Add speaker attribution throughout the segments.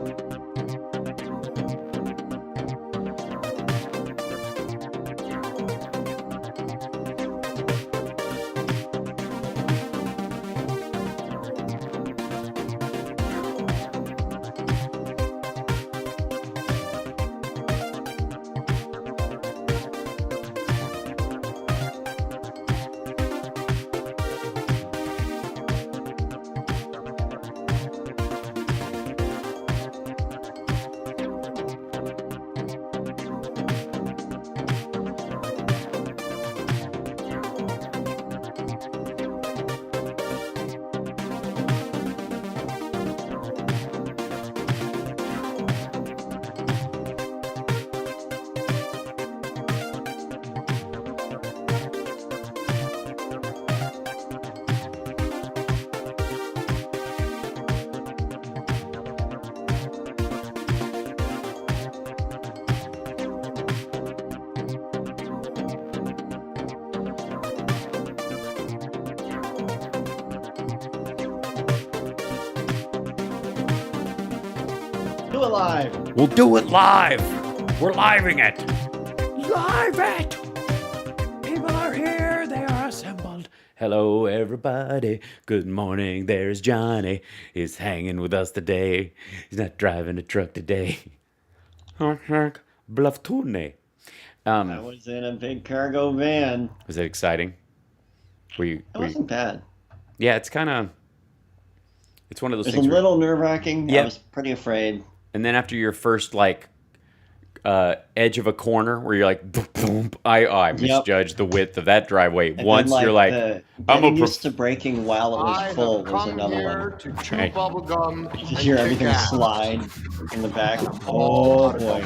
Speaker 1: Do it live.
Speaker 2: We'll do it live. We're living it. Live it. People are here. They are assembled. Hello, everybody. Good morning. There's Johnny. He's hanging with us today. He's not driving a truck today. Bluff tourney.
Speaker 1: I was in a big cargo van.
Speaker 2: Was that exciting?
Speaker 1: It wasn't bad.
Speaker 2: Yeah, it's kind of. It's one of those
Speaker 1: It was
Speaker 2: things.
Speaker 1: a little nerve-wracking.
Speaker 2: Yeah.
Speaker 1: I was pretty afraid.
Speaker 2: And then after your first edge of a corner where you're like, boom, I misjudged the width of that driveway.
Speaker 1: And
Speaker 2: Once
Speaker 1: then,
Speaker 2: you're like,
Speaker 1: getting used to braking while it was full was another one.
Speaker 3: To chew bubble gum
Speaker 1: You just hear everything slide in the back. Oh boy.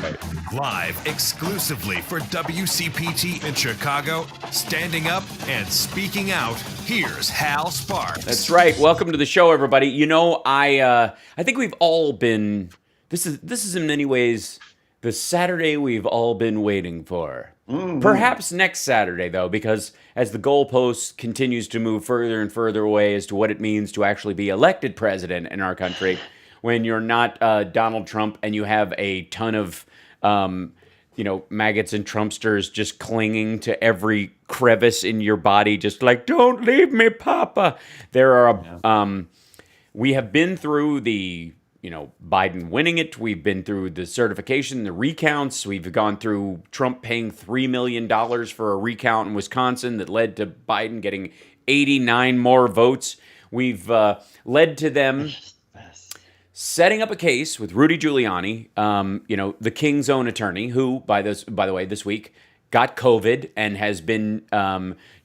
Speaker 4: Live exclusively for WCPT in Chicago, standing up and speaking out, here's Hal Sparks.
Speaker 2: That's right. Welcome to the show, everybody. You know, I think we've all been. This is in many ways the Saturday we've all been waiting for. Mm-hmm. Perhaps next Saturday, though, because as the goalpost continues to move further and further away as to what it means to actually be elected president in our country, when you're not Donald Trump and you have a ton of maggots and Trumpsters just clinging to every crevice in your body, just like, don't leave me, Papa. We have been through the Biden winning it. We've been through the certification, the recounts. We've gone through Trump paying $3 million for a recount in Wisconsin that led to Biden getting 89 more votes. We've led to them setting up a case with Rudy Giuliani, the king's own attorney, who, by the way, this week got COVID and has been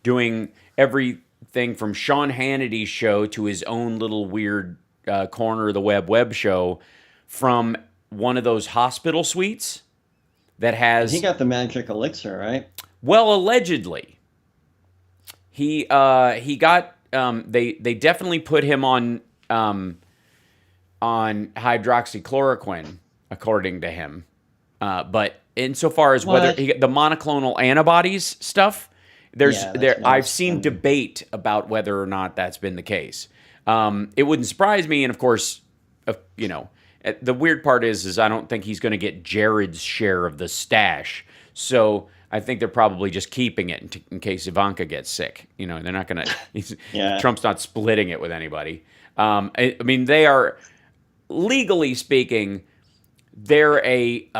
Speaker 2: doing everything from Sean Hannity's show to his own little weird corner of the web show from one of those hospital suites that has.
Speaker 1: He got the magic elixir, right?
Speaker 2: Well, allegedly, he got. They definitely put him on hydroxychloroquine, according to him. But insofar as whether he got the monoclonal antibodies stuff, I've seen debate about whether or not that's been the case. It wouldn't surprise me, and of course, the weird part is I don't think he's going to get Jared's share of the stash. So I think they're probably just keeping it in case Ivanka gets sick. They're not going to. Trump's not splitting it with anybody. I mean, they are, legally speaking, they're a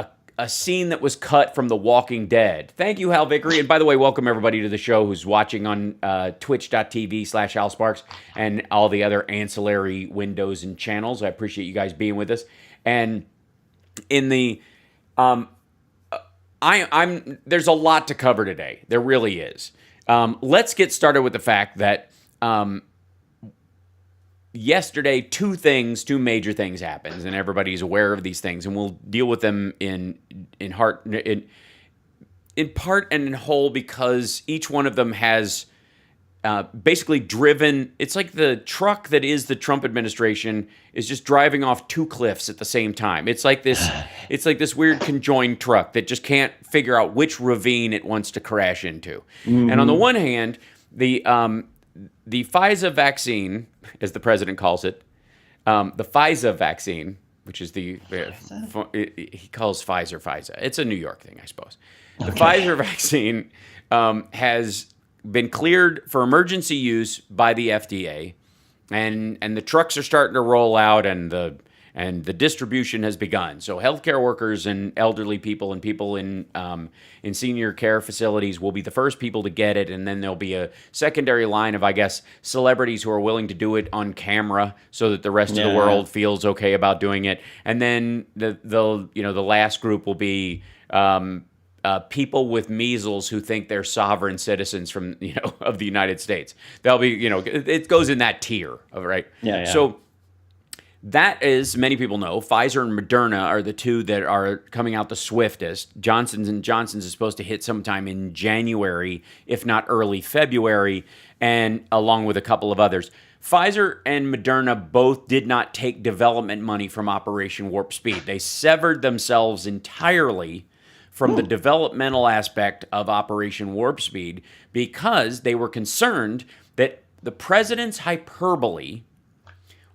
Speaker 2: scene that was cut from The Walking Dead. Thank you, Hal Vickery. And by the way, welcome everybody to the show who's watching on twitch.tv/Hal Sparks and all the other ancillary windows and channels. I appreciate you guys being with us. And in the, there's a lot to cover today. There really is. Let's get started with the fact that yesterday, two major things happened, and everybody's aware of these things, and we'll deal with them in part and in whole, because each one of them has basically driven. It's like the truck that is the Trump administration is just driving off two cliffs at the same time. It's like this. It's like this weird conjoined truck that just can't figure out which ravine it wants to crash into. Mm-hmm. And on the one hand, the Pfizer vaccine, as the president calls it, the Pfizer vaccine, which is he calls Pfizer. It's a New York thing, I suppose. The Pfizer vaccine has been cleared for emergency use by the FDA, and the trucks are starting to roll out, and the distribution has begun. So healthcare workers and elderly people and people in senior care facilities will be the first people to get it, and then there'll be a secondary line of, I guess, celebrities who are willing to do it on camera so that the rest of the world feels okay about doing it. And then the last group will be people with measles who think they're sovereign citizens from of the United States. They'll be it goes in that tier, right?
Speaker 1: Yeah.
Speaker 2: So that is, many people know, Pfizer and Moderna are the two that are coming out the swiftest. Johnson & Johnson's is supposed to hit sometime in January, if not early February, and along with a couple of others. Pfizer and Moderna both did not take development money from Operation Warp Speed. They severed themselves entirely from the developmental aspect of Operation Warp Speed because they were concerned that the president's hyperbole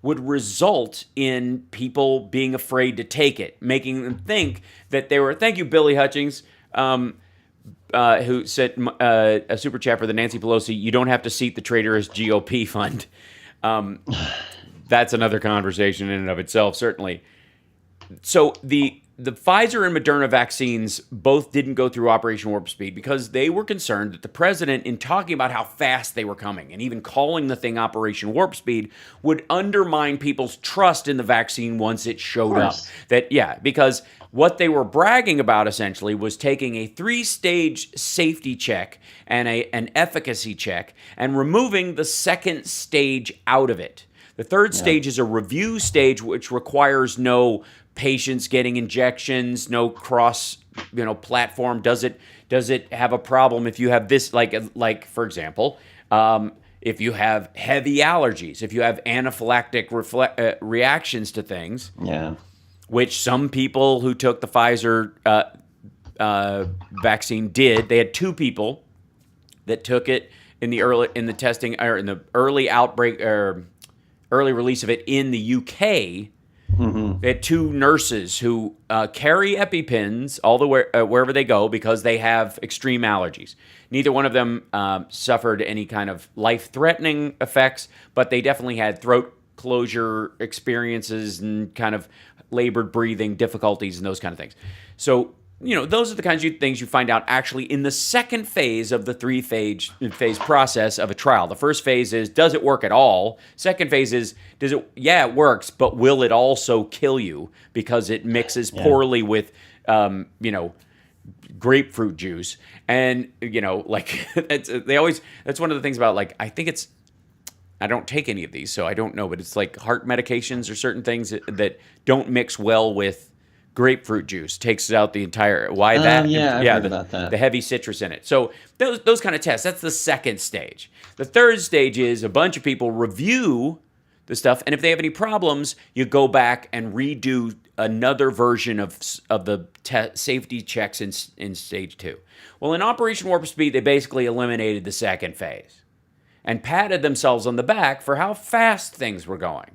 Speaker 2: would result in people being afraid to take it, making them think that they were. Thank you, Billy Hutchings, who sent a super chat for the Nancy Pelosi. You don't have to seat the traitorous GOP fund. That's another conversation in and of itself, certainly. So the Pfizer and Moderna vaccines both didn't go through Operation Warp Speed because they were concerned that the president, in talking about how fast they were coming and even calling the thing Operation Warp Speed, would undermine people's trust in the vaccine once it showed up. Because what they were bragging about essentially was taking a 3-stage safety check and an efficacy check and removing the second stage out of it. The third stage is a review stage, which requires no patients getting injections, no cross, platform. Does it have a problem if you have this, like for example, if you have heavy allergies, if you have anaphylactic reactions to things, which some people who took the Pfizer vaccine did. They had 2 people that took it in the early outbreak or early release of it in the UK. Mm-hmm. They had 2 nurses who carry EpiPens wherever they go because they have extreme allergies. Neither one of them suffered any kind of life-threatening effects, but they definitely had throat closure experiences and kind of labored breathing difficulties and those kind of things. So, those are the kinds of things you find out actually in the second phase of the 3-phase process of a trial. The first phase is, does it work at all? Second phase is, it works, but will it also kill you because it mixes poorly with, grapefruit juice? And, that's one of the things about, I don't take any of these, so I don't know, but it's like heart medications or certain things that don't mix well with grapefruit juice, takes out the entire I've heard about that. The heavy citrus in it. So those kind of tests, that's the second stage. The third stage is a bunch of people review the stuff, and if they have any problems, you go back and redo another version of the safety checks in stage 2. Well, in Operation Warp Speed, they basically eliminated the second phase and patted themselves on the back for how fast things were going.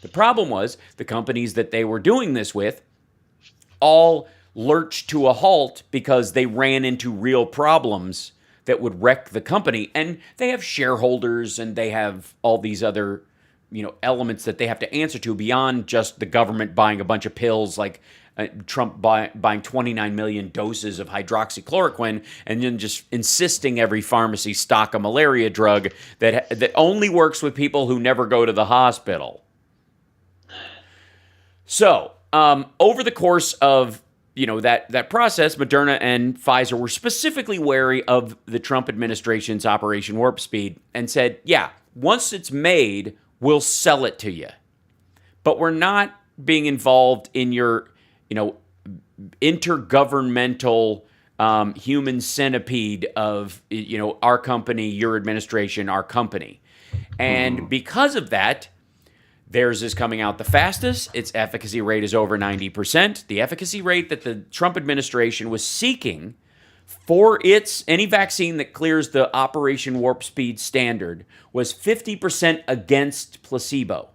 Speaker 2: The problem was the companies that they were doing this with all lurched to a halt because they ran into real problems that would wreck the company. And they have shareholders and they have all these other, elements that they have to answer to beyond just the government buying a bunch of pills, like Trump buying 29 million doses of hydroxychloroquine and then just insisting every pharmacy stock a malaria drug that only works with people who never go to the hospital. So, over the course of that process, Moderna and Pfizer were specifically wary of the Trump administration's Operation Warp Speed and said, once it's made, we'll sell it to you. But we're not being involved in your, intergovernmental human centipede of, our company, your administration, our company. And because of that, theirs is coming out the fastest. Its efficacy rate is over 90%. The efficacy rate that the Trump administration was seeking for any vaccine that clears the Operation Warp Speed standard was 50% against placebo,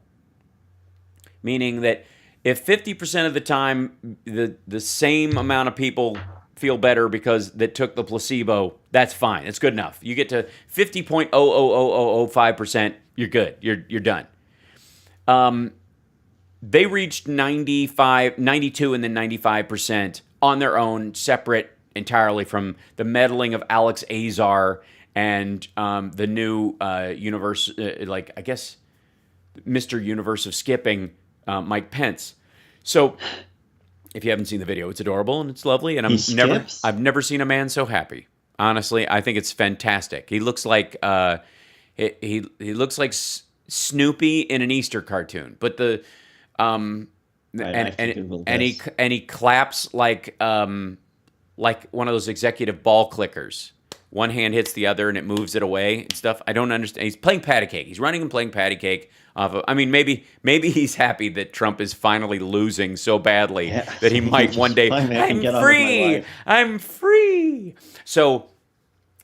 Speaker 2: meaning that if 50% of the time the same amount of people feel better because that took the placebo, that's fine. It's good enough. You get to 50.00005%, you're good. You're done. They reached 95, 92, and then 95% on their own, separate entirely from the meddling of Alex Azar and the new universe, I guess, Mr. Universe of Skipping, Mike Pence. So, if you haven't seen the video, it's adorable and it's lovely, and I've never seen a man so happy. Honestly, I think it's fantastic. He looks like he looks like Snoopy in an Easter cartoon, but the and he claps like one of those executive ball clickers. One hand hits the other and it moves it away and stuff. I don't understand. He's playing patty cake. He's running and playing patty cake off of. I mean, maybe he's happy that Trump is finally losing so badly that he might one day. I'm free. So,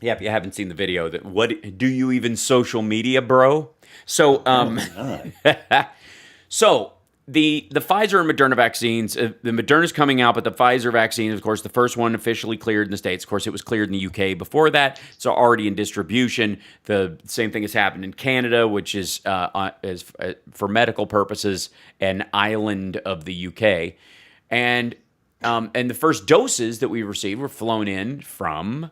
Speaker 2: yeah, if you haven't seen the video, what do you even social media, bro? So, so the Pfizer and Moderna vaccines, the Moderna's coming out, but the Pfizer vaccine, of course, the first one officially cleared in the States. Of course, it was cleared in the UK before that. It's already in distribution. The same thing has happened in Canada, which is for medical purposes, an island of the UK. And the first doses that we received were flown in from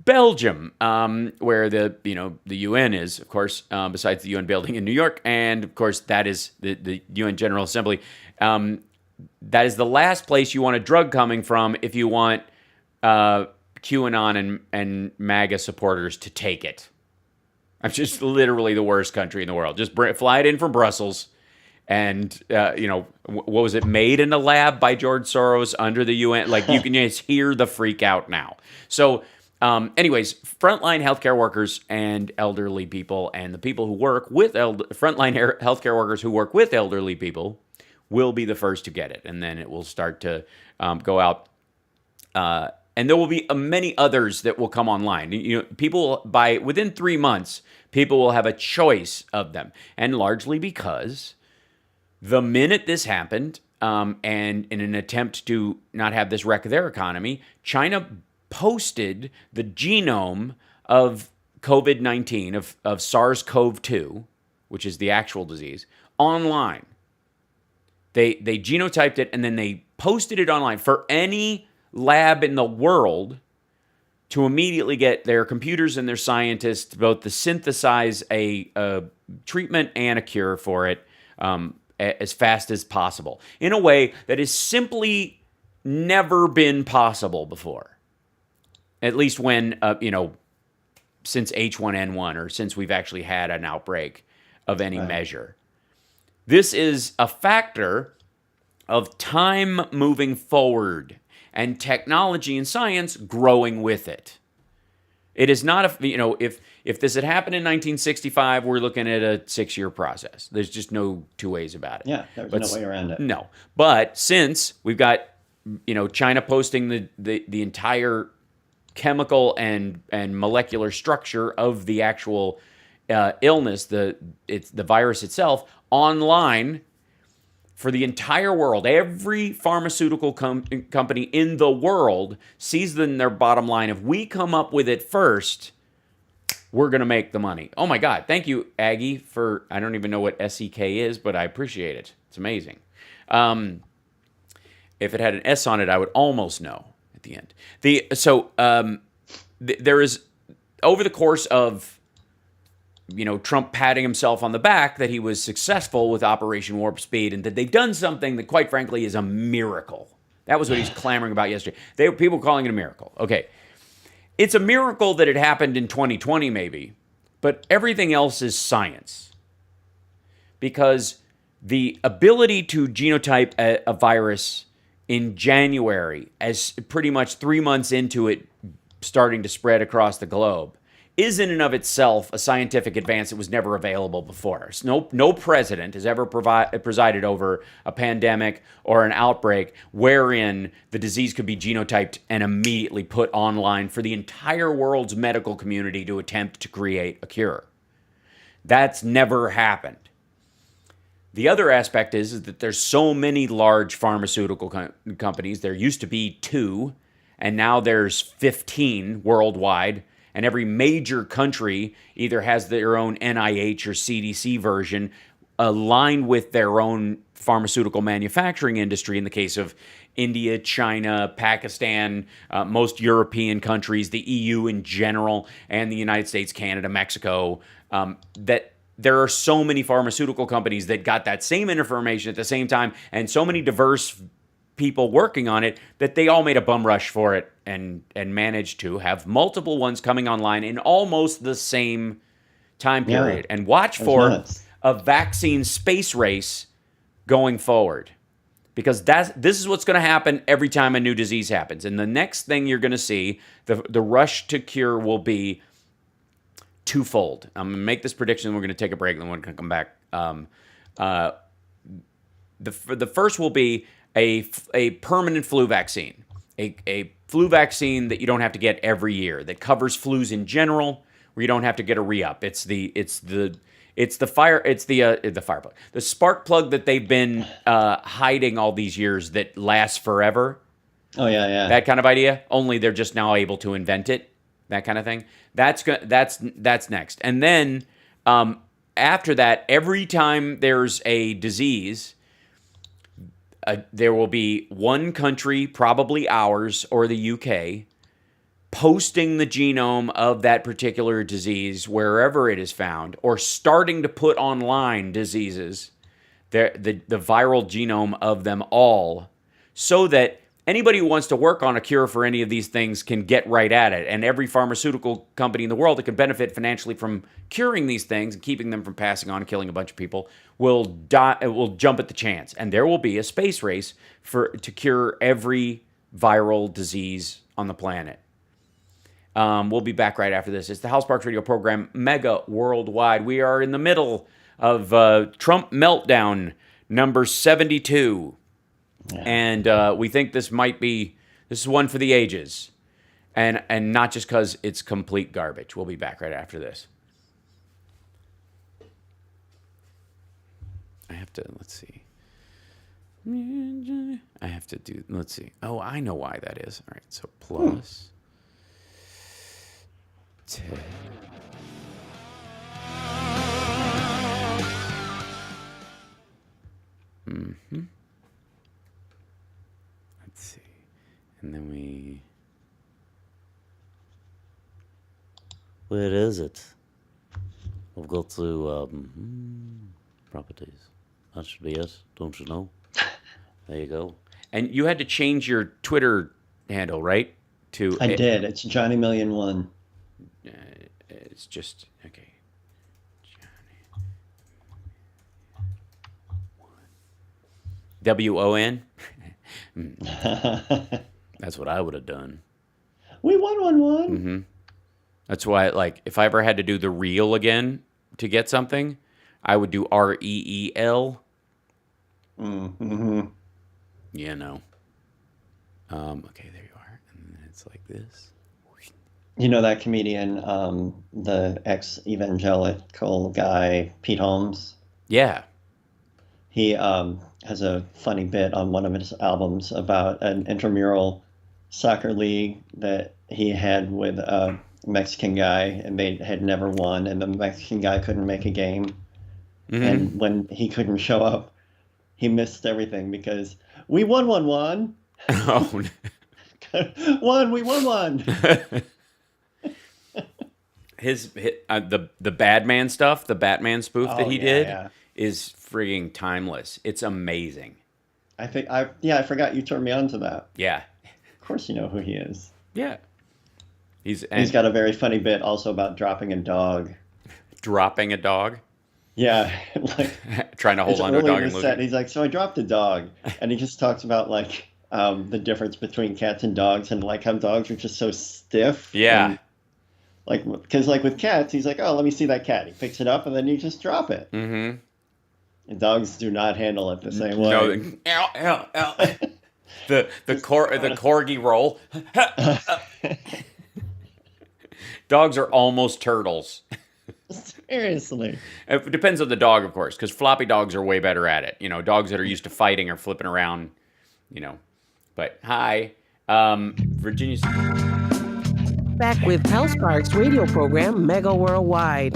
Speaker 2: Belgium, where the UN is, of course, besides the UN building in New York, and of course that is the UN General Assembly. That is the last place you want a drug coming from if you want QAnon and MAGA supporters to take it. I'm just literally the worst country in the world. Just fly it in from Brussels, and what was it, made in a lab by George Soros under the UN? Like, you can just hear the freak out now. So. Anyways, frontline healthcare workers and elderly people, and the people who work with frontline healthcare workers who work with elderly people, will be the first to get it, and then it will start to go out. And there will be many others that will come online. People within 3 months, people will have a choice of them, and largely because the minute this happened, and in an attempt to not have this wreck their economy, China posted the genome of COVID-19, of SARS-CoV-2, which is the actual disease, online. They genotyped it, and then they posted it online for any lab in the world to immediately get their computers and their scientists both to synthesize a treatment and a cure for it as fast as possible, in a way that has simply never been possible before. At least when, since H1N1, or since we've actually had an outbreak of any measure. This is a factor of time moving forward and technology and science growing with it. It is not, if this had happened in 1965, we're looking at a 6-year process. There's just no two ways about it.
Speaker 1: Yeah, there's no way around it.
Speaker 2: No. But since we've got, China posting the entire chemical and molecular structure of the actual illness, the virus itself, online for the entire world. Every pharmaceutical company in the world sees in their bottom line, if we come up with it first, we're going to make the money. Oh my God. Thank you, Aggie, for, I don't even know what SEK is, but I appreciate it. It's amazing. If it had an S on it, I would almost know. The end. There is, over the course of Trump patting himself on the back that he was successful with Operation Warp Speed, and that they've done something that, quite frankly, is a miracle. That was what he's clamoring about yesterday. People were calling it a miracle. Okay, it's a miracle that it happened in 2020, maybe, but everything else is science, because the ability to genotype a virus in January, as pretty much 3 months into it starting to spread across the globe, is in and of itself a scientific advance that was never available before. No president has ever presided over a pandemic or an outbreak wherein the disease could be genotyped and immediately put online for the entire world's medical community to attempt to create a cure. That's never happened. The other aspect is that there's so many large pharmaceutical companies. There used to be 2, and now there's 15 worldwide. And every major country either has their own NIH or CDC version aligned with their own pharmaceutical manufacturing industry. In the case of India, China, Pakistan, most European countries, the EU in general, and the United States, Canada, Mexico, that there are so many pharmaceutical companies that got that same information at the same time, and so many diverse people working on it that they all made a bum rush for it and managed to have multiple ones coming online in almost the same time period. And watch for a vaccine space race going forward, because this is what's going to happen every time a new disease happens. And the next thing you're going to see, the rush to cure will be twofold. I'm going to make this prediction, and we're going to take a break, and then we're going to come back. The first will be a permanent flu vaccine, a flu vaccine that you don't have to get every year, that covers flus in general, where you don't have to get a re-up. It's the spark plug that they've been hiding all these years that lasts forever.
Speaker 1: Oh yeah.
Speaker 2: That kind of idea. Only they're just now able to invent it. That kind of thing. That's next. And then after that, every time there's a disease, there will be one country, probably ours or the UK, posting the genome of that particular disease wherever it is found, or starting to put online diseases, the viral genome of them all, so that anybody who wants to work on a cure for any of these things can get right at it. And every pharmaceutical company in the world that can benefit financially from curing these things and keeping them from passing on and killing a bunch of people will jump at the chance. And there will be a space race to cure every viral disease on the planet. We'll be back right after this. It's the Hal Sparks Radio program, Mega Worldwide. We are in the middle of Trump Meltdown number 72. Yeah. And we think this is one for the ages. And not just because it's complete garbage. We'll be back right after this. Let's see. Let's see. Oh, I know why that is. All right, so plus 10. Mm-hmm. Let's see. And then
Speaker 3: where is it? I've got to properties. That should be it, don't you know? There you go.
Speaker 2: And you had to change your Twitter handle, right?
Speaker 1: I did. It's Johnny Million 1.
Speaker 2: It's just okay. Johnny WON. That's what I would have done.
Speaker 1: We won.
Speaker 2: Mm-hmm. That's why, like, if I ever had to do the reel again to get something, I would do REEL.
Speaker 1: Mm-hmm.
Speaker 2: You know. Okay, there you are. And then it's like this.
Speaker 1: You know that comedian, the ex-evangelical guy, Pete Holmes?
Speaker 2: Yeah.
Speaker 1: He has a funny bit on one of his albums about an intramural soccer league that he had with a Mexican guy, and they had never won, and the Mexican guy couldn't make a game. Mm-hmm. And when he couldn't show up, he missed everything because we won 1-1.
Speaker 2: Oh,
Speaker 1: we won 1.
Speaker 2: The Batman stuff, the Batman spoof that he did is frigging timeless. It's amazing.
Speaker 1: I forgot you turned me on to that.
Speaker 2: Yeah.
Speaker 1: Of course you know who he is.
Speaker 2: Yeah. He's
Speaker 1: got a very funny bit also about dropping a dog.
Speaker 2: Dropping a dog?
Speaker 1: Yeah. Like
Speaker 2: trying to hold on to a dog and lose.
Speaker 1: He's like, so I dropped a dog. And he just talks about like the difference between cats and dogs, and like how dogs are just so stiff.
Speaker 2: Yeah.
Speaker 1: And, like, because like with cats, he's like, oh, let me see that cat. He picks it up and then you just drop it.
Speaker 2: Mm-hmm.
Speaker 1: And dogs do not handle it the same way.
Speaker 2: No, ow. the corgi roll. Dogs are almost turtles.
Speaker 1: Seriously.
Speaker 2: It depends on the dog, of course, because floppy dogs are way better at it. You know, dogs that are used to fighting or flipping around, you know. But hi, Virginia.
Speaker 5: Back with Hal Sparks' radio program, Mega Worldwide.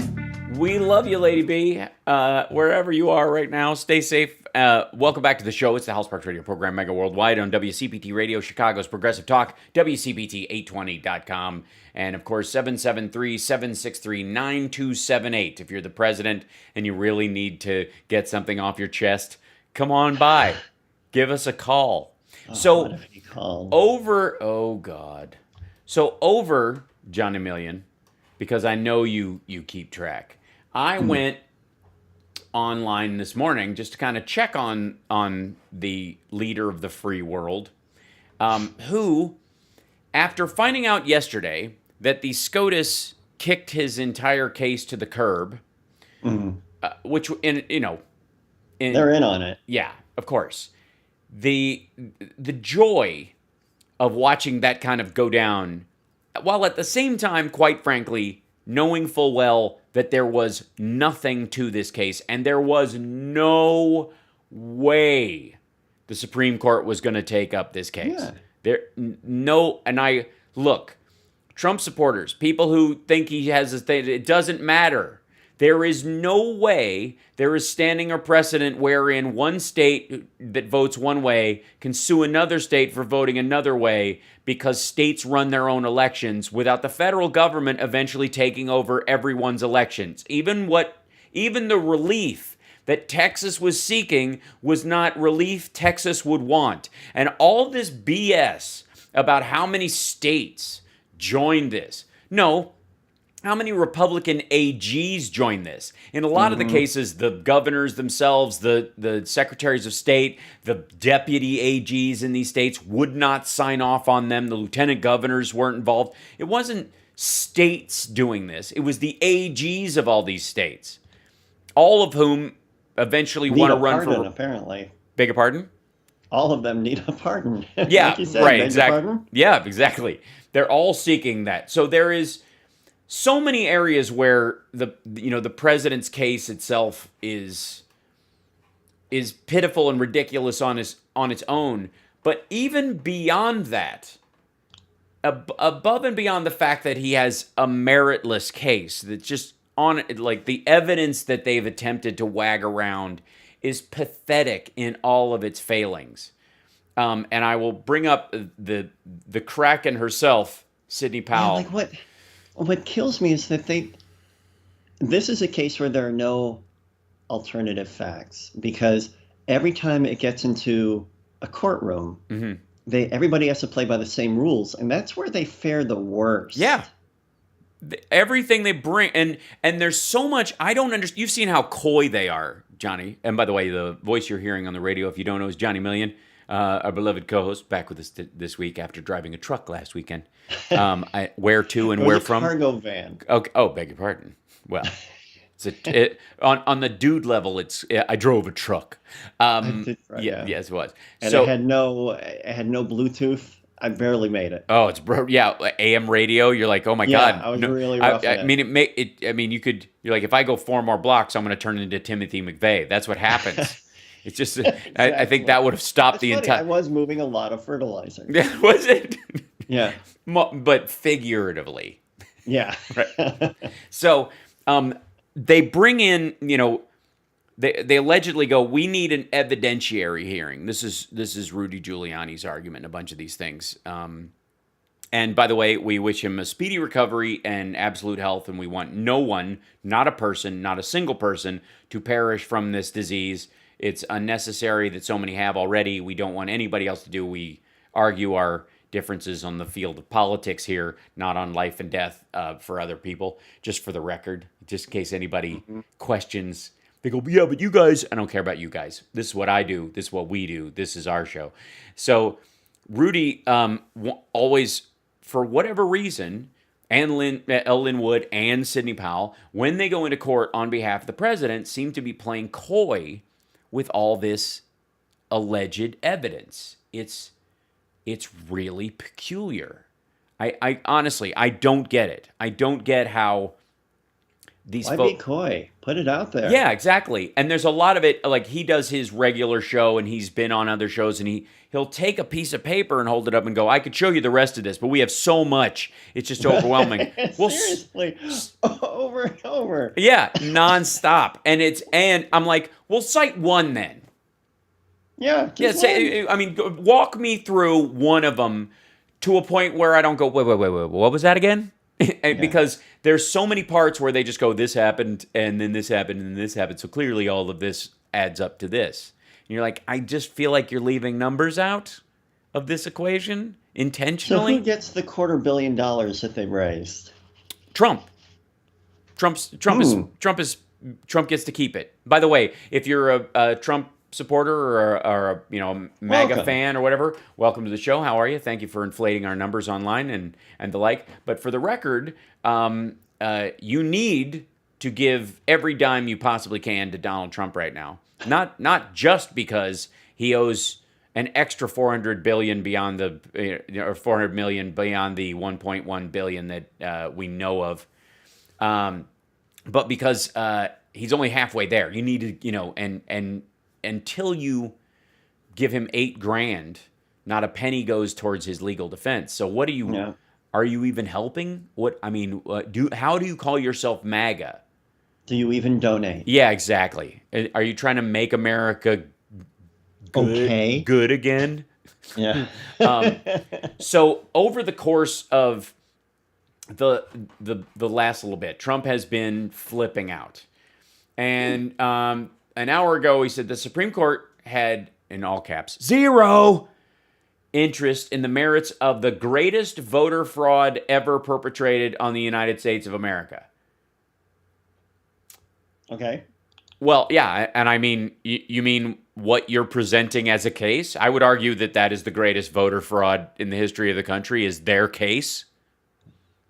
Speaker 2: We love you, Lady B. Wherever you are right now, stay safe. Welcome back to the show. It's the Hal Sparks radio program, Mega Worldwide, on WCPT Radio, Chicago's Progressive Talk, WCPT820.com, and of course, 773-763-9278. If you're the president and you really need to get something off your chest, come on by. Give us a call. Over Johnny Million, because I know you keep track. I went online this morning just to kind of check on the leader of the free world, who, after finding out yesterday that the SCOTUS kicked his entire case to the curb, which they're in
Speaker 1: on it.
Speaker 2: Yeah, of course. The joy of watching that kind of go down, while at the same time, quite frankly, knowing full well that there was nothing to this case, and there was no way the Supreme Court was going to take up this case. Yeah. Trump supporters, people who think he has a thing, it doesn't matter. There is no way there is standing or precedent wherein one state that votes one way can sue another state for voting another way, because states run their own elections without the federal government eventually taking over everyone's elections. Even the relief that Texas was seeking was not relief Texas would want. And all this BS about how many states joined this. No. How many Republican AGs joined this? In a lot of the cases, the governors themselves, the secretaries of state, the deputy AGs in these states would not sign off on them. The lieutenant governors weren't involved. It wasn't states doing this. It was the AGs of all these states, all of whom eventually want to run for...
Speaker 1: Apparently.
Speaker 2: Beg your pardon?
Speaker 1: All of them need a pardon.
Speaker 2: Yeah,
Speaker 1: like you said,
Speaker 2: right, exactly. Yeah, exactly. They're all seeking that. So there is so many areas where the president's case itself is pitiful and ridiculous on its own. But even beyond that, above and beyond the fact that he has a meritless case, that's just on, like, the evidence that they've attempted to wag around is pathetic in all of its failings. And I will bring up the Kraken herself, Sidney Powell.
Speaker 1: Yeah, what kills me is that this is a case where there are no alternative facts, because every time it gets into a courtroom, everybody has to play by the same rules, and that's where they fare the worst.
Speaker 2: Yeah. Everything they bring, and there's so much, I don't understand. You've seen how coy they are, Johnny. And by the way, the voice you're hearing on the radio, if you don't know, is Johnny Million, our beloved co-host, back with us this week after driving a truck last weekend. Where to and where from?
Speaker 1: Cargo van.
Speaker 2: Okay. Oh, beg your pardon. Well, on the dude level, I drove a truck. Yes, it was.
Speaker 1: And it had no Bluetooth. I barely made it.
Speaker 2: Oh, AM radio. You're like, oh my God.
Speaker 1: I was really rough.
Speaker 2: I mean, you're like, if I go 4 more blocks, I'm going to turn into Timothy McVeigh. That's what happens. It's just, exactly. I think that would have stopped the entire.
Speaker 1: I was moving a lot of fertilizer.
Speaker 2: Yeah, was it?
Speaker 1: Yeah.
Speaker 2: But figuratively.
Speaker 1: Yeah.
Speaker 2: Right. So they bring in, they allegedly go, we need an evidentiary hearing. This is Rudy Giuliani's argument in a bunch of these things. And by the way, we wish him a speedy recovery and absolute health, and we want no one, not a person, not a single person, to perish from this disease. It's unnecessary that so many have already. We don't want anybody else to do. We argue our differences on the field of politics here, not on life and death for other people, just for the record, just in case anybody questions. They go, yeah, but you guys, I don't care about you guys. This is what I do. This is what we do. This is our show. So Rudy always, for whatever reason, and Lynn Wood and Sidney Powell, when they go into court on behalf of the president, seem to be playing coy with all this alleged evidence. It's really peculiar. I honestly, I don't get it. I don't get how
Speaker 1: Why be coy? Put it out there.
Speaker 2: Yeah, exactly. And there's a lot of it, like he does his regular show and he's been on other shows, and he'll take a piece of paper and hold it up and go, I could show you the rest of this, but we have so much. It's just overwhelming.
Speaker 1: Well, seriously, over and over.
Speaker 2: Yeah, nonstop. And I'm like, well, cite one then.
Speaker 1: Yeah.
Speaker 2: Walk me through one of them to a point where I don't go, wait, what was that again? Because there's so many parts where they just go, this happened, and then this happened, and then this happened. So clearly all of this adds up to this. And you're like, I just feel like you're leaving numbers out of this equation intentionally.
Speaker 1: So who gets the $250 million that they raised?
Speaker 2: Trump. Trump gets to keep it. By the way, if you're a Trump supporter or a MAGA fan or whatever, welcome to the show. How are you? Thank you for inflating our numbers online and the like. But for the record, you need to give every dime you possibly can to Donald Trump right now. Not just because he owes an extra $400 billion beyond the or $400 million beyond the $1.1 billion that we know of, but because he's only halfway there. You need to and until you give him $8,000, not a penny goes towards his legal defense. So what do you? Yeah. Are you even helping? How do you call yourself MAGA?
Speaker 1: Do you even donate?
Speaker 2: Yeah, exactly. Are you trying to make America good again?
Speaker 1: Yeah.
Speaker 2: So over the course of the last little bit, Trump has been flipping out, and an hour ago he said the Supreme Court had, in all caps, zero interest in the merits of the greatest voter fraud ever perpetrated on the United States of America.
Speaker 1: Okay.
Speaker 2: Well, yeah, and I mean, you mean what you're presenting as a case? I would argue that is the greatest voter fraud in the history of the country, is their case.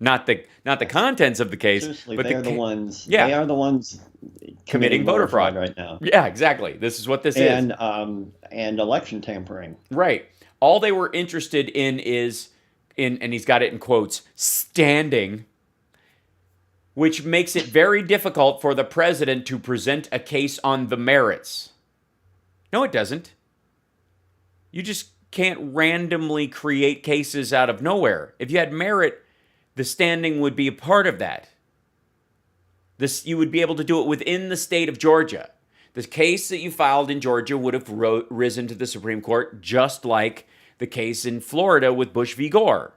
Speaker 2: Not the contents of the case,
Speaker 1: seriously,
Speaker 2: but
Speaker 1: they're the ones.
Speaker 2: Yeah.
Speaker 1: They are the ones
Speaker 2: committing voter fraud
Speaker 1: right now.
Speaker 2: Yeah, exactly. This is what this
Speaker 1: is. And election tampering.
Speaker 2: Right. All they were interested in is and he's got it in quotes, standing, which makes it very difficult for the president to present a case on the merits. No, it doesn't. You just can't randomly create cases out of nowhere. If you had merit, the standing would be a part of that. You would be able to do it within the state of Georgia. The case that you filed in Georgia would have risen to the Supreme Court, just like the case in Florida with Bush v. Gore.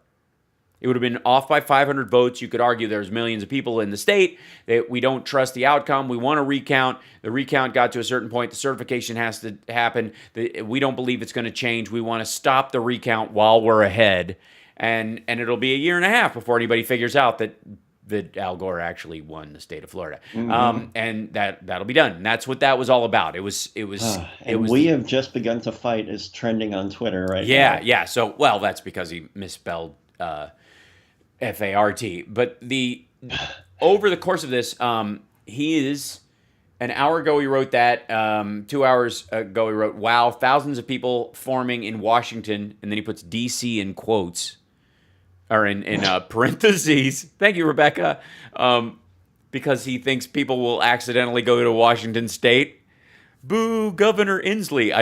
Speaker 2: It would have been off by 500 votes. You could argue there's millions of people in the state that we don't trust the outcome. We want to recount. The recount got to a certain point. The certification has to happen. We don't believe it's going to change. We want to stop the recount while we're ahead. And it'll be a year and a half before anybody figures out that Al Gore actually won the state of Florida. Mm-hmm. And that'll be done. And that's what that was all about.
Speaker 1: We have just begun to fight is trending on Twitter right now.
Speaker 2: Yeah. So, well, that's because he misspelled FART. But over the course of this, he is, an hour ago he wrote that, 2 hours ago he wrote, wow, thousands of people forming in Washington, and then he puts DC in quotes, or in parentheses. Thank you, Rebecca. Because he thinks people will accidentally go to Washington State. Boo, Governor Inslee.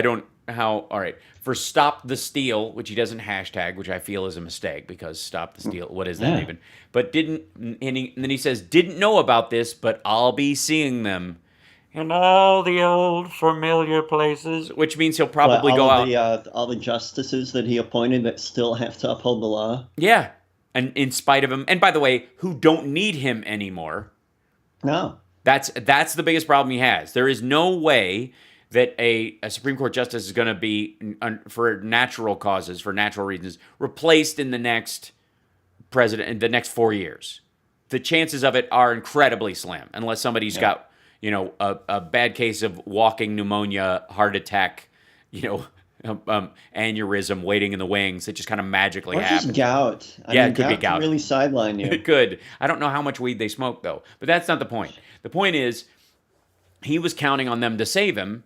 Speaker 2: All right. For Stop the Steal, which he doesn't hashtag, which I feel is a mistake, because Stop the Steal, what is that even? But and then he says, didn't know about this, but I'll be seeing them in all the old familiar places, which means he'll probably go out.
Speaker 1: All the justices that he appointed that still have to uphold the law.
Speaker 2: Yeah. And in spite of him, and by the way, who don't need him anymore.
Speaker 1: No.
Speaker 2: That's the biggest problem he has. There is no way that a Supreme Court justice is going to be, for natural causes, for natural reasons, replaced in the next 4 years. The chances of it are incredibly slim, unless somebody's got, a bad case of walking pneumonia, heart attack, aneurysm waiting in the wings. It just kind of magically happens. Or just
Speaker 1: gout.
Speaker 2: It could be gout.
Speaker 1: Really sideline you.
Speaker 2: It could. I don't know how much weed they smoke, though. But that's not the point. The point is, he was counting on them to save him.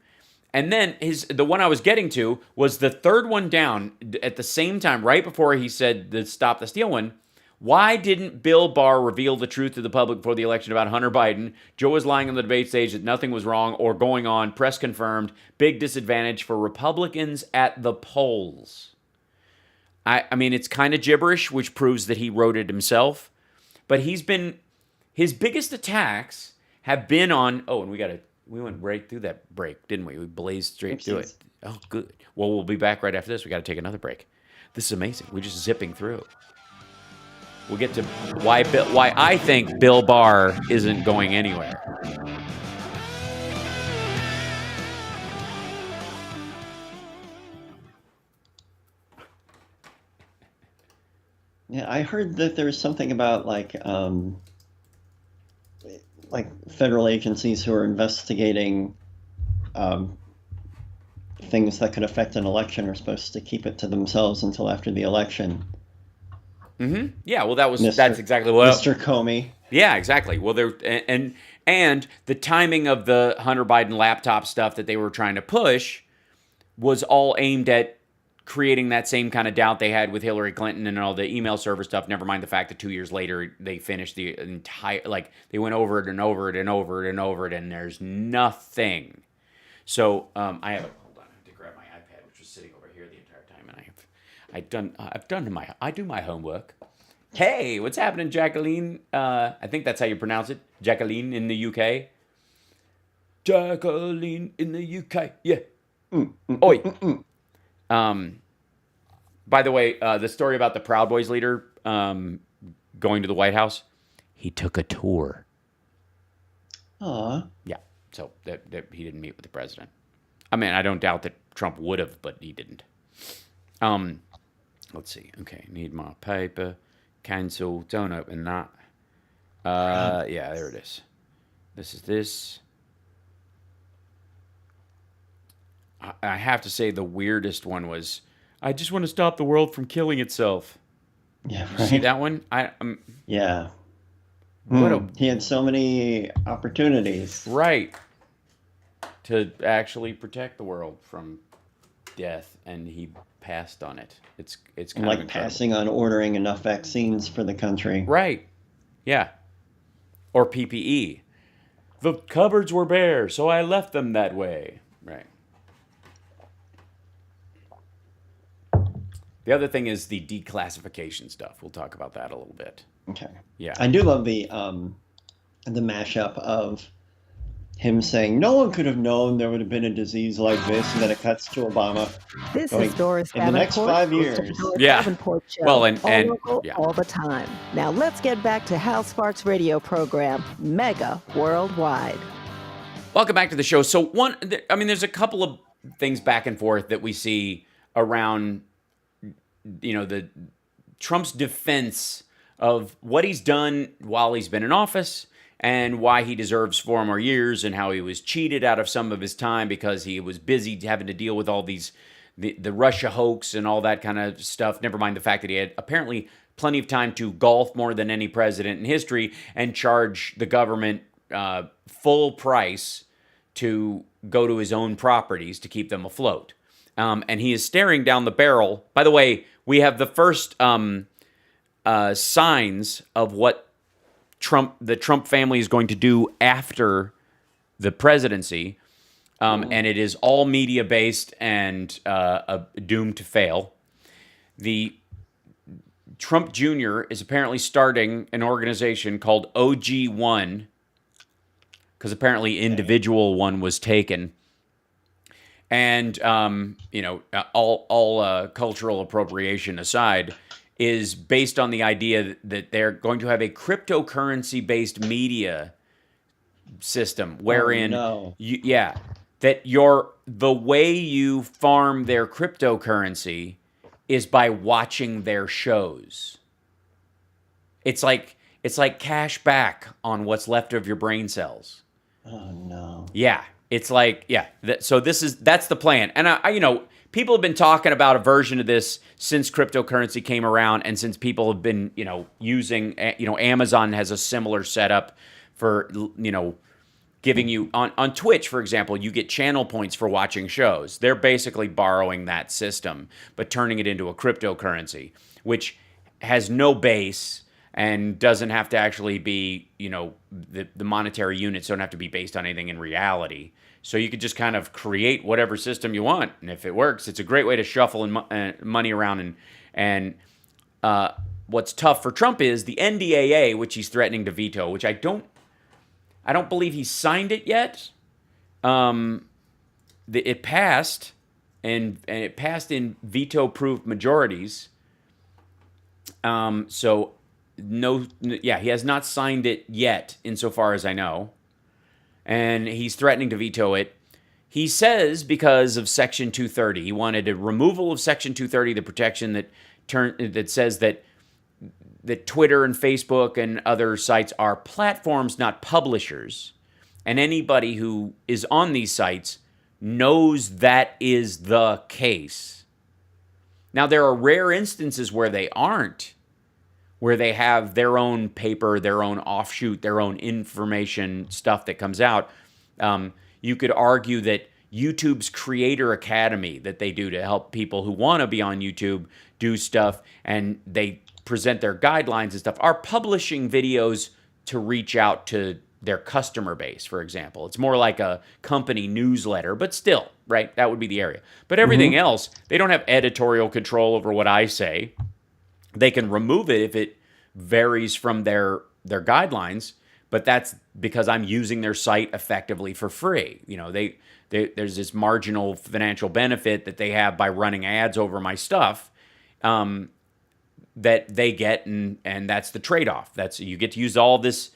Speaker 2: And then the one I was getting to was the third one down at the same time, right before he said the Stop the Steal one, Why didn't Bill Barr reveal the truth to the public before the election about Hunter Biden? Joe was lying on the debate stage that nothing was wrong or going on. Press confirmed. Big disadvantage for Republicans at the polls. I mean, it's kind of gibberish, which proves that he wrote it himself. But his biggest attacks have been on, and we went right through that break, didn't we? We blazed straight through it. Oh, good. Well, we'll be back right after this. We got to take another break. This is amazing. We're just zipping through. We'll get to why I think Bill Barr isn't going anywhere.
Speaker 1: Yeah, I heard that there's something about like federal agencies who are investigating things that could affect an election are supposed to keep it to themselves until after the election.
Speaker 2: Mm-hmm. Yeah, well, that's exactly what
Speaker 1: Mr. Comey.
Speaker 2: Yeah, exactly. Well, and the timing of the Hunter Biden laptop stuff that they were trying to push was all aimed at creating that same kind of doubt they had with Hillary Clinton and all the email server stuff. Never mind the fact that 2 years later they finished the entire, they went over it and over it and over it and over it, and there's nothing. So hold on, I have to grab my iPad, which was sitting over here the entire time, and I do my homework. Hey, what's happening, Jacqueline? I think that's how you pronounce it, Jacqueline in the UK. Jacqueline in the UK, yeah. Oi. By the way, the story about the Proud Boys leader going to the White House, he took a tour.
Speaker 1: Aw.
Speaker 2: Yeah, so that he didn't meet with the president. I mean, I don't doubt that Trump would have, but he didn't. Let's see. Okay, need my paper. Cancel. Don't open that. Yeah, there it is. This is this. I have to say the weirdest one was, I just want to stop the world from killing itself.
Speaker 1: Yeah,
Speaker 2: right. See that one?
Speaker 1: Yeah. He had so many opportunities.
Speaker 2: Right. To actually protect the world from death, and he passed on it. It's kind of incredible.
Speaker 1: Passing on ordering enough vaccines for the country.
Speaker 2: Right. Yeah. Or PPE. The cupboards were bare, so I left them that way. Right. The other thing is the declassification stuff. We'll talk about that a little bit.
Speaker 1: Okay.
Speaker 2: Yeah.
Speaker 1: I do love the mashup of him saying, no one could have known there would have been a disease like this, and then it cuts to Obama.
Speaker 5: This is Doris
Speaker 1: in the next 5 years.
Speaker 2: Yeah. Well, and
Speaker 5: yeah. All the time. Now let's get back to Hal Sparks' radio program, Mega Worldwide.
Speaker 2: Welcome back to the show. So there's a couple of things back and forth that we see around, the Trump's defense of what he's done while he's been in office and why he deserves 4 more years, and how he was cheated out of some of his time because he was busy having to deal with all these, the Russia hoax and all that kind of stuff. Never mind the fact that he had apparently plenty of time to golf more than any president in history and charge the government full price to go to his own properties to keep them afloat. And he is staring down the barrel. By the way, we have the first signs of what the Trump family is going to do after the presidency, and it is all media-based and doomed to fail. The Trump Jr. is apparently starting an organization called OG1, because apparently individual one was taken. And, all cultural appropriation aside, is based on the idea that they're going to have a cryptocurrency-based media system wherein, that the way you farm their cryptocurrency is by watching their shows. It's like cash back on what's left of your brain cells.
Speaker 1: Oh no.
Speaker 2: Yeah. It's like, so that's the plan. And people have been talking about a version of this since cryptocurrency came around, and since people have been, using, Amazon has a similar setup for, giving you on Twitch, for example, you get channel points for watching shows. They're basically borrowing that system, but turning it into a cryptocurrency, which has no base. and doesn't have to actually be, the monetary units don't have to be based on anything in reality. So you could just kind of create whatever system you want, and if it works, it's a great way to shuffle money around. And what's tough for Trump is the NDAA, which he's threatening to veto, which I don't believe he's signed it yet. It passed, and it passed in veto-proof majorities. So he has not signed it yet, insofar as I know. And he's threatening to veto it. He says because of Section 230, he wanted a removal of Section 230, the protection that says that Twitter and Facebook and other sites are platforms, not publishers. And anybody who is on these sites knows that is the case. Now, there are rare instances where they aren't, where they have their own paper, their own offshoot, their own information stuff that comes out. You could argue that YouTube's Creator Academy that they do to help people who want to be on YouTube do stuff, and they present their guidelines and stuff, are publishing videos to reach out to their customer base, for example. It's more like a company newsletter, but still, right? That would be the area. But everything else, they don't have editorial control over what I say. They can remove it if it varies from their guidelines, but that's because I'm using their site effectively for free. There's this marginal financial benefit that they have by running ads over my stuff that they get, and that's the trade-off. That's, you get to use all this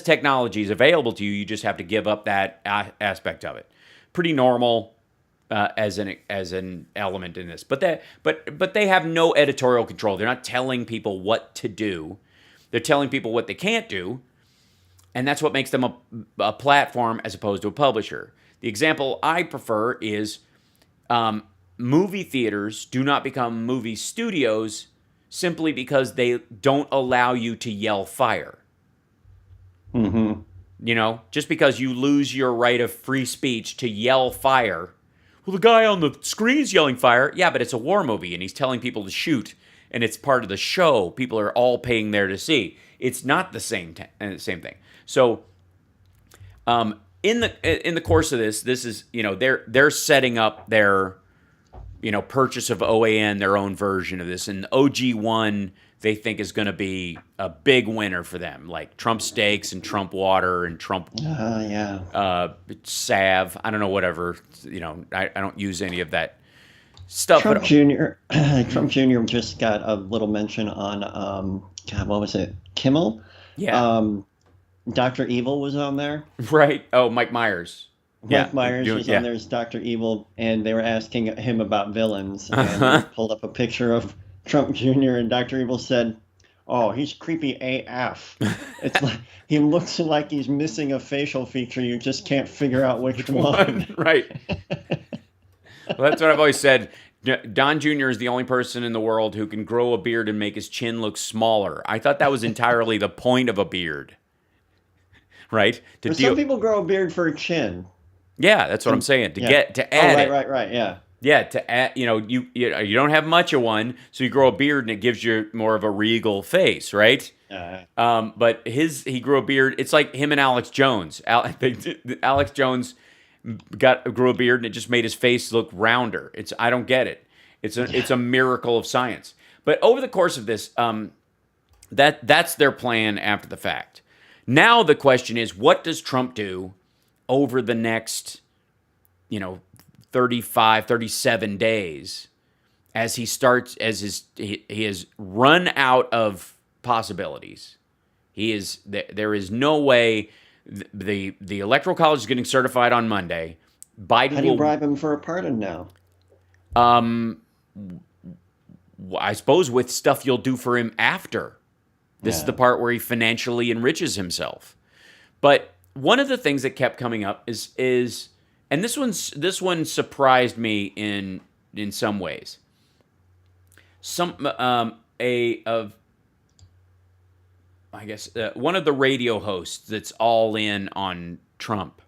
Speaker 2: technology is available to you. You just have to give up that aspect of it. Pretty normal. As an element in this, but they have no editorial control. They're not telling people what to do. They're telling people what they can't do, and that's what makes them a platform as opposed to a publisher. The example I prefer is movie theaters do not become movie studios simply because they don't allow you to yell fire. Just because you lose your right of free speech to yell fire. Well, the guy on the screen's yelling fire. Yeah, but it's a war movie, and he's telling people to shoot, and it's part of the show. People are all paying there to see. It's not the same thing. So, in the course of this is they're setting up their purchase of OAN, their own version of this, and OG1 they think is going to be a big winner for them, like Trump steaks and Trump water and Trump salve. I don't know, whatever. I don't use any of that stuff.
Speaker 1: Trump Jr. Trump Jr. just got a little mention on what was it? Kimmel?
Speaker 2: Yeah.
Speaker 1: Dr. Evil was on there.
Speaker 2: Right. Oh, Mike Myers.
Speaker 1: Mike Myers was on there as Dr. Evil, and they were asking him about villains, and he pulled up a picture of Trump Jr. and Dr. Evil said, "Oh, he's creepy AF." It's like he looks like he's missing a facial feature. You just can't figure out which one.
Speaker 2: Right. Well, that's what I've always said. Don Jr. is the only person in the world who can grow a beard and make his chin look smaller. I thought that was entirely the point of a beard. Right?
Speaker 1: Some people grow a beard for a chin.
Speaker 2: Yeah, that's what I'm saying. To add it.
Speaker 1: Right. Yeah.
Speaker 2: Yeah, to add, you don't have much of one, so you grow a beard and it gives you more of a regal face, right? But he grew a beard. It's like him and Alex Jones. Alex Jones grew a beard and it just made his face look rounder. I don't get it. It's a miracle of science. But over the course of this, that's their plan after the fact. Now the question is, what does Trump do over the next, 35, 37 days as he has run out of possibilities. There is no way the Electoral College is getting certified on Monday. Biden
Speaker 1: How do you bribe him for a pardon now?
Speaker 2: I suppose with stuff you'll do for him after. This is the part where he financially enriches himself. But one of the things that kept coming up is and this one surprised me in some ways. One of the radio hosts that's all in on Trump,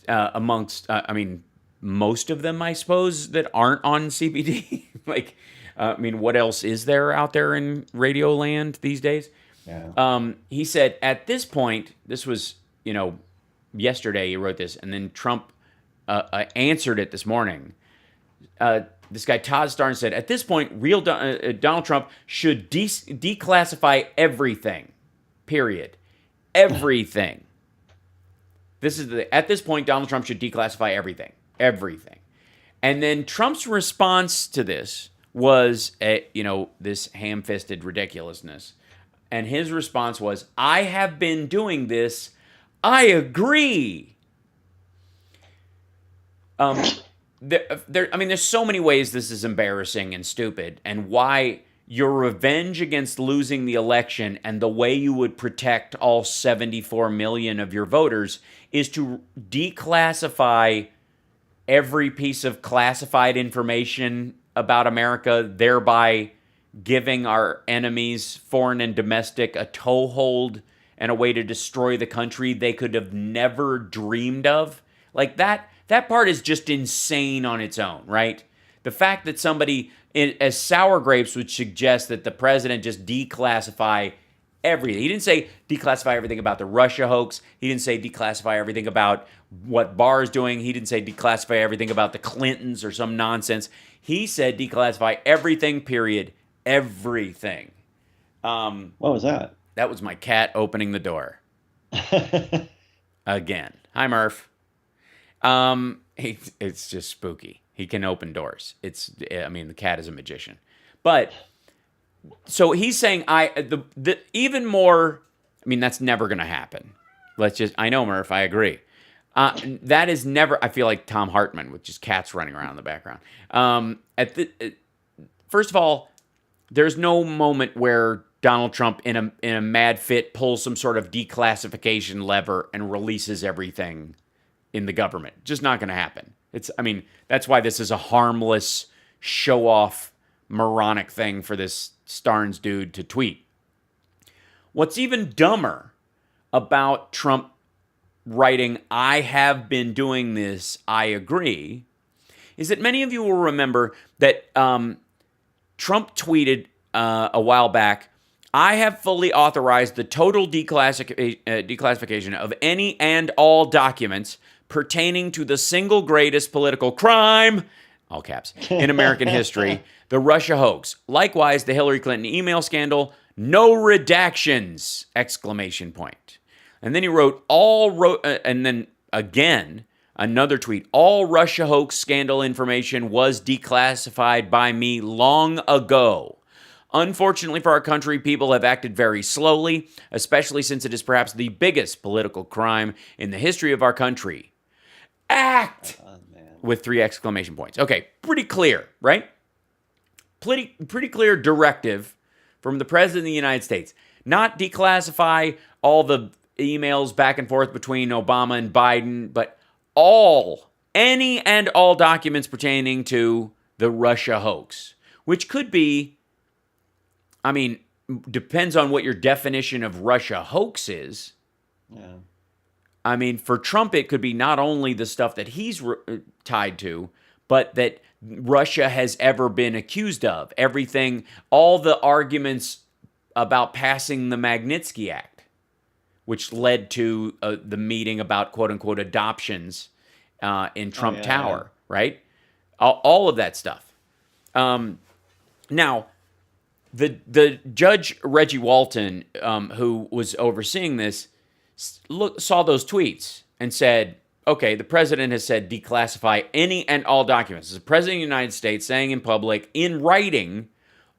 Speaker 2: amongst most of them, I suppose, that aren't on CPT. What else is there out there in radio land these days?
Speaker 1: Yeah.
Speaker 2: He said, at this point, this was, yesterday he wrote this, and then Trump answered it this morning. This guy, Todd Starnes, said, at this point, real Donald Trump should declassify everything, period. Everything. At this point, Donald Trump should declassify everything. Everything. And then Trump's response to this was, this ham-fisted ridiculousness. And his response was, I have been doing this. I agree. There's so many ways this is embarrassing and stupid, and why your revenge against losing the election and the way you would protect all 74 million of your voters is to declassify every piece of classified information about America, thereby giving our enemies, foreign and domestic, a toehold and a way to destroy the country they could have never dreamed of. Like that part is just insane on its own, right? The fact that somebody as sour grapes would suggest that the president just declassify everything. He didn't say declassify everything about the Russia hoax. He didn't say declassify everything about what Barr is doing. He didn't say declassify everything about the Clintons or some nonsense. He said declassify everything, period. Everything.
Speaker 1: What was that?
Speaker 2: That was my cat opening the door. Again. Hi, Murph. It's just spooky. He can open doors. The cat is a magician. But so he's saying even more. That's never going to happen. I know, Murph. I agree. That is never. I feel like Tom Hartman with just cats running around in the background. First of all, there's no moment where Donald Trump in a mad fit pulls some sort of declassification lever and releases everything in the government. Just not going to happen. That's why this is a harmless, show-off, moronic thing for this Starnes dude to tweet. What's even dumber about Trump writing, I have been doing this, I agree, is that many of you will remember that Trump tweeted a while back, I have fully authorized the total declassification of any and all documents pertaining to the single greatest political crime, all caps, in American history, the Russia hoax. Likewise, the Hillary Clinton email scandal, no redactions, exclamation point. And then he wrote, and then again, another tweet, all Russia hoax scandal information was declassified by me long ago. Unfortunately for our country, people have acted very slowly, especially since it is perhaps the biggest political crime in the history of our country. Act! With 3 exclamation points. Okay, pretty clear, right? Pretty clear directive from the President of the United States. Not declassify all the emails back and forth between Obama and Biden, but any and all documents pertaining to the Russia hoax, which could be, depends on what your definition of Russia hoax is.
Speaker 1: Yeah.
Speaker 2: For Trump, it could be not only the stuff that he's tied to, but that Russia has ever been accused of. Everything, all the arguments about passing the Magnitsky Act, which led to the meeting about quote-unquote adoptions in Trump Tower, right? All of that stuff. Now, the Judge Reggie Walton, who was overseeing this, saw those tweets and said, okay, the president has said declassify any and all documents. As the president of the United States saying in public, in writing,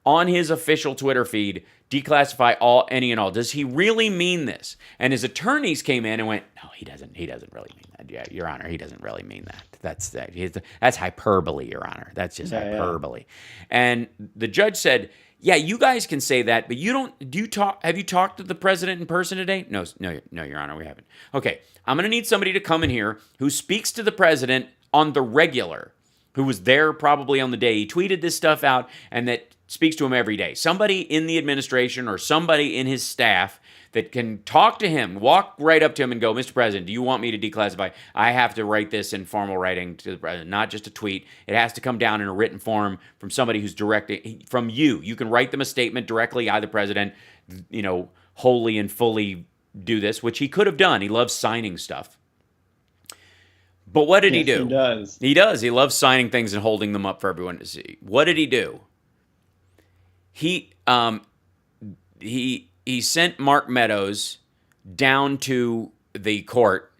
Speaker 2: on his official Twitter feed, declassify any and all. Does he really mean this? And his attorneys came in and went, no, he doesn't really mean that. Yeah, Your Honor, he doesn't really mean that. That's hyperbole, Your Honor. That's just hyperbole. Yeah. And the judge said, yeah, you guys can say that, but have you talked to the president in person today? No, Your Honor, we haven't. Okay, I'm going to need somebody to come in here who speaks to the president on the regular, who was there probably on the day he tweeted this stuff out, and that speaks to him every day. Somebody in the administration or somebody in his staff that can talk to him, walk right up to him and go, Mr. President, do you want me to declassify? I have to write this in formal writing to the president, not just a tweet. It has to come down in a written form from somebody who's directing, from you. You can write them a statement directly, either president, wholly and fully do this, which he could have done. He loves signing stuff. But what did he do?
Speaker 1: He does.
Speaker 2: He does. He loves signing things and holding them up for everyone to see. What did he do? He sent Mark Meadows down to the court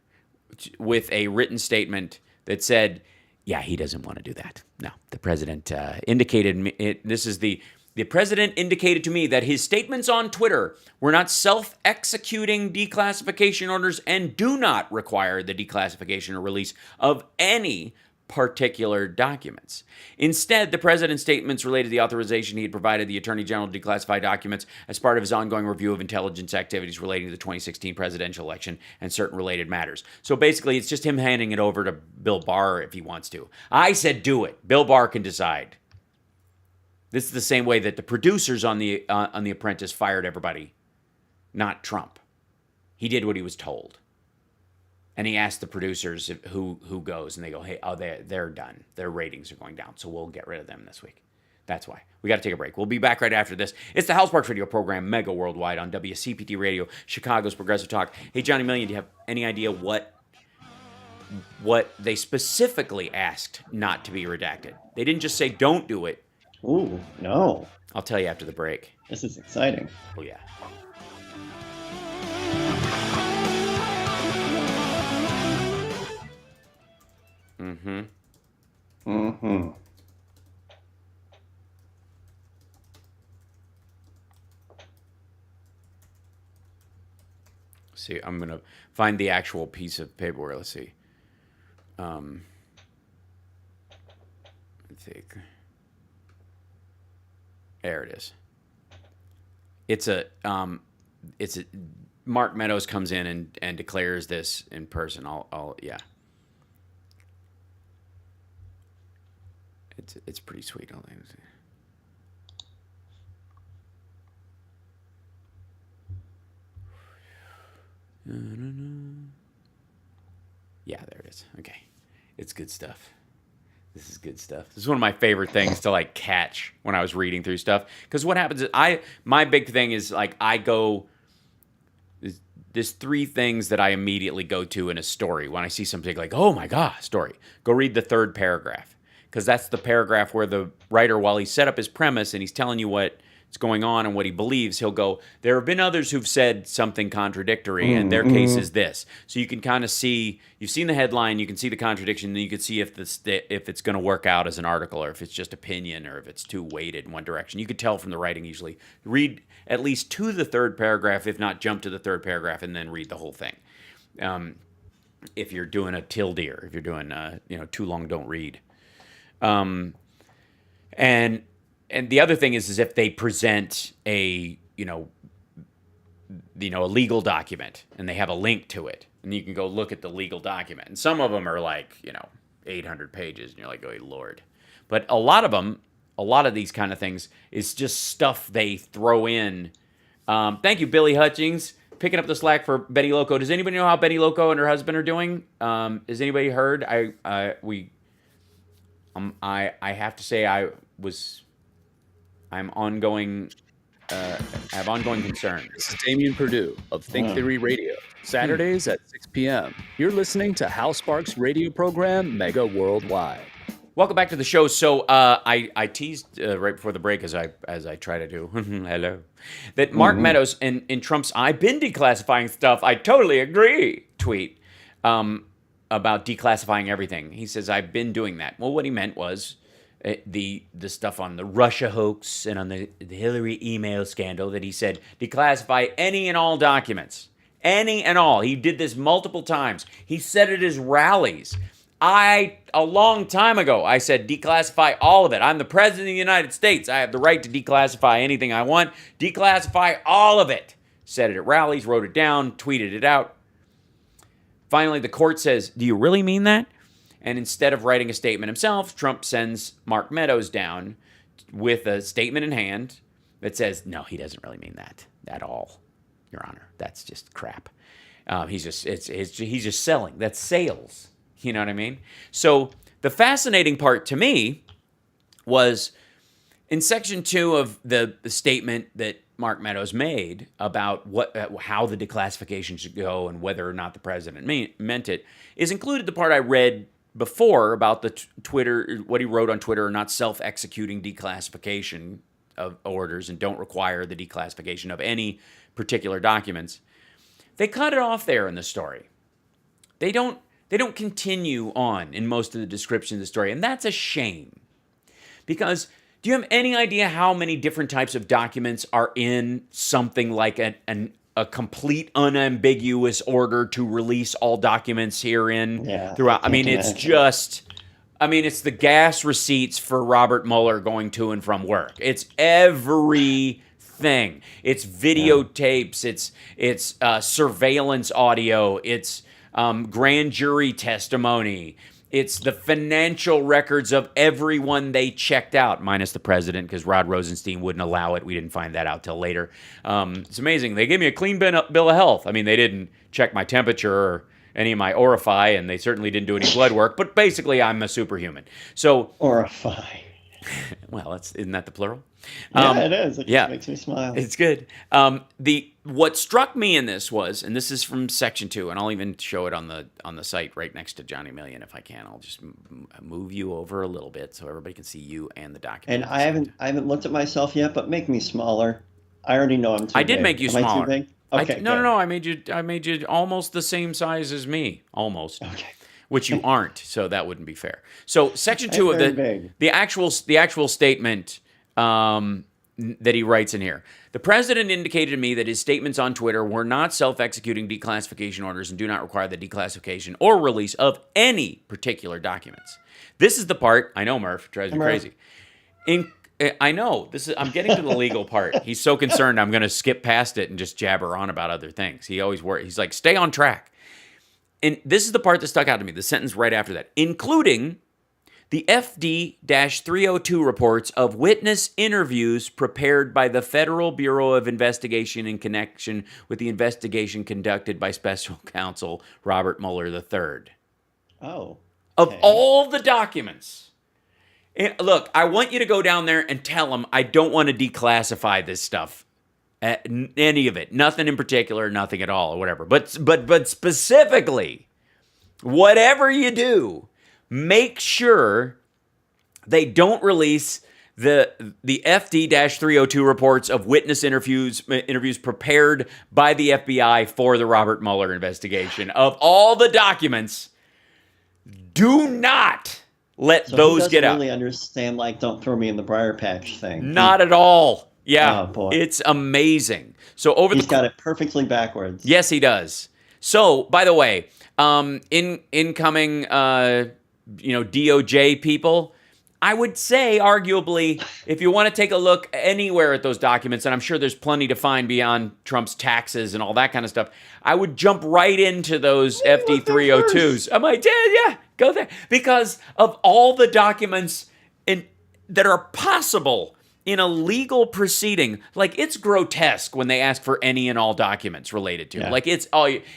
Speaker 2: with a written statement that said, yeah, he doesn't want to do that. No, the president indicated, the president indicated to me that his statements on Twitter were not self-executing declassification orders and do not require the declassification or release of any particular documents. Instead, the president's statements related to the authorization he had provided the Attorney General to declassify documents as part of his ongoing review of intelligence activities relating to the 2016 presidential election and certain related matters. So basically, it's just him handing it over to Bill Barr if he wants to. I said do it. Bill Barr can decide. This is the same way that the producers on The Apprentice fired everybody, not Trump. He did what he was told. And he asked the producers who goes, and they go, hey, they're done. Their ratings are going down, so we'll get rid of them this week. That's why. We got to take a break. We'll be back right after this. It's the Hal Sparks Radio program, Mega Worldwide, on WCPT Radio, Chicago's Progressive Talk. Hey, Johnny Million, do you have any idea what they specifically asked not to be redacted? They didn't just say don't do it.
Speaker 1: Ooh, no.
Speaker 2: I'll tell you after the break.
Speaker 1: This is exciting.
Speaker 2: Oh, yeah. Mm-hmm.
Speaker 1: Mm-hmm.
Speaker 2: See, I'm going to find the actual piece of paperwork. Let's see. I think. There it is. It's a Mark Meadows comes in and declares this in person. Yeah. It's pretty sweet. Yeah, there it is. Okay. It's good stuff. This is good stuff. This is one of my favorite things to like catch when I was reading through stuff. Because what happens is my big thing is like there's three things that I immediately go to in a story when I see something like, oh my God, story. Go read the third paragraph. Because that's the paragraph where the writer, while he set up his premise and he's telling you what's going on and what he believes, he'll go, there have been others who've said something contradictory, and their case is this. So you can kind of see, you've seen the headline, you can see the contradiction, then you can see if it's going to work out as an article, or if it's just opinion, or if it's too weighted in one direction. You could tell from the writing usually. Read at least to the third paragraph, if not jump to the third paragraph, and then read the whole thing. If you're doing a tilde, or if you're doing, too long don't read. And the other thing is if they present a legal document and they have a link to it, and you can go look at the legal document. And some of them are like, 800 pages, and you're like, oh, Lord. But a lot of these kind of things is just stuff they throw in. Thank you, Billy Hutchings, picking up the slack for Betty Loco. Does anybody know how Betty Loco and her husband are doing? Has anybody heard? I have to say I have ongoing concerns.
Speaker 6: This is Damian Perdue of Think Theory Radio. Saturdays at 6 p.m. You're listening to Hal Sparks' radio program, Mega Worldwide.
Speaker 2: Welcome back to the show. So I teased right before the break, as I try to do, hello, that Mark Meadows in Trump's "I've been declassifying stuff, I totally agree" tweet about declassifying everything. He says, I've been doing that. Well, what he meant was the stuff on the Russia hoax and on the Hillary email scandal, that he said, declassify any and all documents. Any and all. He did this multiple times. He said at his rallies. A long time ago, I said, declassify all of it. I'm the president of the United States. I have the right to declassify anything I want. Declassify all of it. Said it at rallies, wrote it down, tweeted it out. Finally, the court says, do you really mean that? And instead of writing a statement himself, Trump sends Mark Meadows down with a statement in hand that says, no, he doesn't really mean that at all, Your Honor. That's just crap. He's just selling. That's sales. You know what I mean? So the fascinating part to me was in Section 2 of the statement that Mark Meadows made about how the declassification should go and whether or not the president meant it is included the part I read before about the Twitter, what he wrote on Twitter, not self-executing declassification of orders and don't require the declassification of any particular documents. They cut it off there in the story. They don't continue on in most of the description of the story, and that's a shame. Because do you have any idea how many different types of documents are in something like a complete unambiguous order to release all documents herein throughout? I mean, it's the gas receipts for Robert Mueller going to and from work. It's everything. It's videotapes. It's surveillance audio. It's grand jury testimony. It's the financial records of everyone they checked out, minus the president, because Rod Rosenstein wouldn't allow it. We didn't find that out till later. It's amazing. They gave me a clean bill of health. I mean, they didn't check my temperature or any of my orify, and they certainly didn't do any blood work. But basically, I'm a superhuman. So
Speaker 1: orify.
Speaker 2: Well, isn't that the plural?
Speaker 1: Yeah, it is. It just makes me smile.
Speaker 2: It's good. What struck me in this was, and this is from section 2, and I'll even show it on the site right next to Johnny Million if I can. I'll just move you over a little bit so everybody can see you and the document.
Speaker 1: And I haven't looked at myself yet, but make me smaller. I already know I'm too big.
Speaker 2: I did make you smaller.
Speaker 1: Am I too big? Okay.
Speaker 2: No. I made you almost the same size as me, almost.
Speaker 1: Okay.
Speaker 2: Which you aren't, so that wouldn't be fair. So section 2 of the actual statement that he writes in here. The president indicated to me that his statements on Twitter were not self-executing declassification orders and do not require the declassification or release of any particular documents. This is the part, I know, Murph, drives me crazy. I know, I'm getting to the legal part. He's so concerned I'm going to skip past it and just jabber on about other things. He always worries. He's like, stay on track. And this is the part that stuck out to me, the sentence right after that, including the FD-302 reports of witness interviews prepared by the Federal Bureau of Investigation in connection with the investigation conducted by Special Counsel Robert Mueller III.
Speaker 1: Oh.
Speaker 2: Of all the documents. And look, I want you to go down there and tell them I don't want to declassify this stuff. Any of it. Nothing in particular, nothing at all, or whatever. But specifically, whatever you do, make sure they don't release the FD-302 reports of witness interviews prepared by the FBI for the Robert Mueller investigation. Of all the documents, do not let those get out.
Speaker 1: He doesn't really understand, don't throw me in the briar patch thing.
Speaker 2: Not at all. Yeah,
Speaker 1: oh, boy.
Speaker 2: It's amazing. So he's
Speaker 1: got it perfectly backwards.
Speaker 2: Yes, he does. So, by the way, incoming, DOJ people, I would say, arguably, if you want to take a look anywhere at those documents, and I'm sure there's plenty to find beyond Trump's taxes and all that kind of stuff, I would jump right into those FD-302s. Am I dead? Yeah, go there. Because of all the documents that are possible in a legal proceeding, it's grotesque when they ask for any and all documents related to it.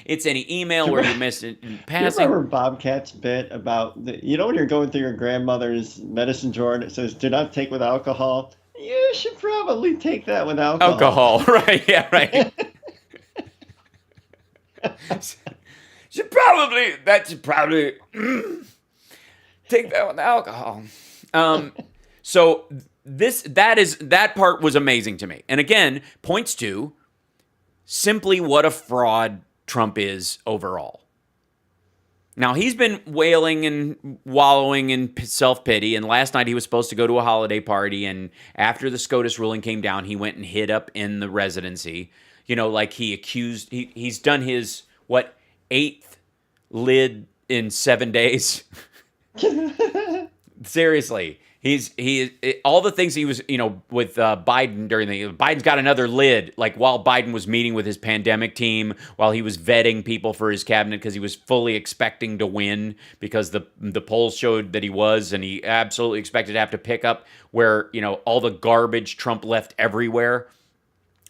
Speaker 2: It's any email where you missed it in passing.
Speaker 1: You remember Bobcat's bit about when you're going through your grandmother's medicine drawer and it says, "Do not take with alcohol." You should probably take that with alcohol.
Speaker 2: Right? Yeah, right. should probably take that with alcohol. So. That part was amazing to me. And again, points to simply what a fraud Trump is overall. Now, he's been wailing and wallowing in self-pity, and last night he was supposed to go to a holiday party, and after the SCOTUS ruling came down, he went and hid up in the residency. He's done his, 8th lid in 7 days? Seriously. All the things he was, with Biden Biden's got another lid, while Biden was meeting with his pandemic team, while he was vetting people for his cabinet because he was fully expecting to win because the polls showed that he was, and he absolutely expected to have to pick up where, all the garbage Trump left everywhere,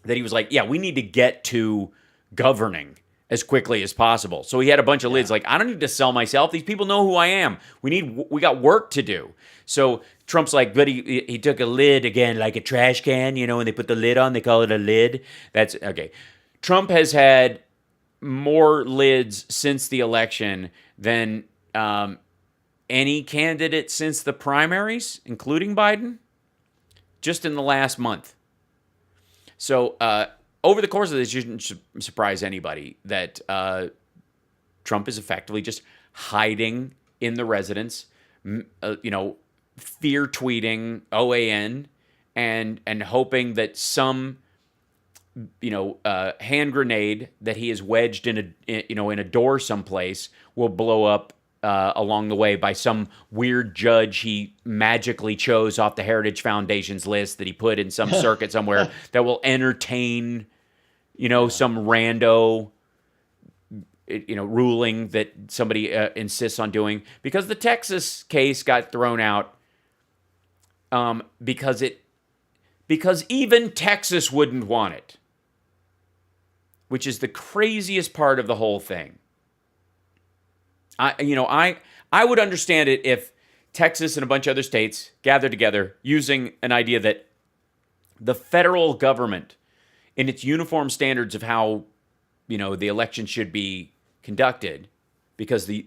Speaker 2: that he was like, yeah, we need to get to governing as quickly as possible. So he had a bunch of lids like, I don't need to sell myself. These people know who I am. We got work to do. So Trump's like, but he took a lid again, like a trash can, when they put the lid on, they call it a lid. That's okay. Trump has had more lids since the election than any candidate since the primaries, including Biden, just in the last month. So over the course of this, you shouldn't surprise anybody that Trump is effectively just hiding in the residence, fear tweeting OAN and hoping that some hand grenade that he is wedged in a door someplace will blow up along the way by some weird judge he magically chose off the Heritage Foundation's list that he put in some circuit somewhere that will entertain, some rando, ruling that somebody insists on doing. Because the Texas case got thrown out because even Texas wouldn't want it, which is the craziest part of the whole thing. I would understand it if Texas and a bunch of other states gathered together using an idea that the federal government, in its uniform standards of how, the election should be conducted, because the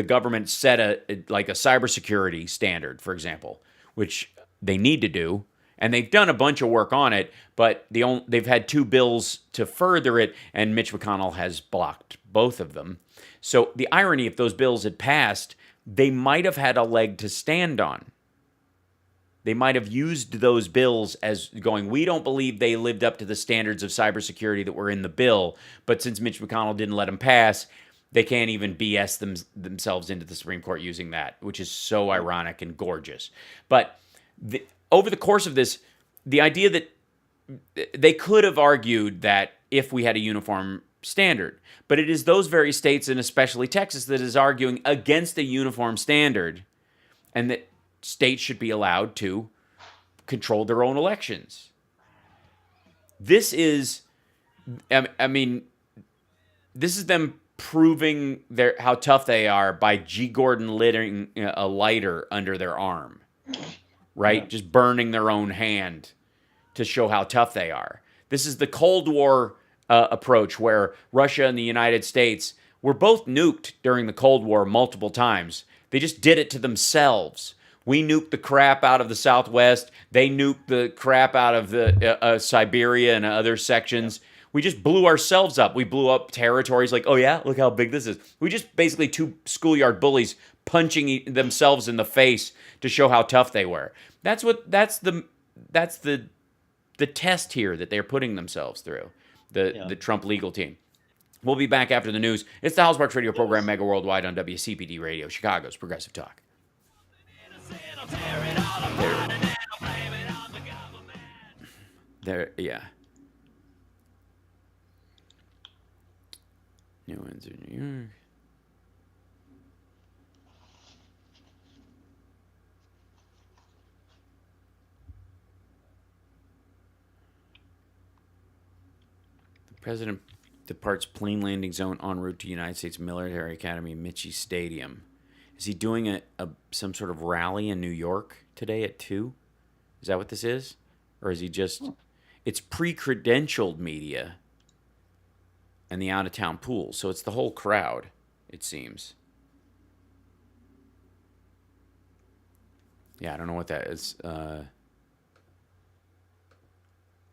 Speaker 2: government set a cybersecurity standard, for example, which they need to do, and they've done a bunch of work on it, but they've had 2 bills to further it, and Mitch McConnell has blocked both of them. So the irony, if those bills had passed, they might have had a leg to stand on. They might have used those bills as going, we don't believe they lived up to the standards of cybersecurity that were in the bill, but since Mitch McConnell didn't let them pass, they can't even BS themselves into the Supreme Court using that, which is so ironic and gorgeous. But over the course of this, the idea that they could have argued that if we had a uniform standard, but it is those very states, and especially Texas, that is arguing against a uniform standard, and that states should be allowed to control their own elections. This is, this is them proving how tough they are by G. Gordon littering a lighter under their arm, right? Yeah. Just burning their own hand to show how tough they are. This is the Cold War approach, where Russia and the United States were both nuked during the Cold War multiple times. They just did it to themselves. We nuked the crap out of the Southwest. They nuked the crap out of the Siberia and other sections. We just blew ourselves up. We blew up territories like, oh yeah, look how big this is. We just basically 2 schoolyard bullies punching themselves in the face to show how tough they were. That's the test here that they're putting themselves through. The Trump legal team. We'll be back after the news. It's the Hal Sparks Radio program, Mega Worldwide on WCPT Radio, Chicago's Progressive Talk. There, yeah. New Windsor, New York. President departs plane landing zone en route to United States Military Academy, Mitchie Stadium. Is he doing some sort of rally in New York today at 2? Is that what this is? Or is he just... It's pre-credentialed media and the out-of-town pool, so it's the whole crowd, it seems. Yeah, I don't know what that is.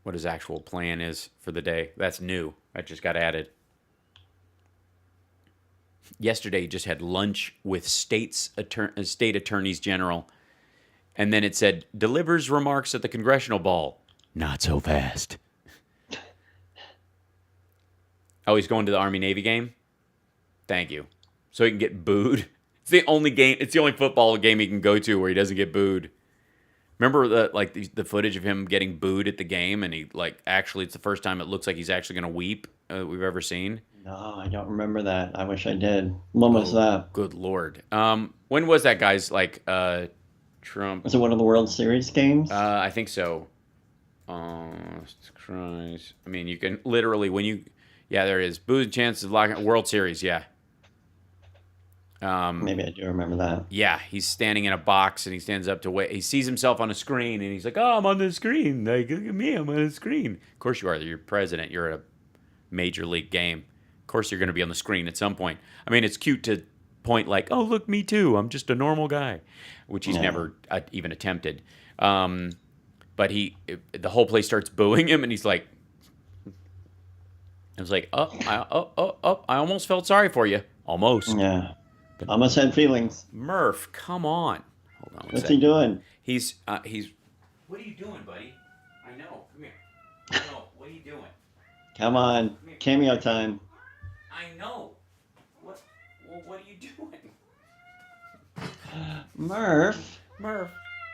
Speaker 2: What his actual plan is for the day. That's new. That just got added. Yesterday, he just had lunch with state attorneys general, and then it said, delivers remarks at the congressional ball. Not so fast. Oh, he's going to the Army-Navy game? Thank you. So he can get booed. It's the only football game he can go to where he doesn't get booed. Remember the footage of him getting booed at the game, and actually it's the first time it looks like he's actually going to weep we've ever seen?
Speaker 1: No, I don't remember that. I wish I did. When was that?
Speaker 2: Good Lord. When was that, guys? Trump.
Speaker 1: Was it one of the World Series games?
Speaker 2: I think so. Oh, Christ. I mean, you can literally, when you Yeah, there is. Boozing chances of locking World Series, yeah.
Speaker 1: Maybe I do remember that.
Speaker 2: Yeah, he's standing in a box and he stands up to wait. He sees himself on a screen and he's like, "Oh, I'm on the screen. Like, look at me, I'm on the screen." Of course you are. You're president. You're at a major league game. Of course you're going to be on the screen at some point. I mean, it's cute to point like, "Oh, look, me too. I'm just a normal guy," which he's never even attempted. But the whole place starts booing him, and he's like, "I was like, I almost felt sorry for you, almost."
Speaker 1: Yeah. Almost had feelings.
Speaker 2: Murph, come on. Hold on.
Speaker 1: What's he doing?
Speaker 2: He's. What are you doing, buddy? I know. Come here. No, what are you doing?
Speaker 1: Come on, cameo time.
Speaker 2: I know. What? Well, what are you doing?
Speaker 1: Murph,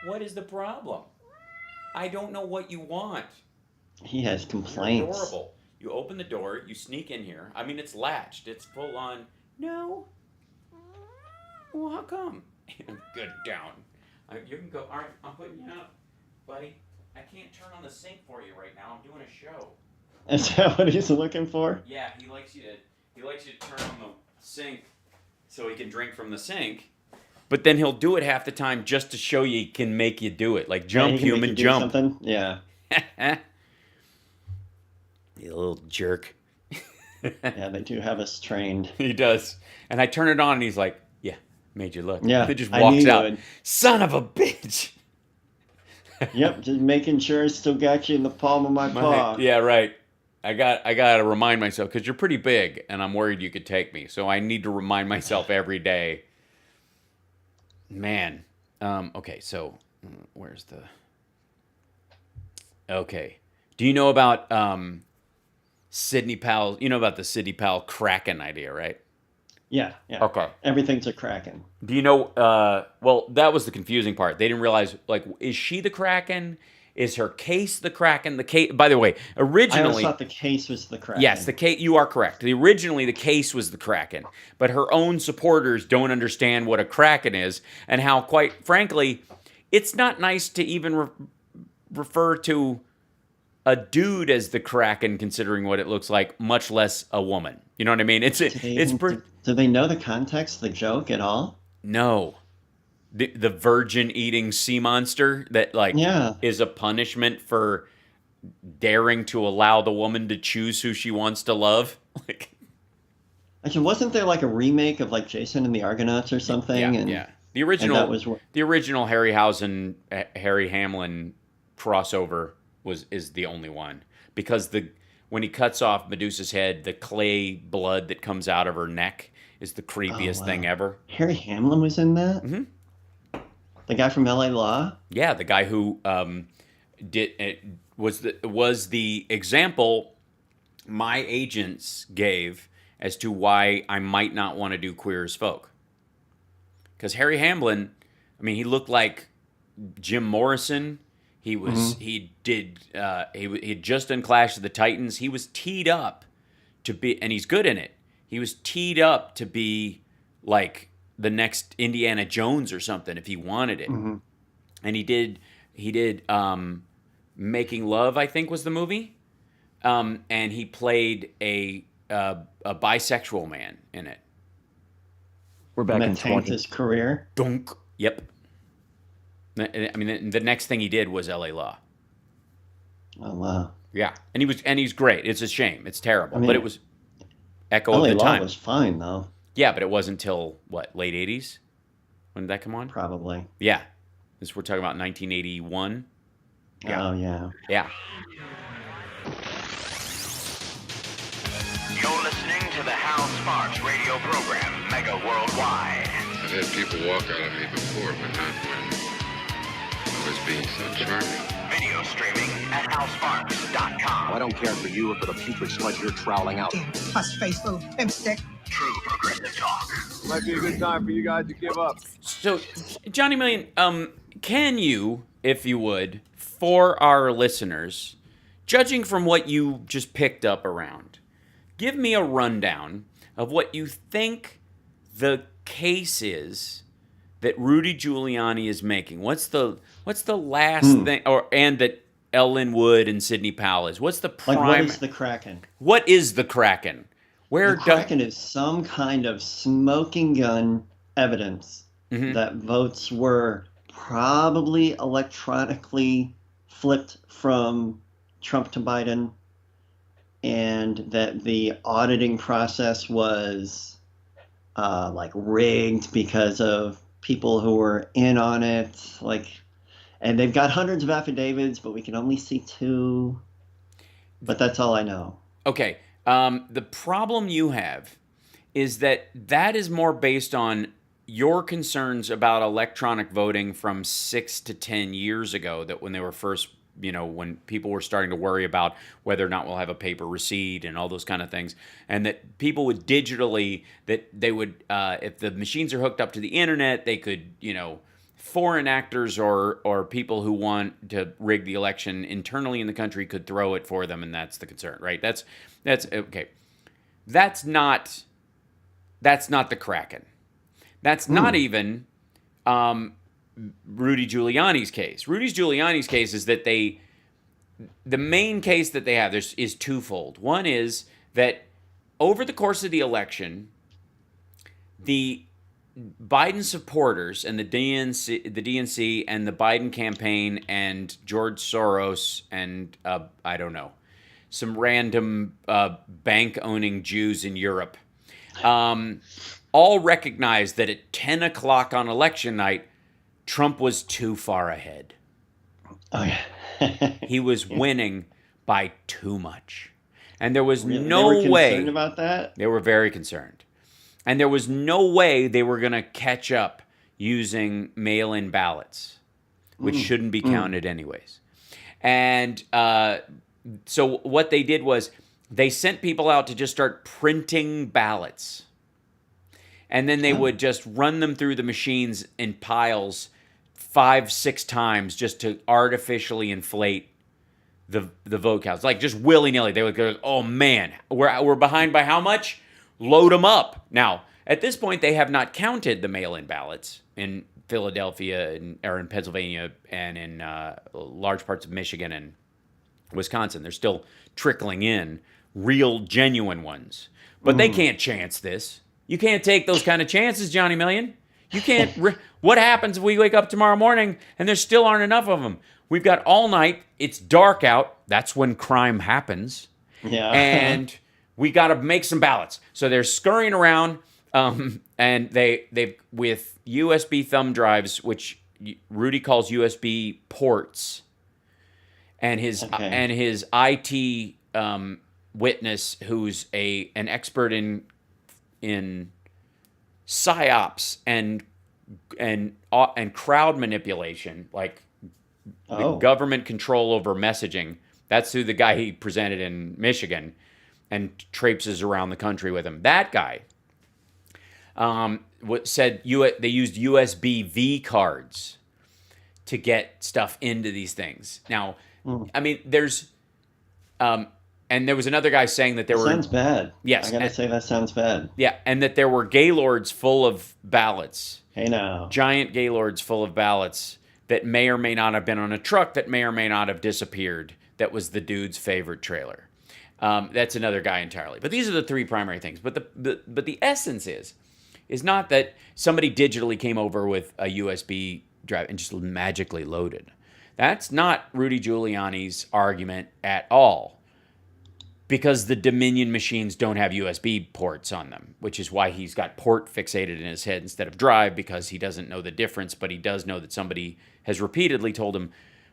Speaker 2: what is the problem? I don't know what you want.
Speaker 1: he has
Speaker 2: You're
Speaker 1: complaints.
Speaker 2: adorable. You open the door. You sneak in here. I mean, it's latched. It's full on. No. Well, how come? Good down. You can go. All right, I'm putting you out, buddy. I can't turn on the sink for you right now. I'm doing a show.
Speaker 1: Is that what he's looking for?
Speaker 2: Yeah, he likes you to turn on the sink so he can drink from the sink. But then he'll do it half the time just to show you he can make you do it. Like jump,
Speaker 1: he can make
Speaker 2: human,
Speaker 1: you do
Speaker 2: jump.
Speaker 1: Something? Yeah.
Speaker 3: You little jerk.
Speaker 1: Yeah, they do have us trained.
Speaker 2: He does. And I turn it on and he's like, "Yeah, made you look."
Speaker 1: Yeah,
Speaker 2: He just
Speaker 1: I
Speaker 2: walks
Speaker 1: knew you
Speaker 2: out.
Speaker 1: would.
Speaker 2: Son of a bitch.
Speaker 1: Yep, just making sure I still got you in the palm of my paw.
Speaker 2: Yeah, right. I got to remind myself because you're pretty big and I'm worried you could take me. So I need to remind myself every day. Man. Okay, so where's the... Okay. Do you know about Sidney Powell? You know about the Sidney Powell Kraken idea, right?
Speaker 1: Yeah.
Speaker 2: Okay.
Speaker 1: Everything's a Kraken.
Speaker 2: Do you know... well, that was the confusing part. They didn't realize, like, is she the Kraken? Is her case the Kraken? The case... By the way, originally...
Speaker 1: I always thought the case was the Kraken.
Speaker 2: Yes, the case. You are correct. Originally, the case was the Kraken, but her own supporters don't understand what a Kraken is and how, quite frankly, it's not nice to even refer to a dude as the Kraken, considering what it looks like, much less a woman. You know what I mean?
Speaker 1: Do they know the context of the joke at all?
Speaker 2: No. The virgin eating sea monster that is a punishment for daring to allow the woman to choose who she wants to love.
Speaker 1: Actually, wasn't there like a remake of like Jason and the Argonauts or something?
Speaker 2: Yeah. The original Harryhausen, Harry Hamlin crossover is the only one, because when he cuts off Medusa's head, the clay blood that comes out of her neck is the creepiest thing ever.
Speaker 1: Harry Hamlin was in that?
Speaker 2: Mm-hmm.
Speaker 1: The guy from LA Law?
Speaker 2: Yeah, the guy who was the example my agents gave as to why I might not want to do Queer as Folk. Because Harry Hamlin, I mean, he looked like Jim Morrison. He was he had just done Clash of the Titans. He was teed up to be, and he's good in it. He was teed up to be like the next Indiana Jones or something if he wanted it. Mm-hmm. And he did Making Love, I think was the movie. And he played a bisexual man in it.
Speaker 7: We're back in
Speaker 1: his career.
Speaker 2: Dunk. Yep. I mean, the next thing he did was LA Law.
Speaker 1: Oh wow.
Speaker 2: Yeah, and he's great. It's a shame. It's terrible, but it was echo
Speaker 1: LA
Speaker 2: of the
Speaker 1: Law
Speaker 2: time.
Speaker 1: Was fine though.
Speaker 2: Yeah, but it wasn't until what, late 80s? When did that come on?
Speaker 1: Probably.
Speaker 2: Yeah. We're talking about 1981.
Speaker 1: Yeah. Oh yeah.
Speaker 2: Yeah.
Speaker 8: You're listening to the Hal Sparks radio program, Mega Worldwide.
Speaker 9: I've had people walk out on me before, but not when I was being so charming.
Speaker 8: Video streaming at halsparks.com.
Speaker 10: I don't care for you or for the putrid sludge you're troweling out.
Speaker 11: Puss-faced little pimpstick.
Speaker 8: True progressive talk.
Speaker 12: Might be a good time for you guys to give up.
Speaker 2: So, Johnny Million, can you, if you would, for our listeners, judging from what you just picked up around, give me a rundown of what you think the case is that Rudy Giuliani is making. What's the last thing, and that Ellen Wood and Sidney Powell is? What's the prime?
Speaker 1: Like, what is the Kraken?
Speaker 2: What is the Kraken?
Speaker 1: The Kraken is some kind of smoking gun evidence that votes were probably electronically flipped from Trump to Biden, and that the auditing process was like rigged because of people who were in on it. Like, and they've got hundreds of affidavits, but we can only see 2. But that's all I know.
Speaker 2: Okay. The problem you have is that is more based on your concerns about electronic voting from 6 to 10 years ago, that when they were first, when people were starting to worry about whether or not we'll have a paper receipt and all those kind of things, and that people would digitally, that they would, if the machines are hooked up to the internet, they could, foreign actors or people who want to rig the election internally in the country could throw it for them, and that's the concern, right? That's okay. That's not the Kraken. That's not even Rudy Giuliani's case. Rudy Giuliani's case is that the main case that they have is twofold. One is that over the course of the election, the Biden supporters and the DNC and the Biden campaign and George Soros and I don't know, some random bank-owning Jews in Europe, all recognized that at 10 o'clock on election night, Trump was too far ahead.
Speaker 1: Oh, yeah.
Speaker 2: He was winning by too much. And there was
Speaker 1: Really?
Speaker 2: no
Speaker 1: They were
Speaker 2: way.
Speaker 1: concerned about that?
Speaker 2: They were very concerned. And there was no way they were going to catch up using mail-in ballots, which shouldn't be counted anyways. And so what they did was they sent people out to just start printing ballots. And then they would just run them through the machines in piles 5-6 times just to artificially inflate the vote counts. Like just willy-nilly. They would go, oh man, we're behind by how much? Load them up. Now, at this point, they have not counted the mail-in ballots in Philadelphia or in Pennsylvania and in large parts of Michigan and Wisconsin. They're still trickling in real, genuine ones. But they can't chance this. You can't take those kind of chances, Johnny Million. You can't. What happens if we wake up tomorrow morning and there still aren't enough of them? We've got all night. It's dark out. That's when crime happens.
Speaker 1: Yeah.
Speaker 2: And we got to make some ballots. So they're scurrying around, and they with USB thumb drives, which Rudy calls USB ports, and his IT witness, who's an expert in psyops and crowd manipulation, like the government control over messaging. That's who the guy he presented in Michigan and traipses around the country with him. That guy said they used USB V cards to get stuff into these things. Now, I mean, there's and there was another guy saying that there were...
Speaker 1: Sounds bad.
Speaker 2: Yes.
Speaker 1: I gotta say, that sounds bad.
Speaker 2: Yeah, and that there were gaylords full of ballots.
Speaker 1: Hey, now.
Speaker 2: Giant gaylords full of ballots that may or may not have been on a truck that may or may not have disappeared. That was the dude's favorite trailer. That's another guy entirely. But these are the 3 primary things. But the essence is not that somebody digitally came over with a USB drive and just magically loaded. That's not Rudy Giuliani's argument at all. Because the Dominion machines don't have USB ports on them, which is why he's got port fixated in his head instead of drive, because he doesn't know the difference, but he does know that somebody has repeatedly told him,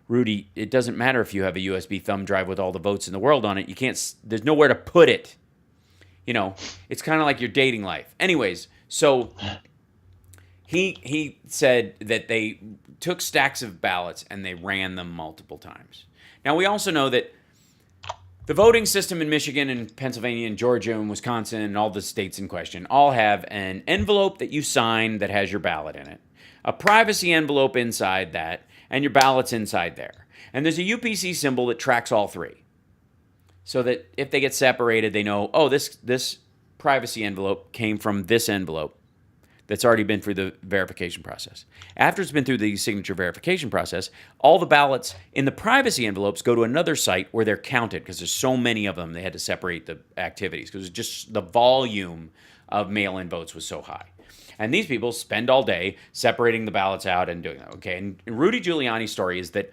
Speaker 2: Rudy, it doesn't matter if you have a USB thumb drive with all the votes in the world on it. You can't, there's nowhere to put it. It's kind of like your dating life. Anyways, so he said that they took stacks of ballots and they ran them multiple times. Now, we also know that the voting system in Michigan and Pennsylvania and Georgia and Wisconsin and all the states in question all have an envelope that you sign that has your ballot in it, a privacy envelope inside that, and your ballot's inside there. And there's a UPC symbol that tracks all 3. So that if they get separated, they know, oh, this privacy envelope came from this envelope. that's already been through the verification process. After it's been through the signature verification process, all the ballots in the privacy envelopes go to another site where they're counted because there's so many of them. They had to separate the activities because just the volume of mail-in votes was so high. And these people spend all day separating the ballots out and doing that. Okay, and Rudy Giuliani's story is that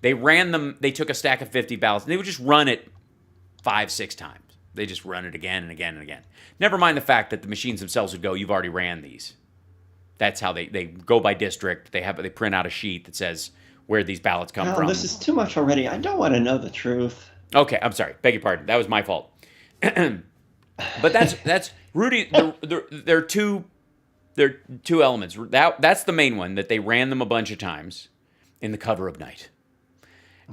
Speaker 2: they ran them. They took a stack of 50 ballots and they would just run it 5-6 times. They just run it again and again and again. Never mind the fact that the machines themselves would go, you've already ran these. That's how they go by district. They print out a sheet that says where these ballots come from.
Speaker 1: This is too much already. I don't want to know the truth.
Speaker 2: Okay, I'm sorry. Beg your pardon. That was my fault. But that's Rudy. There are two elements. That's the main one, that they ran them a bunch of times in the cover of night.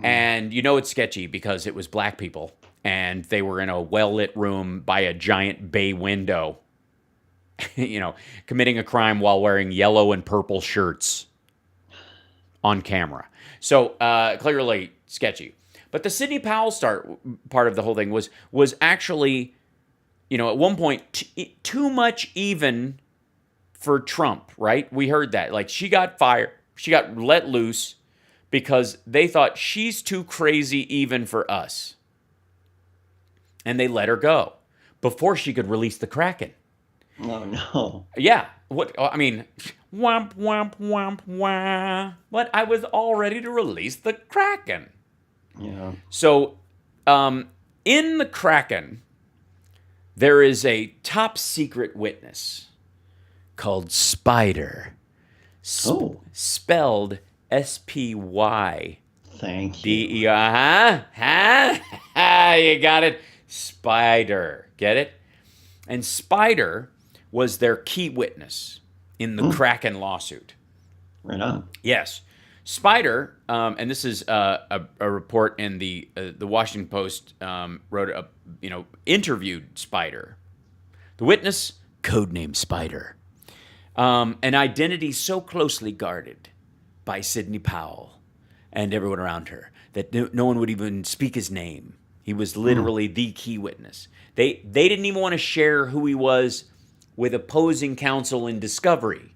Speaker 2: And you know it's sketchy because it was black people. And they were in a well-lit room by a giant bay window, committing a crime while wearing yellow and purple shirts on camera. So clearly sketchy. But the Sidney Powell part of the whole thing was actually, at one point too much even for Trump, right? We heard that. Like, she got fired. She got let loose because they thought she's too crazy even for us. And they let her go before she could release the Kraken.
Speaker 1: Oh, no.
Speaker 2: Yeah. Womp, womp, womp, wah. But I was all ready to release the Kraken.
Speaker 1: Yeah.
Speaker 2: So, in the Kraken, there is a top secret witness called Spider. Spelled S-P-Y.
Speaker 1: Thank you.
Speaker 2: D-E-R. You got it. Spider. Get it? And Spider was their key witness in the Kraken lawsuit.
Speaker 1: Right on.
Speaker 2: Yes. Spider, and this is a report in the Washington Post, interviewed Spider. The witness, codenamed Spider. An identity so closely guarded by Sidney Powell and everyone around her that no one would even speak his name. He was literally the key witness. They didn't even want to share who he was with opposing counsel in discovery,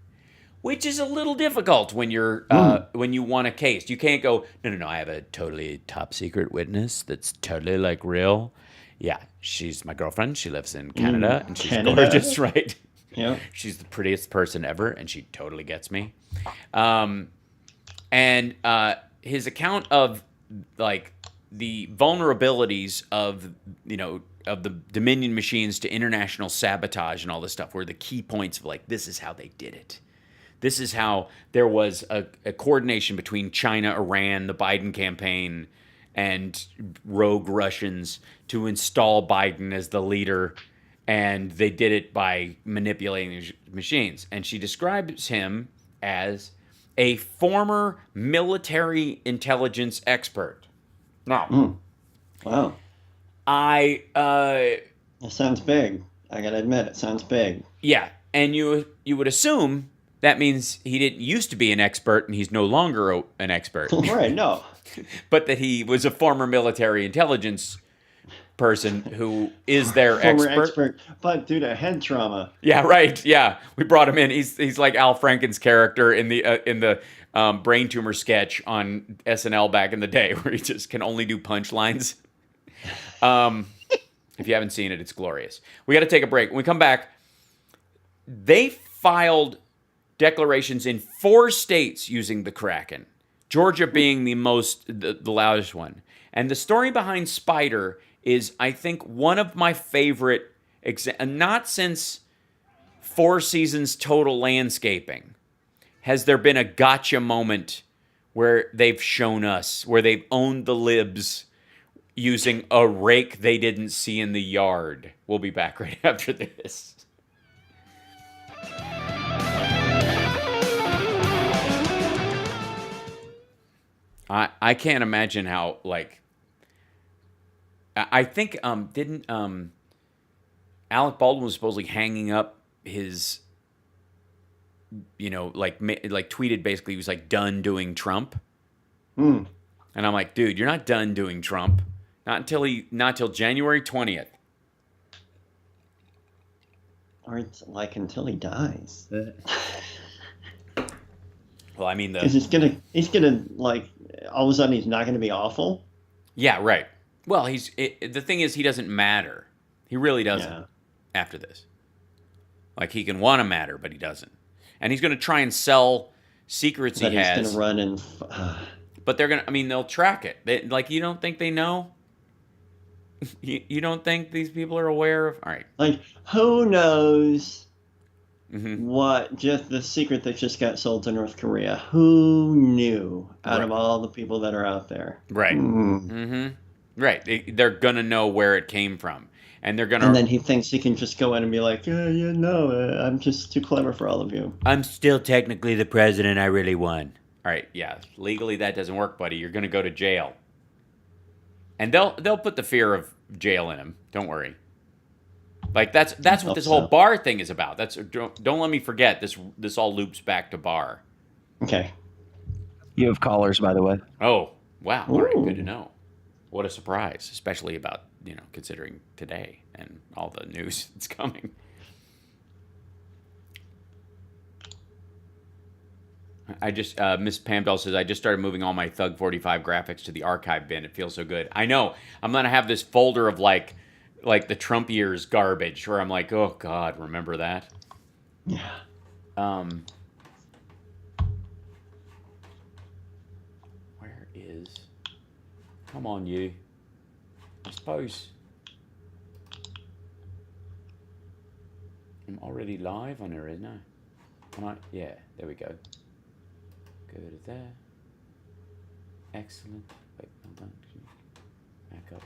Speaker 2: which is a little difficult when you're when you want a case. You can't go, no, I have a totally top secret witness that's totally like real. Yeah, she's my girlfriend. She lives in Canada, and she's gorgeous, right?
Speaker 1: Yeah.
Speaker 2: She's the prettiest person ever, and she totally gets me. And his account of like the vulnerabilities of the Dominion machines to international sabotage and all this stuff were the key points of like, this is how they did it. This is how there was a coordination between China, Iran, the Biden campaign, and rogue Russians to install Biden as the leader. And they did it by manipulating these machines. And she describes him as a former military intelligence expert. Now,
Speaker 1: wow.
Speaker 2: It
Speaker 1: sounds big. I gotta admit, it sounds big.
Speaker 2: Yeah, and you would assume that means he didn't used to be an expert and he's no longer an expert.
Speaker 1: Right, no.
Speaker 2: But that he was a former military intelligence person who is their expert.
Speaker 1: But due to head trauma.
Speaker 2: Yeah, right. Yeah, we brought him in. He's like Al Franken's character in the brain tumor sketch on SNL back in the day, where he just can only do punchlines. If you haven't seen it, it's glorious. We got to take a break. When we come back, they filed declarations in 4 states using the Kraken, Georgia being the loudest one. And the story behind Spider is, I think, one of my favorite, not since 4 Seasons Total Landscaping has there been a gotcha moment where they've shown us, where they've owned the libs using a rake they didn't see in the yard. We'll be back right after this. I can't imagine how, like, I think didn't Alec Baldwin was supposedly hanging up his, like tweeted basically he was like done doing Trump. And I'm like, dude, you're not done doing Trump. Not till January 20th.
Speaker 1: aren't like until he dies.
Speaker 2: Well, I mean,
Speaker 1: because he's gonna like all of a sudden he's not gonna be awful.
Speaker 2: Yeah, right. Well, the thing is, he doesn't matter. He really doesn't after this. Like, he can want to matter, but he doesn't. And he's going to try and sell secrets he has.
Speaker 1: He's going to run and...
Speaker 2: But they're going to... I mean, they'll track it. Like, you don't think they know? You don't think these people are aware of... All right.
Speaker 1: Like, who knows what... Just the secret that just got sold to North Korea. Who knew out of all the people that are out there?
Speaker 2: Right. Right. They're going to know where it came from. And they're gonna.
Speaker 1: And then he thinks he can just go in and be like, I'm just too clever for all of you.
Speaker 2: I'm still technically the president. I really won. All right, yeah. Legally, that doesn't work, buddy. You're gonna go to jail. And they'll put the fear of jail in him. Don't worry. Like that's what this whole Barr thing is about. Don't let me forget. This all loops back to Barr.
Speaker 1: Okay.
Speaker 7: You have callers, by the way.
Speaker 2: Oh wow! All right, good to know. What a surprise, especially about. Considering today and all the news that's coming. I just, Miss Pamdell says, I just started moving all my Thug 45 graphics to the archive bin. It feels so good. I know. I'm going to have this folder of like the Trump years garbage where I'm like, oh God, remember that?
Speaker 1: Yeah.
Speaker 2: Where is, come on you. I suppose I'm already live on her, isn't I? Can I? Yeah, there we go. Go to there. Excellent. Wait, hold on. Back up.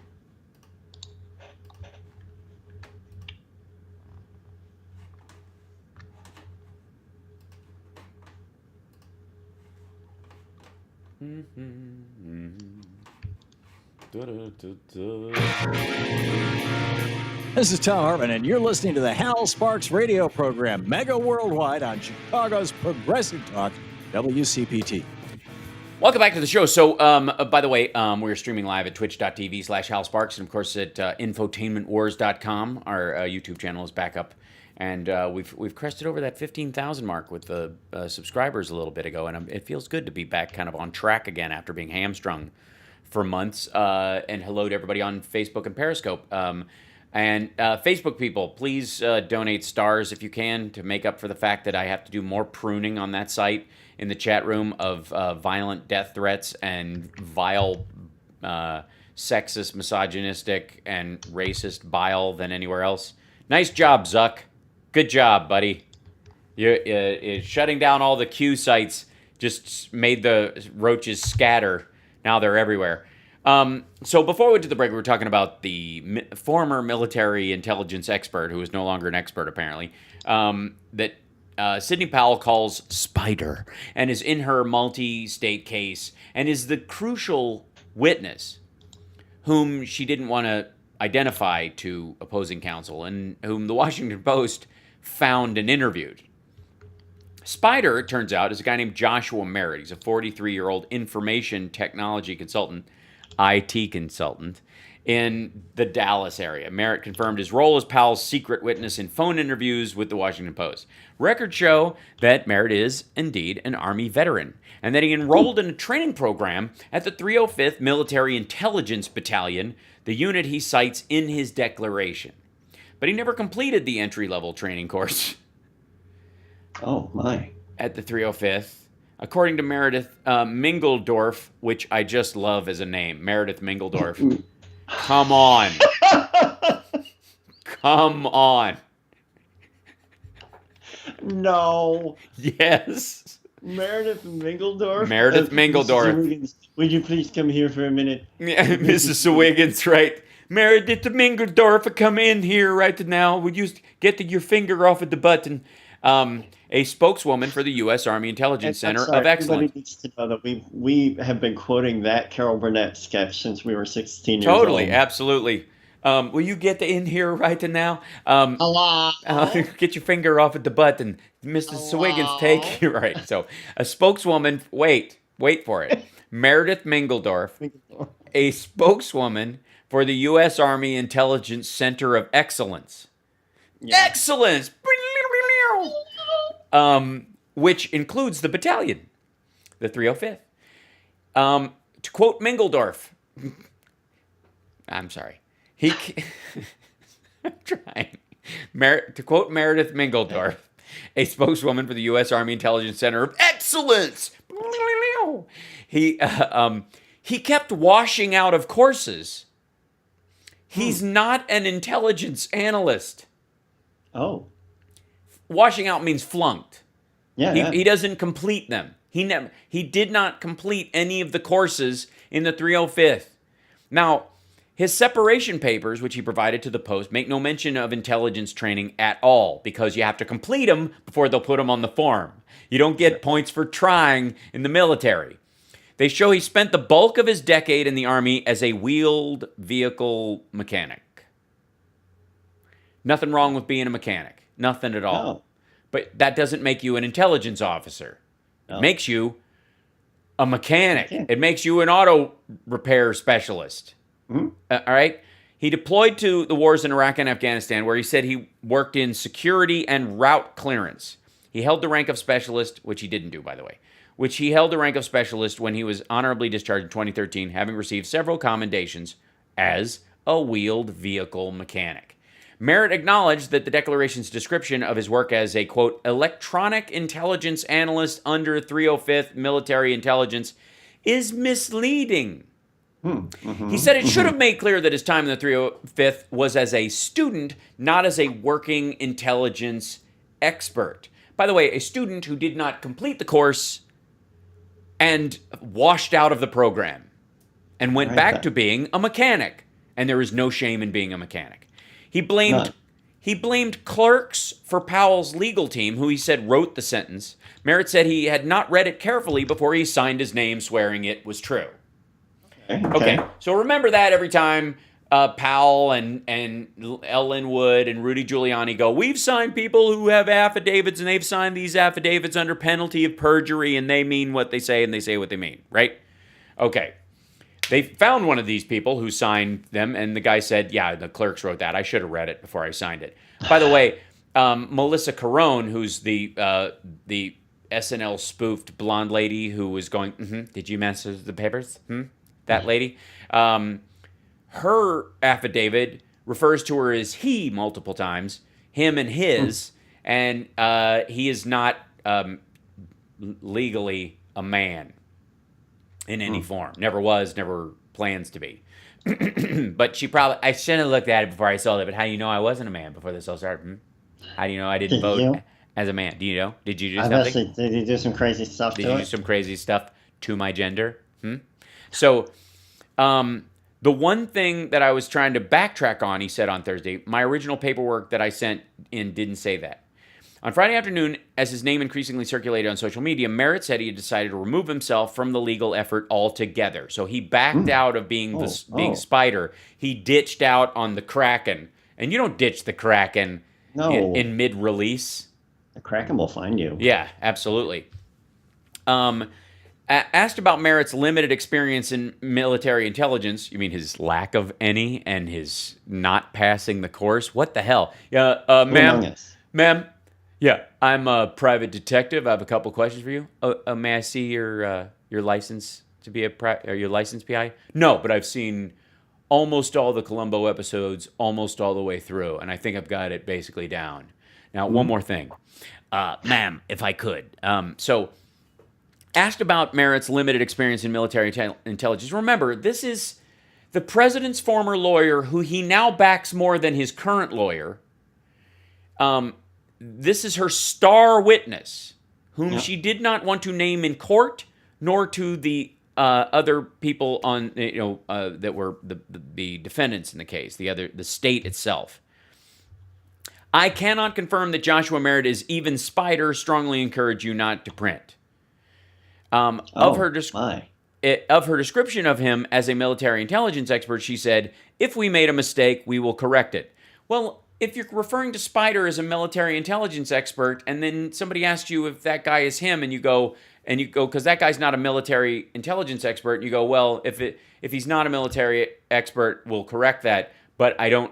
Speaker 13: This is Tom Hartman, and you're listening to the Hal Sparks radio program, Mega Worldwide on Chicago's Progressive Talk, WCPT.
Speaker 2: Welcome back to the show. So, by the way, we're streaming live at twitch.tv/Hal Sparks, and of course at infotainmentwars.com. Our YouTube channel is back up, and we've crested over that 15,000 mark with the subscribers a little bit ago, and it feels good to be back kind of on track again after being hamstrung for months. And hello to everybody on Facebook and Periscope. And Facebook people, please donate stars if you can to make up for the fact that I have to do more pruning on that site in the chat room of violent death threats and vile, sexist, misogynistic, and racist bile than anywhere else. Nice job, Zuck. Good job, buddy. You're shutting down all the Q sites just made the roaches scatter. Now they're everywhere. So before we went to the break, we were talking about the former military intelligence expert, who is no longer an expert apparently, that Sidney Powell calls Spider, and is in her multi-state case, and is the crucial witness whom she didn't want to identify to opposing counsel, and whom the Washington Post found and interviewed. Spider, it turns out, is a guy named Joshua Merritt. He's a 43-year-old information technology consultant, IT consultant, in the Dallas area. Merritt confirmed his role as Powell's secret witness in phone interviews with the Washington Post. Records show that Merritt is indeed an Army veteran, and that he enrolled in a training program at the 305th Military Intelligence Battalion, the unit he cites in his declaration. But he never completed the entry-level training course.
Speaker 1: Oh, my.
Speaker 2: At the 305th. According to Meredith Mingledorf, which I just love as a name, Meredith Mingledorf. Come on. Come on.
Speaker 1: No.
Speaker 2: Yes.
Speaker 1: Meredith Mingledorf?
Speaker 2: Meredith Mingledorf.
Speaker 1: Would you please come here for a minute?
Speaker 2: Yeah, Mrs. Swiggins, right. Meredith Mingledorf, come in here right now. Would you get your finger off at the button? A spokeswoman for the U.S. Army Intelligence Center of Excellence.
Speaker 1: Everybody needs to know that we have been quoting that Carol Burnett sketch since we were 16 years old.
Speaker 2: Totally, absolutely. Will you get in here right now?
Speaker 1: Hello?
Speaker 2: Get your finger off at the button. Mrs. Swiggins, take you right. So, a spokeswoman, wait for it. Meredith Mingledorf, a spokeswoman for the U.S. Army Intelligence Center of Excellence. Yeah. Excellence! which includes the battalion, the 305th. To quote Mingledorf, I'm sorry, I'm trying. To quote Meredith Mingledorf, a spokeswoman for the U.S. Army Intelligence Center of Excellence, he kept washing out of courses. He's not an intelligence analyst.
Speaker 1: Oh.
Speaker 2: Washing out means flunked.
Speaker 1: Yeah.
Speaker 2: He doesn't complete them. He did not complete any of the courses in the 305th. Now, his separation papers, which he provided to the Post, make no mention of intelligence training at all because you have to complete them before they'll put them on the form. You don't get points for trying in the military. They show he spent the bulk of his decade in the Army as a wheeled vehicle mechanic. Nothing wrong with being a mechanic. Nothing at all.
Speaker 1: No.
Speaker 2: But that doesn't make you an intelligence officer.
Speaker 1: No.
Speaker 2: It makes you a mechanic. It makes you an auto repair specialist.
Speaker 1: Mm-hmm.
Speaker 2: All right? He deployed to the wars in Iraq and Afghanistan, where he said he worked in security and route clearance. He held the rank of specialist, which he didn't do, by the way, which he held the rank of specialist when he was honorably discharged in 2013, having received several commendations as a wheeled vehicle mechanic. Merritt acknowledged that the declaration's description of his work as a, quote, electronic intelligence analyst under 305th Military Intelligence is misleading. He said it should have made clear that his time in the 305th was as a student, not as a working intelligence expert. By the way, a student who did not complete the course and washed out of the program and went back to being a mechanic. And there is no shame in being a mechanic. He blamed clerks for Powell's legal team, who he said wrote the sentence. Merritt said he had not read it carefully before he signed his name, swearing it was true. Okay. So remember that every time Powell and L. Linwood and Rudy Giuliani go, we've signed people who have affidavits, and they've signed these affidavits under penalty of perjury, and they mean what they say, and they say what they mean, right? Okay. They found one of these people who signed them, and the guy said, yeah, the clerks wrote that. I should have read it before I signed it. By the way, Melissa Carone, who's the SNL spoofed blonde lady who was going, did you mess with the papers? That lady. Her affidavit refers to her as he multiple times, him and his, and he is not legally a man in any form. Never was, never plans to be. But I shouldn't have looked at it before I sold it, but how do you know I wasn't a man before this all started? How do you know I didn't vote as a man? Do you know? Did you do something?
Speaker 1: Did you do some crazy stuff
Speaker 2: Did you do some crazy stuff to my gender? So, the one thing that I was trying to backtrack on, he said on Thursday, my original paperwork that I sent in didn't say that. On Friday afternoon, as his name increasingly circulated on social media, Merritt said he had decided to remove himself from the legal effort altogether. So he backed out of being Spider. He ditched out on the Kraken. And you don't ditch the Kraken in mid-release.
Speaker 1: The Kraken will find you.
Speaker 2: Yeah, absolutely. Asked about Merritt's limited experience in military intelligence, you mean his lack of any and his not passing the course? What the hell? Ma'am, yeah, I'm a private detective. I have a couple questions for you. May I see your license to be your license PI? No, but I've seen almost all the Columbo episodes, almost all the way through, and I think I've got it basically down. Now, one more thing, ma'am, if I could. So, asked about Merritt's limited experience in military intelligence. Remember, this is the president's former lawyer, who he now backs more than his current lawyer. This is her star witness, whom she did not want to name in court, nor to the other people on that were the defendants in the case, the state itself. I cannot confirm that Joshua Merritt is even Spider. Strongly encourage you not to print. Of her description of him as a military intelligence expert, she said, if we made a mistake, we will correct it. Well, if you're referring to Spider as a military intelligence expert, and then somebody asks you if that guy is him, and you go, because that guy's not a military intelligence expert, and you go, well, if he's not a military expert, we'll correct that, but I don't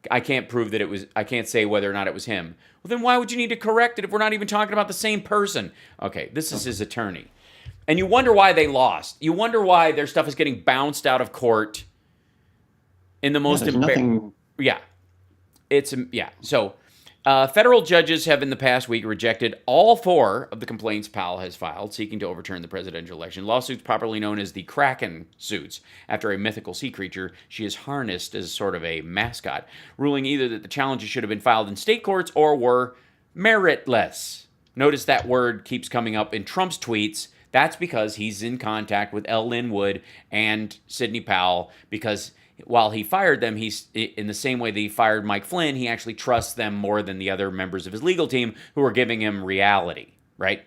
Speaker 2: I can't prove that it was, I can't say whether or not it was him. Well, then why would you need to correct it if we're not even talking about the same person? Okay, this is his attorney. And you wonder why they lost. You wonder why their stuff is getting bounced out of court in the most
Speaker 1: nothing.
Speaker 2: So federal judges have in the past week rejected all 4 of the complaints Powell has filed seeking to overturn the presidential election. Lawsuits popularly known as the Kraken suits, after a mythical sea creature she is harnessed as sort of a mascot, ruling either that the challenges should have been filed in state courts or were meritless. Notice that word keeps coming up in Trump's tweets. That's because he's in contact with L. Lynn Wood and Sidney Powell, because while he fired them, he's in the same way that he fired Mike Flynn, he actually trusts them more than the other members of his legal team who are giving him reality, right?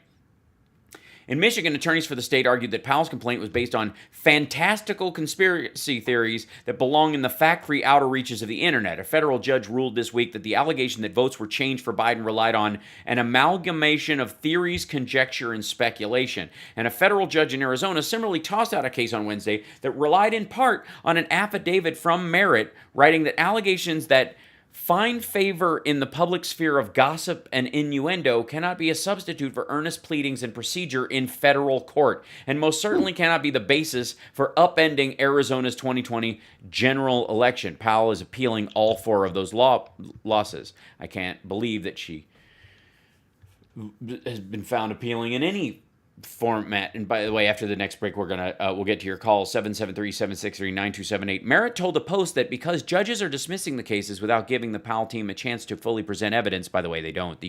Speaker 2: In Michigan, attorneys for the state argued that Powell's complaint was based on fantastical conspiracy theories that belong in the fact-free outer reaches of the internet. A federal judge ruled this week that the allegation that votes were changed for Biden relied on an amalgamation of theories, conjecture, and speculation. And a federal judge in Arizona similarly tossed out a case on Wednesday that relied in part on an affidavit from Merritt, writing that allegations that find favor in the public sphere of gossip and innuendo cannot be a substitute for earnest pleadings and procedure in federal court, and most certainly cannot be the basis for upending Arizona's 2020 general election. Powell is appealing all 4 of those losses. I can't believe that she has been found appealing in any format. And by the way, after the next break, we'll get to your call, 773-763-9278. Merritt told the Post that because judges are dismissing the cases without giving the Powell team a chance to fully present evidence, by the way, they don't.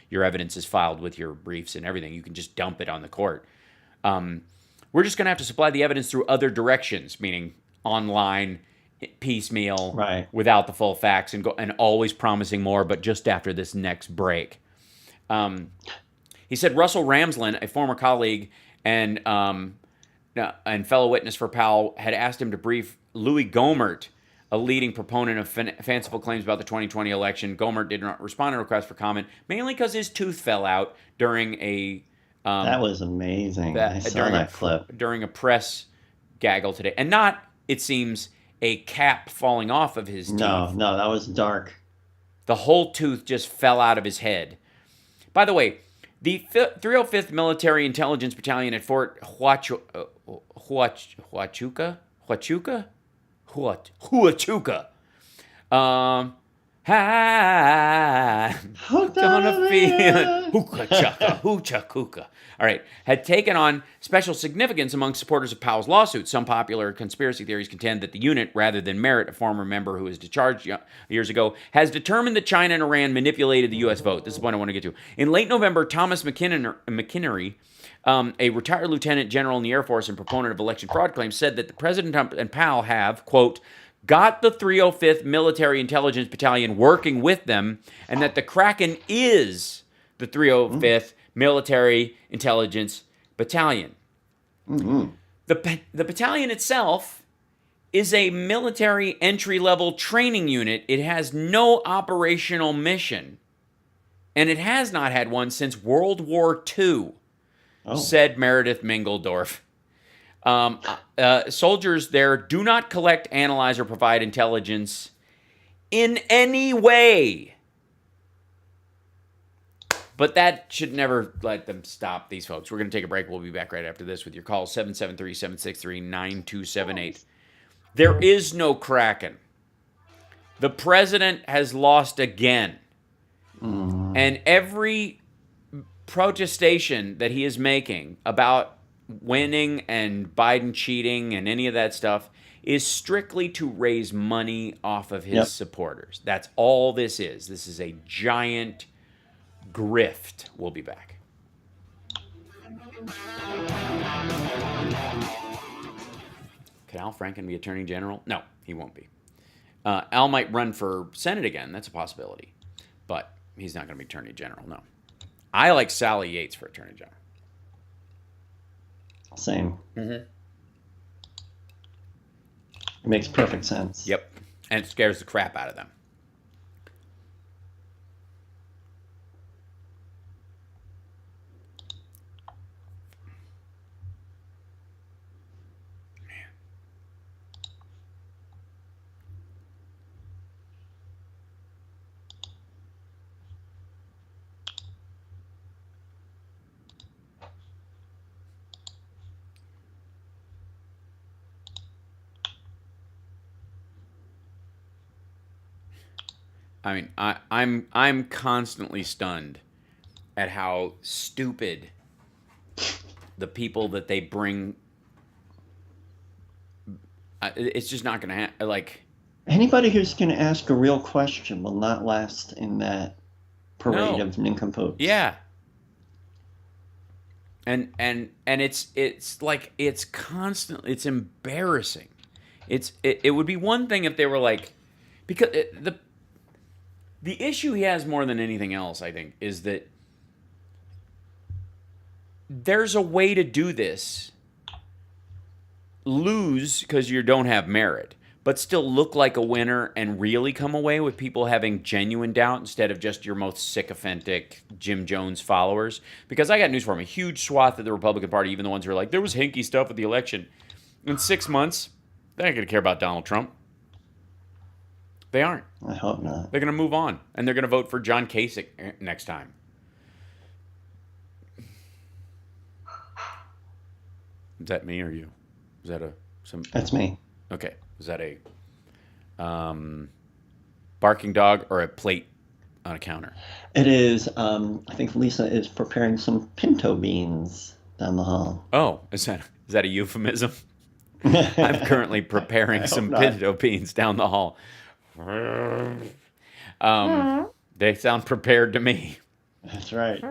Speaker 2: Your evidence is filed with your briefs and everything. You can just dump it on the court. We're just going to have to supply the evidence through other directions, meaning online, piecemeal,
Speaker 1: right,
Speaker 2: without the full facts, and always promising more, but just after this next break. He said Russell Ramsland, a former colleague and fellow witness for Powell, had asked him to brief Louis Gohmert, a leading proponent of fanciful claims about the 2020 election. Gohmert did not respond to requests for comment, mainly because his tooth fell out during a...
Speaker 1: that was amazing. I saw that clip.
Speaker 2: During a press gaggle today. And not, it seems, a cap falling off of his teeth.
Speaker 1: No, that was dark.
Speaker 2: The whole tooth just fell out of his head. By the way, the 305th Military Intelligence Battalion at Fort Huachuca, gonna feel hoocha-kuka. All right, had taken on special significance among supporters of Powell's lawsuit. Some popular conspiracy theories contend that the unit, rather than Merritt, a former member who was discharged years ago, has determined that China and Iran manipulated the U.S. vote. This is the point I want to get to. In late November, Thomas McInerney, a retired lieutenant general in the Air Force and proponent of election fraud claims, said that the President and Powell have, quote, got the 305th Military Intelligence Battalion working with them, and that the Kraken is the 305th Military Intelligence Battalion.
Speaker 1: Mm-hmm.
Speaker 2: The battalion itself is a military entry-level training unit. It has no operational mission, and it has not had one since World War II, said Meredith Mingledorf. Soldiers there do not collect, analyze, or provide intelligence in any way. But that should never let them stop these folks. We're going to take a break. We'll be back right after this with your call, 773-763-9278. There is no Kraken. The president has lost again. And every protestation that he is making about winning and Biden cheating and any of that stuff is strictly to raise money off of his supporters. That's all this is. This is a giant grift. We'll be back. Can Al Franken be Attorney General? No, he won't be. Al might run for Senate again. That's a possibility. But he's not going to be Attorney General, no. I like Sally Yates for Attorney General.
Speaker 1: Same.
Speaker 2: Mm-hmm.
Speaker 1: It makes perfect sense.
Speaker 2: Yep. And it scares the crap out of them. I mean, I'm constantly stunned at how stupid the people that they bring. It's just not going to like.
Speaker 1: Anybody who's going to ask a real question will not last in that parade of nincompoops.
Speaker 2: Yeah. And it's like it's constantly, it's embarrassing. It would be one thing if they were like, because the issue he has more than anything else, I think, is that there's a way to do this, lose because you don't have merit, but still look like a winner and really come away with people having genuine doubt instead of just your most sycophantic Jim Jones followers. Because I got news for him. A huge swath of the Republican Party, even the ones who are like, there was hinky stuff with the election. In 6 months, they're not going to care about Donald Trump. They aren't.
Speaker 1: I hope not.
Speaker 2: They're going to move on. And they're going to vote for John Kasich next time. Is that me or you? Is that some?
Speaker 1: That's me.
Speaker 2: Okay. Is that a barking dog or a plate on a counter?
Speaker 1: It is. I think Lisa is preparing some pinto beans down the hall.
Speaker 2: Oh, is that a euphemism? I'm currently preparing some pinto beans down the hall. They sound prepared to me.
Speaker 1: That's right.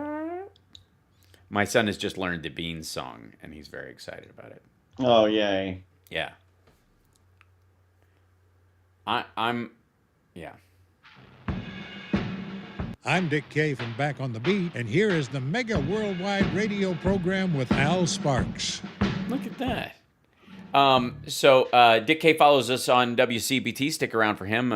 Speaker 2: My son has just learned the Beans song, and he's very excited about it.
Speaker 1: Oh, yay.
Speaker 2: Yeah. I'm
Speaker 14: Dick Cave from Back on the Beat, and here is the Mega Worldwide Radio Program with Al Sparks.
Speaker 2: Look at that. So Dick K follows us on WCPT. Stick around for him.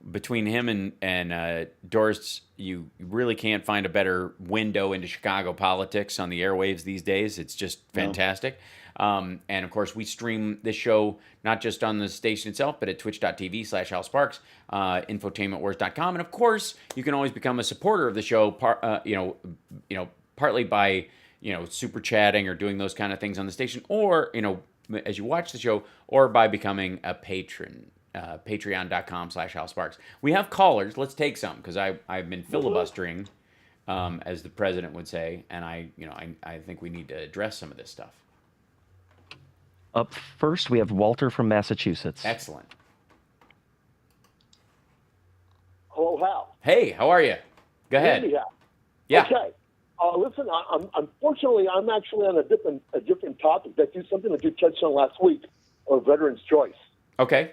Speaker 2: Between him and Doris, you really can't find a better window into Chicago politics on the airwaves these days. It's just fantastic. And of course, we stream this show not just on the station itself, but at twitch.tv/HalSparks, infotainmentwars.com, and of course, you can always become a supporter of the show. Partly by super chatting or doing those kind of things on the station, or as you watch the show, or by becoming a patron. Patreon.com/HalSparks. We have callers. Let's take some because I've been filibustering, as the president would say, and I think we need to address some of this stuff.
Speaker 7: Up first, we have Walter from Massachusetts.
Speaker 2: Excellent.
Speaker 15: Hello, Hal.
Speaker 2: Hey, how are you? Go ahead.
Speaker 15: Yeah. Okay. Listen, unfortunately, I'm actually on a different topic. Something that you touched on last week, or veterans' choice.
Speaker 2: Okay.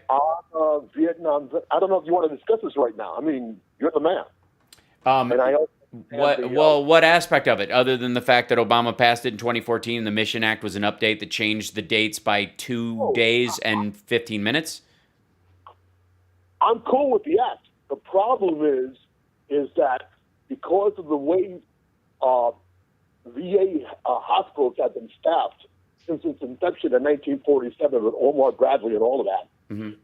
Speaker 15: Vietnam. I don't know if you want to discuss this right now. I mean, you're the man.
Speaker 2: And I what aspect of it, other than the fact that Obama passed it in 2014, the Mission Act was an update that changed the dates by 2 days and 15 minutes?
Speaker 15: I'm cool with the act. The problem is that because of the way VA hospitals have been staffed since its inception in 1947 with Omar Bradley and all of that,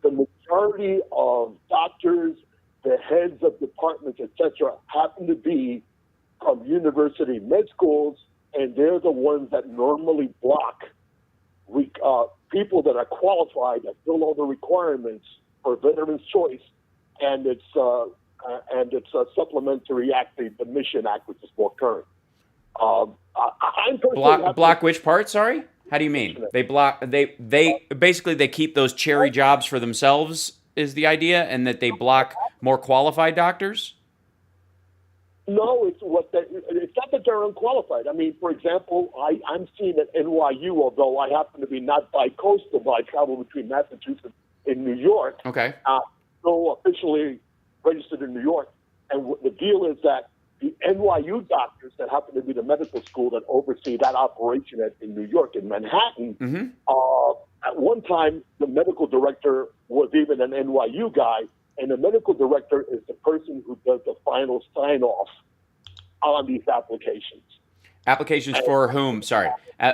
Speaker 15: the majority of doctors, the heads of departments, etc., happen to be from university med schools, and they're the ones that normally block people that are qualified that fill all the requirements for veterans' choice, and it's a supplementary act, the Mission Act, which is more current. I'm
Speaker 2: block which part? Sorry, how do you mean? They block. They basically they keep those cherry jobs for themselves. Is the idea, and that they block more qualified doctors?
Speaker 15: No, it's not that they're unqualified. I mean, for example, I'm seeing at NYU, although I happen to be not bi-coastal, but I travel between Massachusetts and New York.
Speaker 2: Okay.
Speaker 15: So officially registered in New York. And the deal is that the NYU doctors that happen to be the medical school that oversee that operation in New York, in Manhattan, at one time, the medical director was even an NYU guy, and the medical director is the person who does the final sign-off on these applications.
Speaker 2: Applications for whom? Sorry.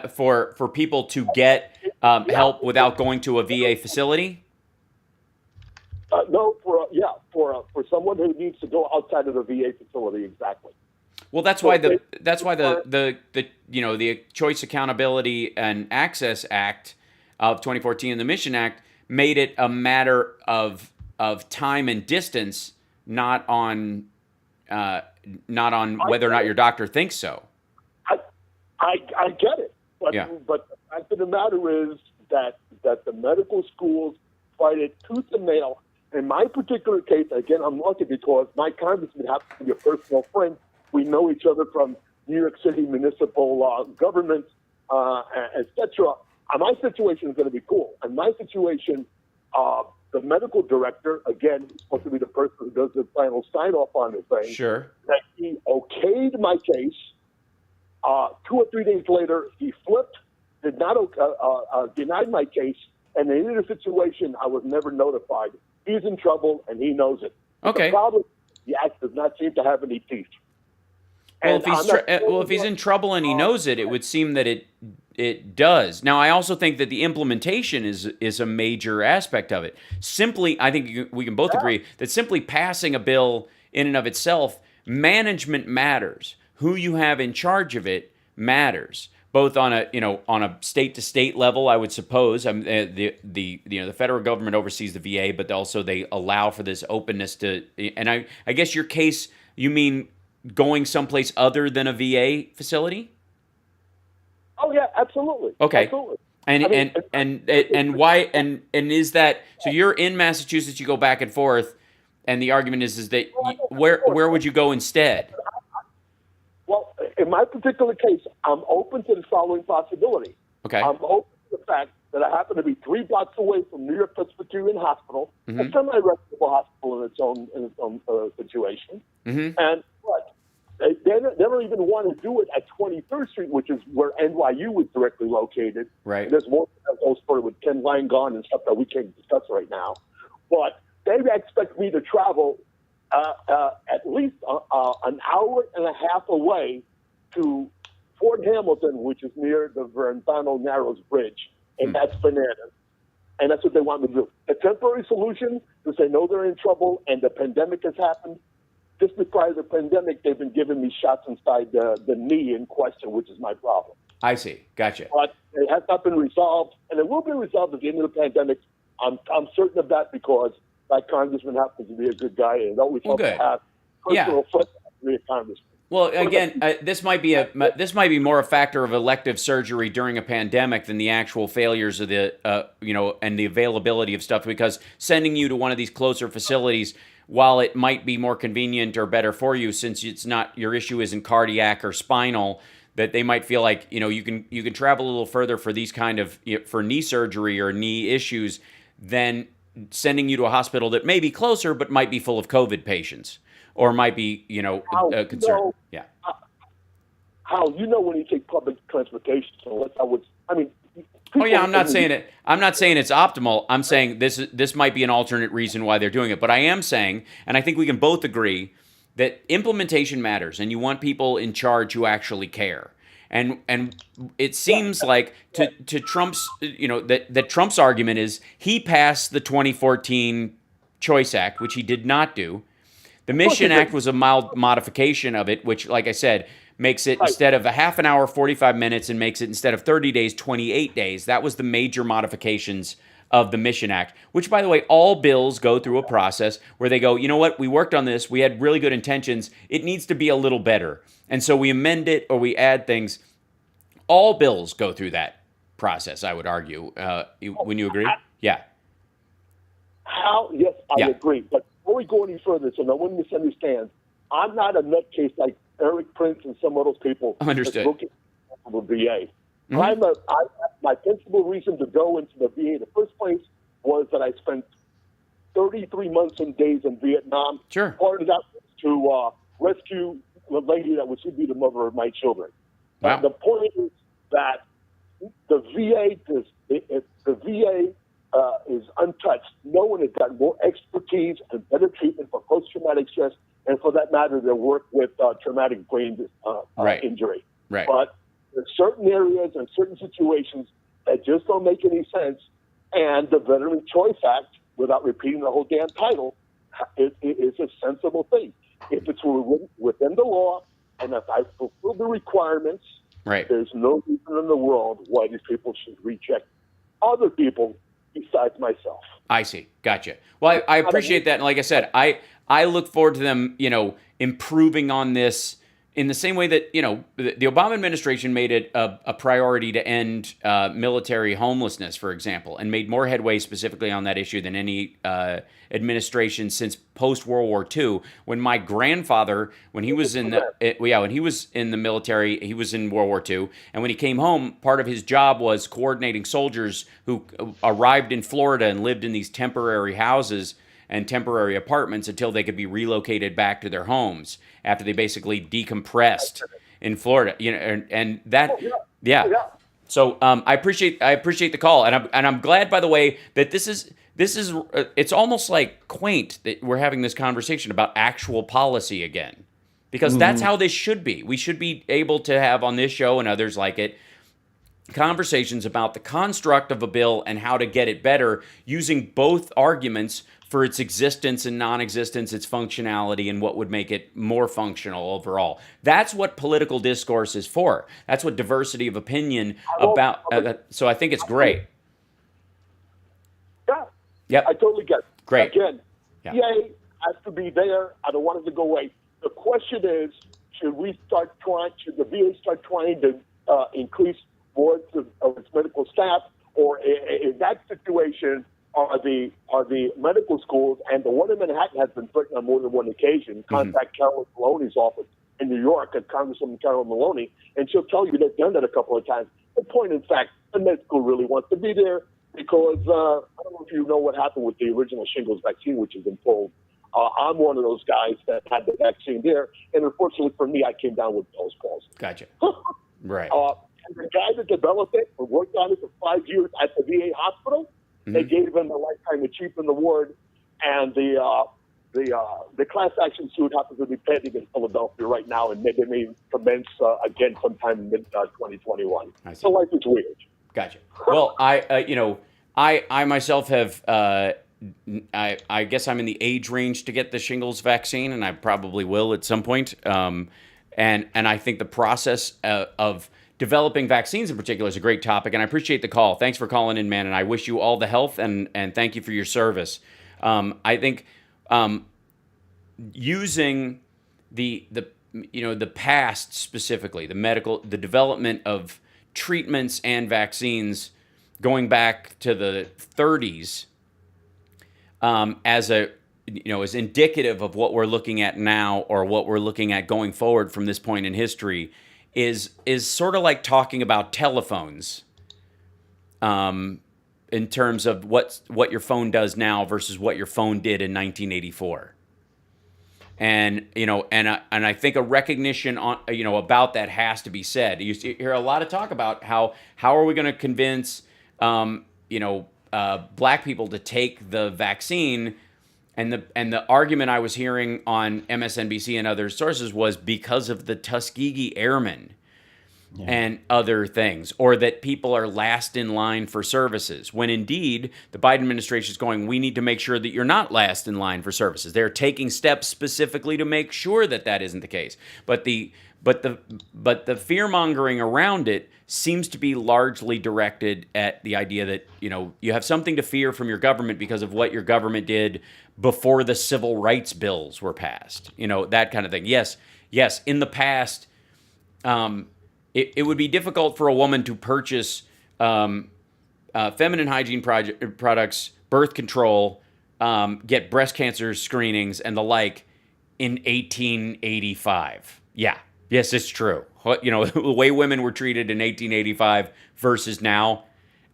Speaker 2: For people to get help without going to a VA facility?
Speaker 15: No, for someone who needs to go outside of the VA facility, exactly.
Speaker 2: Well, that's why the Choice Accountability and Access Act of 2014 and the Mission Act made it a matter of time and distance, not on whether or not your doctor thinks so.
Speaker 15: I get it, but
Speaker 2: Yeah.
Speaker 15: but the fact of the matter is that the medical schools fight it tooth and nail. In my particular case, again, I'm lucky because my congressman happens to be a personal friend. We know each other from New York City municipal government, etc. My situation is going to be cool. In my situation, the medical director, again, is supposed to be the person who does the final sign-off on the thing.
Speaker 2: Sure.
Speaker 15: That he okayed my case. 2 or 3 days later, he flipped, did not denied my case, and in either situation, I was never notified. He's in trouble, and he knows it.
Speaker 2: Okay.
Speaker 15: The problem, the act does not seem to have any teeth.
Speaker 2: Well,
Speaker 15: And
Speaker 2: if he's in trouble and he knows it, it would seem that it does. Now, I also think that the implementation is a major aspect of it. Simply, I think we can both agree that simply passing a bill in and of itself, management matters. Who you have in charge of it matters, both on a state to state level. I would suppose the federal government oversees the VA, but also they allow for this openness to. And I guess your case, you mean going someplace other than a VA facility?
Speaker 15: Oh yeah, absolutely.
Speaker 2: Okay.
Speaker 15: Absolutely.
Speaker 2: And why? And is that so? You're in Massachusetts. You go back and forth, and the argument is that where would you go instead?
Speaker 15: Well, in my particular case, I'm open to the following possibility.
Speaker 2: Okay.
Speaker 15: I'm open to the fact that I happen to be 3 blocks away from New York Presbyterian Hospital, a semi-reputable hospital in its own situation.
Speaker 2: Mm-hmm.
Speaker 15: And what? They don't even want to do it at 23rd Street, which is where NYU was directly located.
Speaker 2: Right.
Speaker 15: And there's more whole story with Ken Langone and stuff that we can't discuss right now. But they expect me to travel at least an hour and a half away to Fort Hamilton, which is near the Verrazano Narrows Bridge, and that's bananas. And that's what they want me to do. A temporary solution, because they know they're in trouble and the pandemic has happened. Just prior to the pandemic, they've been giving me shots inside the knee in question, which is my problem.
Speaker 2: I see. Gotcha.
Speaker 15: But it has not been resolved, and it will be resolved at the end of the pandemic. I'm certain of that because my congressman happens to be a good guy and always helps to have personal friends to be a congressman.
Speaker 2: Well, again, this might be more a factor of elective surgery during a pandemic than the actual failures of the and the availability of stuff. Because sending you to one of these closer facilities, while it might be more convenient or better for you, since it's not your issue isn't cardiac or spinal, that they might feel like you can travel a little further for these kind of for knee surgery or knee issues than sending you to a hospital that may be closer but might be full of COVID patients. Or might be, a concern.
Speaker 15: How when you take public transportation? So
Speaker 2: I'm not saying it. I'm not saying it's optimal. I'm saying this might be an alternate reason why they're doing it. But I am saying, and I think we can both agree that implementation matters, and you want people in charge who actually care. And it seems like to Trump's, that Trump's argument is he passed the 2014 Choice Act, which he did not do. The Mission Act was a mild modification of it, which, like I said, makes it instead of a half an hour, 45 minutes, and makes it instead of 30 days, 28 days. That was the major modifications of the Mission Act, which, by the way, all bills go through a process where they go, you know what, we worked on this, we had really good intentions, it needs to be a little better. And so we amend it or we add things. All bills go through that process, I would argue. Wouldn't you agree? Yeah.
Speaker 15: Yes, I agree. But before we go any further, so no one misunderstands, I'm not a nutcase like Eric Prince and some of those people.
Speaker 2: Understood.
Speaker 15: Looking for the VA. My principal reason to go into the VA in the first place was that I spent 33 months and days in Vietnam.
Speaker 2: Sure.
Speaker 15: Part of that was to rescue the lady that would be the mother of my children.
Speaker 2: Wow.
Speaker 15: The point is that the VA is untouched. No one has got more expertise and better treatment for post-traumatic stress, and for that matter, their work with traumatic brain injury.
Speaker 2: Right.
Speaker 15: But there's certain areas and certain situations that just don't make any sense, and the Veteran Choice Act, without repeating the whole damn title, is a sensible thing. If it's within the law, and if I fulfill the requirements, there's no reason in the world why these people should reject other people besides myself.
Speaker 2: I see. Gotcha. Well, I appreciate that. And like I said, I look forward to them, improving on this in the same way that, the Obama administration made it a priority to end military homelessness, for example, and made more headway specifically on that issue than any administration since post-World War II. When my grandfather, when he was in the military, he was in World War II, and when he came home, part of his job was coordinating soldiers who arrived in Florida and lived in these temporary houses and temporary apartments until they could be relocated back to their homes after they basically decompressed in Florida. And that, yeah. So I appreciate the call, and I'm glad, by the way, that this is it's almost like quaint that we're having this conversation about actual policy again, because that's how this should be. We should be able to have on this show and others like it conversations about the construct of a bill and how to get it better using both arguments for its existence and non-existence, its functionality, and what would make it more functional overall. That's what political discourse is for. That's what diversity of opinion about. So I think it's great.
Speaker 15: Yeah.
Speaker 2: Yep.
Speaker 15: I totally get it.
Speaker 2: Great.
Speaker 15: Again, PA has to be there. I don't want it to go away. The question is, should the VA start trying to increase more of its medical staff, or in that situation, are the medical schools, and the one in Manhattan has been threatened on more than one occasion. Contact Carolyn Maloney's office in New York at Congresswoman Carolyn Maloney, and she'll tell you they've done that a couple of times. The point, in fact, the med school really wants to be there because I don't know if you know what happened with the original shingles vaccine, which has been pulled. I'm one of those guys that had the vaccine there, and unfortunately for me, I came down with Bell's palsy.
Speaker 2: Gotcha. Right.
Speaker 15: And the guy that developed it and worked on it for 5 years at the VA hospital, they gave him a Lifetime Achievement Award, and the class action suit happens to be pending in Philadelphia right now, and they may commence again sometime in mid-2021. So life is weird.
Speaker 2: Gotcha. Well, I myself have. I guess I'm in the age range to get the shingles vaccine, and I probably will at some point. And I think the process of developing vaccines in particular is a great topic, and I appreciate the call. Thanks for calling in, man, and I wish you all the health and thank you for your service. I think using the past specifically, the development of treatments and vaccines going back to the 30s as indicative of what we're looking at now or what we're looking at going forward from this point in history is sort of like talking about telephones in terms of what your phone does now versus what your phone did in 1984. And I think a recognition on about that has to be said. You hear a lot of talk about how are we going to convince black people to take the vaccine, and the argument I was hearing on MSNBC and other sources was because of the Tuskegee Airmen and other things, or that people are last in line for services, when indeed the Biden administration is going, we need to make sure that you're not last in line for services. They're taking steps specifically to make sure that that isn't the case. But the fear-mongering around it seems to be largely directed at the idea that, you have something to fear from your government because of what your government did before the civil rights bills were passed. That kind of thing. Yes, in the past, it would be difficult for a woman to purchase feminine hygiene products, birth control, get breast cancer screenings, and the like in 1885. Yeah. Yes, it's true. The way women were treated in 1885 versus now,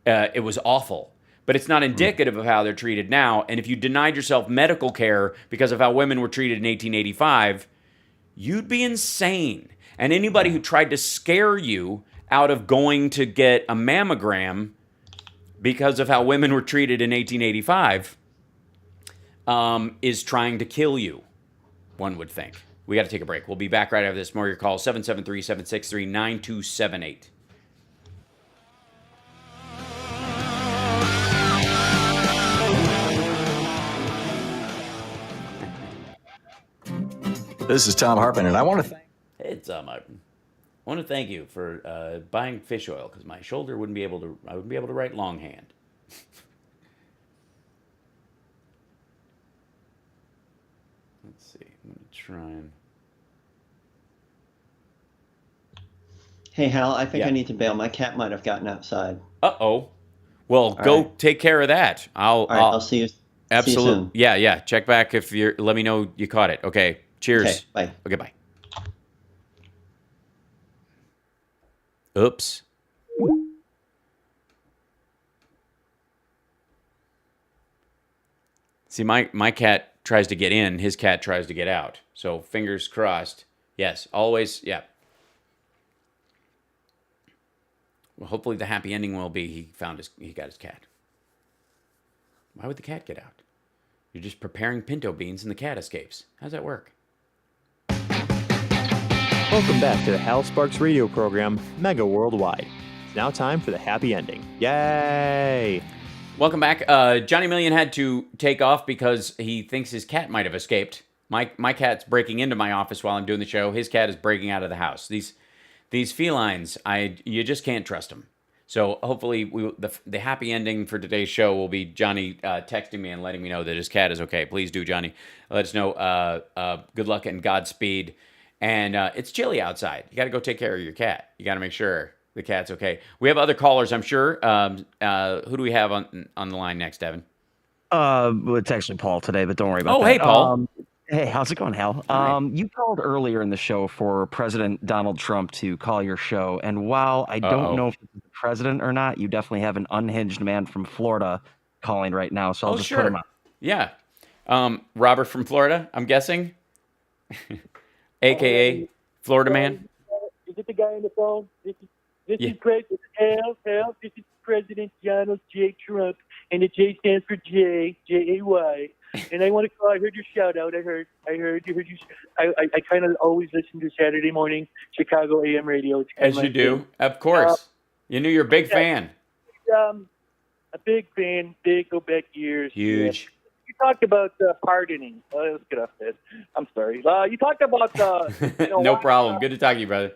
Speaker 2: it was awful. But it's not indicative of how they're treated now. And if you denied yourself medical care because of how women were treated in 1885, you'd be insane. And anybody who tried to scare you out of going to get a mammogram because of how women were treated in 1885 is trying to kill you, one would think. We got to take a break. We'll be back right after this. More of your calls, 773-763-9278.
Speaker 13: This is Tom Hartman, and I want to thank...
Speaker 2: Hey, Tom Hartman. I want to thank you for buying fish oil, because my shoulder I wouldn't be able to write longhand. Let's see. I'm going to try and...
Speaker 1: Hey, Hal, I think I need to bail. My cat might have gotten outside.
Speaker 2: Uh-oh. Well, go take care of that.
Speaker 1: I'll see you.
Speaker 2: Absolutely.
Speaker 1: See you soon.
Speaker 2: Yeah. Check back if you're. Let me know you caught it. Okay. Cheers.
Speaker 1: Okay, bye.
Speaker 2: Okay, bye. Oops. See, my cat tries to get in. His cat tries to get out. So fingers crossed. Yes, always. Yeah. Well, hopefully the happy ending will be he got his cat. Why would the cat get out? You're just preparing pinto beans and the cat escapes. How's that work?
Speaker 16: Welcome back to the Hal Sparks radio program, Mega Worldwide. It's now time for the happy ending. Yay!
Speaker 2: Welcome back. Johnny Million had to take off because he thinks his cat might have escaped. My cat's breaking into my office while I'm doing the show. His cat is breaking out of the house. These felines, you just can't trust them. So hopefully the happy ending for today's show will be Johnny texting me and letting me know that his cat is okay. Please do, Johnny. Let us know. Good luck and Godspeed. And it's chilly outside. You got to go take care of your cat. You got to make sure the cat's okay. We have other callers, I'm sure. Who do we have on the line next, Evan?
Speaker 7: It's actually Paul today, but don't worry about that.
Speaker 2: Oh, hey, Paul.
Speaker 7: Hey, how's it going, Hal? You called earlier in the show for President Donald Trump to call your show, and while I don't know if it's the president or not, you definitely have an unhinged man from Florida calling right now, so I'll just put him on.
Speaker 2: Yeah. Robert from Florida, I'm guessing? A.K.A. Florida man?
Speaker 17: Is it the guy on the phone? This is President Hal. This is President Donald J. Trump, and the J stands for J-A-Y. And I want to call. I heard your shout out. I heard you. I kind of always listen to Saturday morning Chicago AM radio.
Speaker 2: As you do, of course. You knew you're a big fan.
Speaker 17: A big fan. Big go back years.
Speaker 2: Huge.
Speaker 17: You talked about pardoning. Let's get off this. I'm sorry. You talked about
Speaker 2: no problem. Good to talk to you, brother.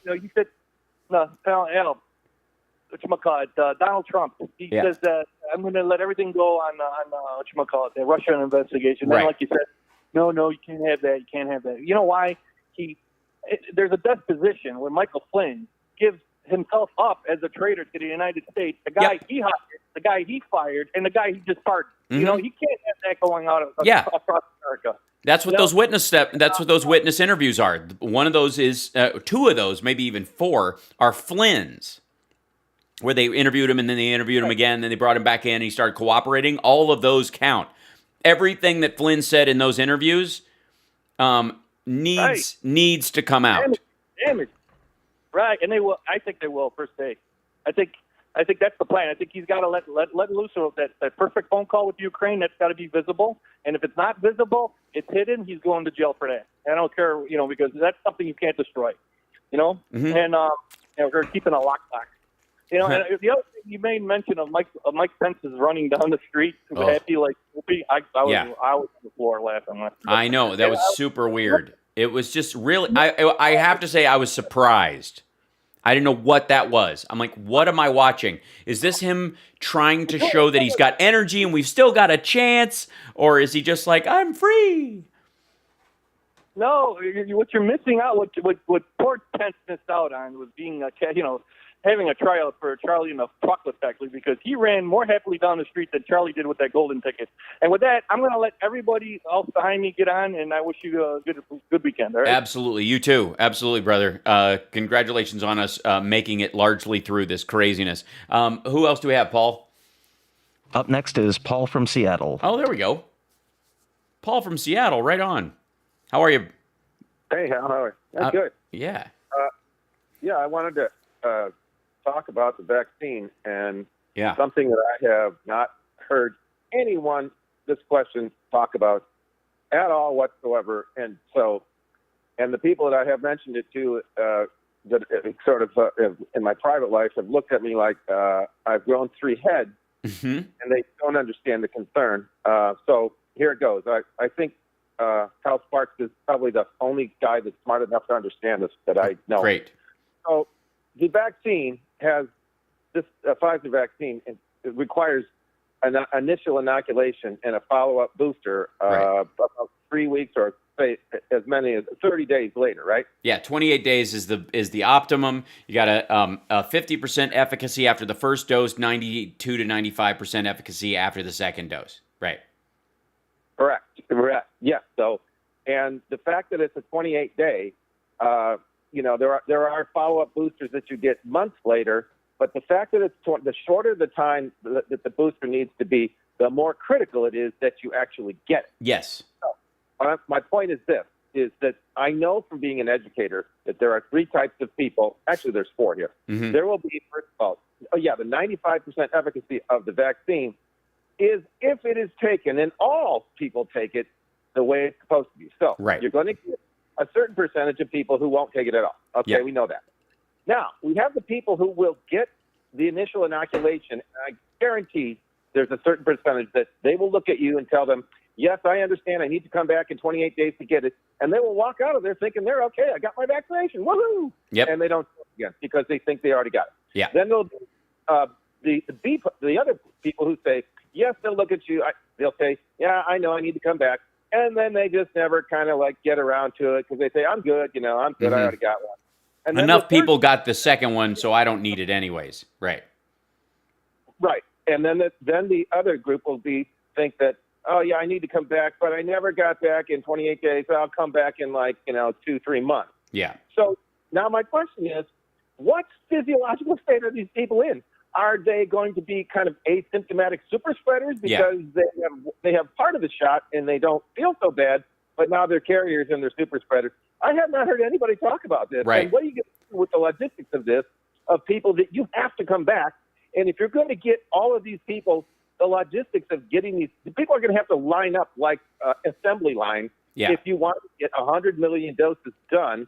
Speaker 17: You said Donald Trump. He says that I'm going to let everything go on the Russian investigation.
Speaker 2: Right.
Speaker 17: And like you said, no, you can't have that. You can't have that. You know why? There's a deposition where Michael Flynn gives himself up as a traitor to the United States. The guy he hired, the guy he fired, and the guy he just pardoned.
Speaker 2: Mm-hmm.
Speaker 17: You know, he can't have that going on across America.
Speaker 2: That's what those witness interviews are. One of those is two of those, maybe even four, are Flynn's, where they interviewed him and then they interviewed him again, and then they brought him back in and he started cooperating. All of those count. Everything that Flynn said in those interviews needs to come out.
Speaker 17: Damage. Right, and they will. I think they will first day. I think that's the plan. I think he's got to let loose of that perfect phone call with Ukraine. That's got to be visible. And if it's not visible, it's hidden. He's going to jail for that. I don't care, because that's something you can't destroy.
Speaker 2: Mm-hmm.
Speaker 17: And we're keeping a lockbox. And the other thing you made mention of Mike Pence is running down the street, happy like whoopee. I was on the floor laughing.
Speaker 2: I know that was super weird. It was just really. I have to say I was surprised. I didn't know what that was. I'm like, what am I watching? Is this him trying to show that he's got energy and we've still got a chance, or is he just like, I'm free?
Speaker 17: No, what you're missing out, what poor Pence missed out on was being having a tryout for Charlie in the chocolate factory, because he ran more happily down the street than Charlie did with that golden ticket. And with that, I'm going to let everybody else behind me get on, and I wish you a good weekend. All right?
Speaker 2: Absolutely. You too. Absolutely, brother. Congratulations on us making it largely through this craziness. Who else do we have, Paul?
Speaker 7: Up next is Paul from Seattle.
Speaker 2: Oh, there we go. Paul from Seattle, right on. How are you?
Speaker 18: Hey, how are you? That's good.
Speaker 2: Yeah.
Speaker 18: I wanted to talk about the vaccine and
Speaker 2: Yeah.
Speaker 18: Something that I have not heard anyone this question talk about at all whatsoever. And so, and the people that I have mentioned it to, that sort of in my private life have looked at me like I've grown 3 heads, and they don't understand the concern. So here it goes. I think Hal Sparks is probably the only guy that's smart enough to understand this that I know.
Speaker 2: Great.
Speaker 18: So the vaccine has this Pfizer vaccine. It requires an initial inoculation and a follow-up booster about 3 weeks or say as many as 30 days later, right?
Speaker 2: Yeah, 28 days is the optimum. You got a 50% efficacy after the first dose, 92 to 95% efficacy after the second dose. Right.
Speaker 18: Correct. Yes. So, and the fact that it's a 28-day, there are follow-up boosters that you get months later, but the fact that it's the shorter the time that the booster needs to be, the more critical it is that you actually get it.
Speaker 2: Yes.
Speaker 18: So, my point is this, is that I know from being an educator that there are 3 types of people. Actually, there's 4 here.
Speaker 2: Mm-hmm.
Speaker 18: There will be, first of all, the 95% efficacy of the vaccine is if it is taken, and all people take it the way it's supposed to be. So you're going to get a certain percentage of people who won't take it at all. Okay, we know that. Now, we have the people who will get the initial inoculation, and I guarantee there's a certain percentage that they will look at you and tell them, yes, I understand, I need to come back in 28 days to get it. And they will walk out of there thinking they're okay, I got my vaccination, woohoo!
Speaker 2: Yep.
Speaker 18: And they don't do it again because they think they already got it.
Speaker 2: Yeah.
Speaker 18: Then there'll be the other people who say, yes, they'll look at you, they'll say, yeah, I know, I need to come back. And then they just never kind of like get around to it because they say, I'm good, I'm good, I already got one. And
Speaker 2: enough people got the second one, so I don't need it anyways. Right.
Speaker 18: Right. And then the other group will think that, oh, yeah, I need to come back, but I never got back in 28 days. So I'll come back in 2-3 months.
Speaker 2: Yeah.
Speaker 18: So now my question is, what physiological state are these people in? Are they going to be kind of asymptomatic super spreaders because they have part of the shot and they don't feel so bad, but now they're carriers and they're super spreaders? I have not heard anybody talk about this.
Speaker 2: Right.
Speaker 18: And what do you get with the logistics of this, of people that you have to come back? And if you're going to get all of these people, the logistics of getting these people are going to have to line up like assembly lines.
Speaker 2: Yeah.
Speaker 18: If you want to get 100 million doses done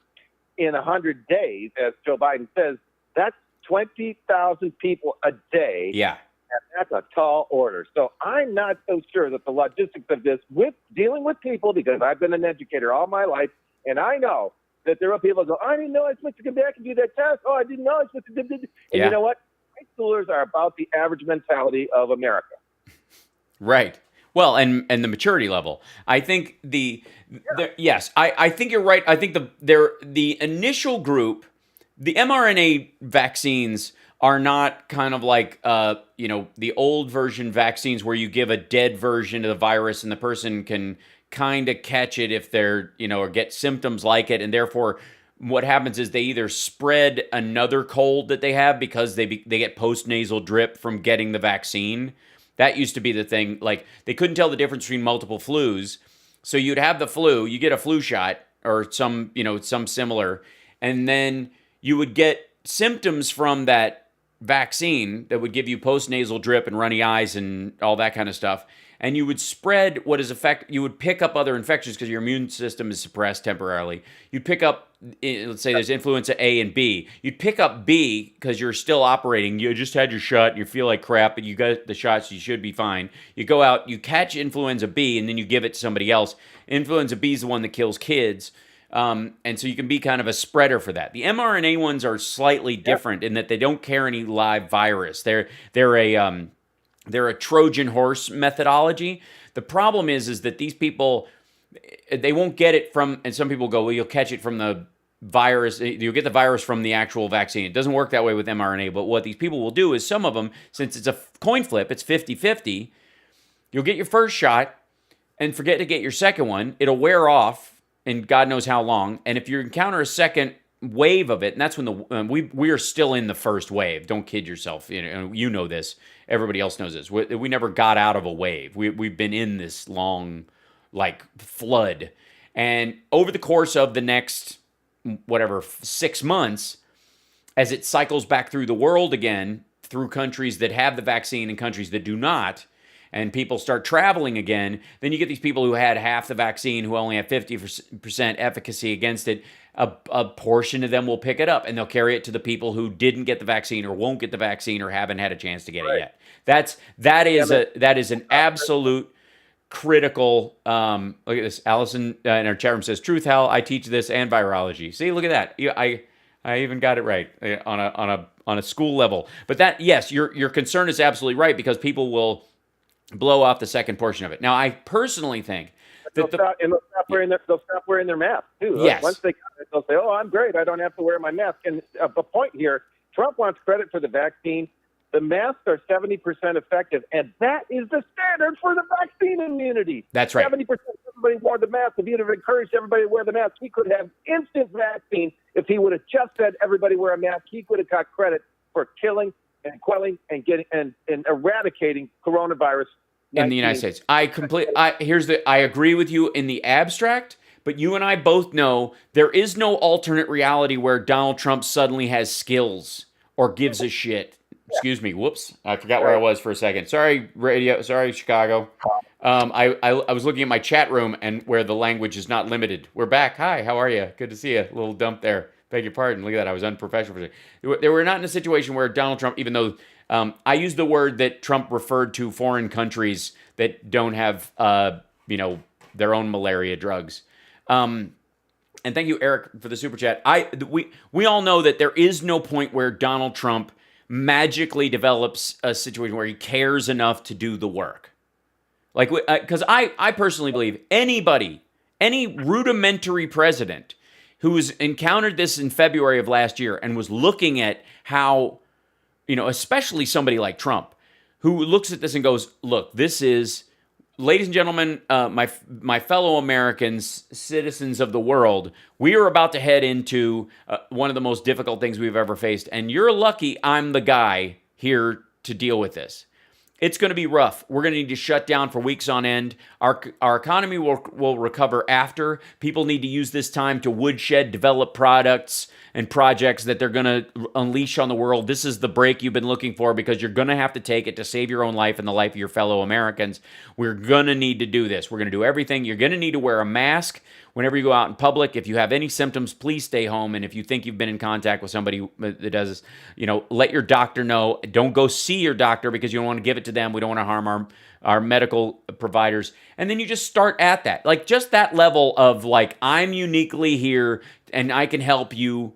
Speaker 18: in 100 days, as Joe Biden says, that's 20,000 people a day.
Speaker 2: Yeah.
Speaker 18: And that's a tall order. So I'm not so sure that the logistics of this, with dealing with people, because I've been an educator all my life, and I know that there are people who go, I didn't know I was supposed to come back and do that test. Oh, I didn't know I was supposed to do this. And you know what? High schoolers are about the average mentality of America.
Speaker 2: Right. Well, and the maturity level. I think yes, I think you're right. I think the initial group, the mRNA vaccines are not kind of like the old version vaccines where you give a dead version of the virus and the person can kind of catch it if they're or get symptoms like it, and therefore what happens is they either spread another cold that they have because they get post-nasal drip from getting the vaccine. That used to be the thing. Like, they couldn't tell the difference between multiple flus. So you'd have the flu, you get a flu shot or some similar, and then you would get symptoms from that vaccine that would give you post-nasal drip and runny eyes and all that kind of stuff. And you would spread you would pick up other infections because your immune system is suppressed temporarily. You'd pick up, let's say there's influenza A and B. You'd pick up B because you're still operating. You just had your shot and you feel like crap, but you got the shots, you should be fine. You go out, you catch influenza B, and then you give it to somebody else. Influenza B is the one that kills kids. And so you can be kind of a spreader for that. The mRNA ones are slightly different in that they don't carry any live virus. They're a Trojan horse methodology. The problem is that these people, they won't get it from, and some people go, well, you'll catch it from the virus. You'll get the virus from the actual vaccine. It doesn't work that way with mRNA, but what these people will do is some of them, since it's a coin flip, it's 50-50, you'll get your first shot and forget to get your second one. It'll wear off in God knows how long. And if you encounter a second wave of it, and that's when we are still in the first wave. Don't kid yourself. You know this. Everybody else knows this. We never got out of a wave. We've been in this long, flood. And over the course of the next, 6 months, as it cycles back through the world again, through countries that have the vaccine and countries that do not, and people start traveling again, then you get these people who had half the vaccine who only have 50% efficacy against it. A portion of them will pick it up and they'll carry it to the people who didn't get the vaccine or won't get the vaccine or haven't had a chance to get it yet. That is an absolute critical. Look at this. Allison in our chat room says, "Truth, Hal. I teach this and virology." See, look at that. I even got it right on a school level. But that, yes, your concern is absolutely right because people will blow off the second portion of it. Now, I personally think
Speaker 18: they'll stop wearing their mask too.
Speaker 2: Yes.
Speaker 18: Once they got it, they'll say, "Oh, I'm great. I don't have to wear my mask." And the point here, Trump wants credit for the vaccine. The masks are 70% effective, and that is the standard for the vaccine immunity.
Speaker 2: That's right.
Speaker 18: 70% of everybody wore the mask. If he'd have encouraged everybody to wear the mask, he could have instant vaccine. If he would have just said everybody wear a mask, he could have got credit for killing and quelling and getting and eradicating coronavirus
Speaker 2: in the United States. I agree with you in the abstract, but you and I both know there is no alternate reality where Donald Trump suddenly has skills or gives a shit. Excuse me. Whoops. I forgot where I was for a second. Sorry, radio. Sorry, Chicago. I was looking at my chat room and where the language is not limited. We're back. Hi, how are you? Good to see you. A little dump there. Beg your pardon. Look at that. I was unprofessional. They were not in a situation where Donald Trump, even though I used the word that Trump referred to foreign countries that don't have, their own malaria drugs. And thank you, Eric, for the super chat. We all know that there is no point where Donald Trump magically develops a situation where he cares enough to do the work. Like, because I personally believe any rudimentary president who's encountered this in February of last year and was looking at how, especially somebody like Trump, who looks at this and goes, look, this is, ladies and gentlemen, my fellow Americans, citizens of the world, we are about to head into one of the most difficult things we've ever faced, and you're lucky I'm the guy here to deal with this. It's going to be rough. We're going to need to shut down for weeks on end. Our economy will recover after. People need to use this time to woodshed, develop products and projects that they're going to unleash on the world. This is the break you've been looking for because you're going to have to take it to save your own life and the life of your fellow Americans. We're going to need to do this. We're going to do everything. You're going to need to wear a mask whenever you go out in public. If you have any symptoms, please stay home. And if you think you've been in contact with somebody that does, let your doctor know. Don't go see your doctor because you don't want to give it to them. We don't want to harm our medical providers. And then you just start at that. Like, just that level of, like, I'm uniquely here and I can help you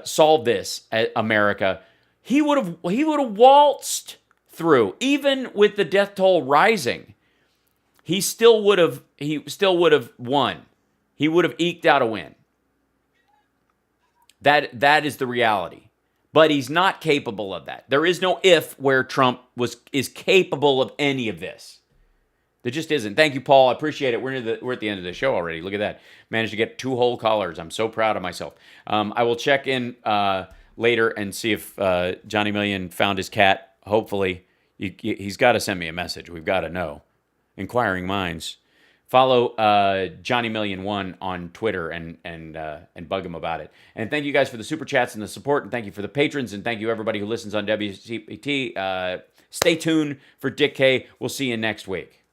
Speaker 2: solve this, America. He would have waltzed through, even with the death toll rising. He still would have won. He would have eked out a win. That is the reality. But he's not capable of that. There is no if where Trump is capable of any of this. There just isn't. Thank you, Paul. I appreciate it. We're at the end of the show already. Look at that. Managed to get 2 whole callers. I'm so proud of myself. I will check in later and see if Johnny Million found his cat. Hopefully. He's got to send me a message. We've got to know. Inquiring minds. Follow Johnny Million 1 on Twitter and bug him about it. And thank you guys for the super chats and the support, and thank you for the patrons, and thank you everybody who listens on WCPT. Stay tuned for Dick K. We'll see you next week.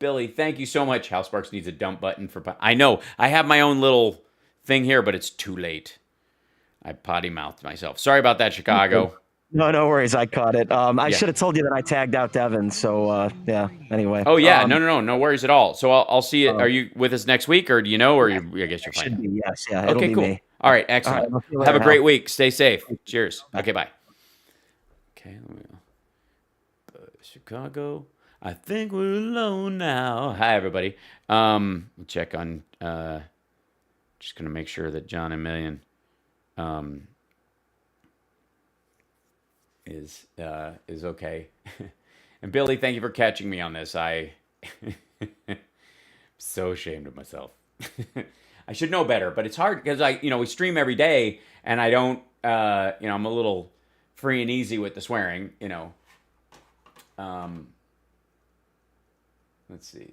Speaker 2: Billy, thank you so much. Hal Sparks needs a dump button for. I know I have my own little thing here, but it's too late. I potty mouthed myself. Sorry about that, Chicago.
Speaker 7: No worries. I caught it. I should have told you that I tagged out Devin. So yeah. Anyway.
Speaker 2: Oh yeah. No worries at all. So I'll see you. Are you with us next week, or do you know? Or I guess you're fine.
Speaker 7: Should be. Yes. Yeah.
Speaker 2: Okay. Cool.
Speaker 7: Me.
Speaker 2: All right. Excellent. All right, have a great week. Stay safe. Cheers. Okay. Bye. Okay. Chicago. I think we're alone now. Hi, everybody. We'll check on. Just gonna make sure that John and Million is okay. And Billy, thank you for catching me on this. I'm so ashamed of myself. I should know better, but it's hard because we stream every day, and I don't. I'm a little free and easy with the swearing. Let's see.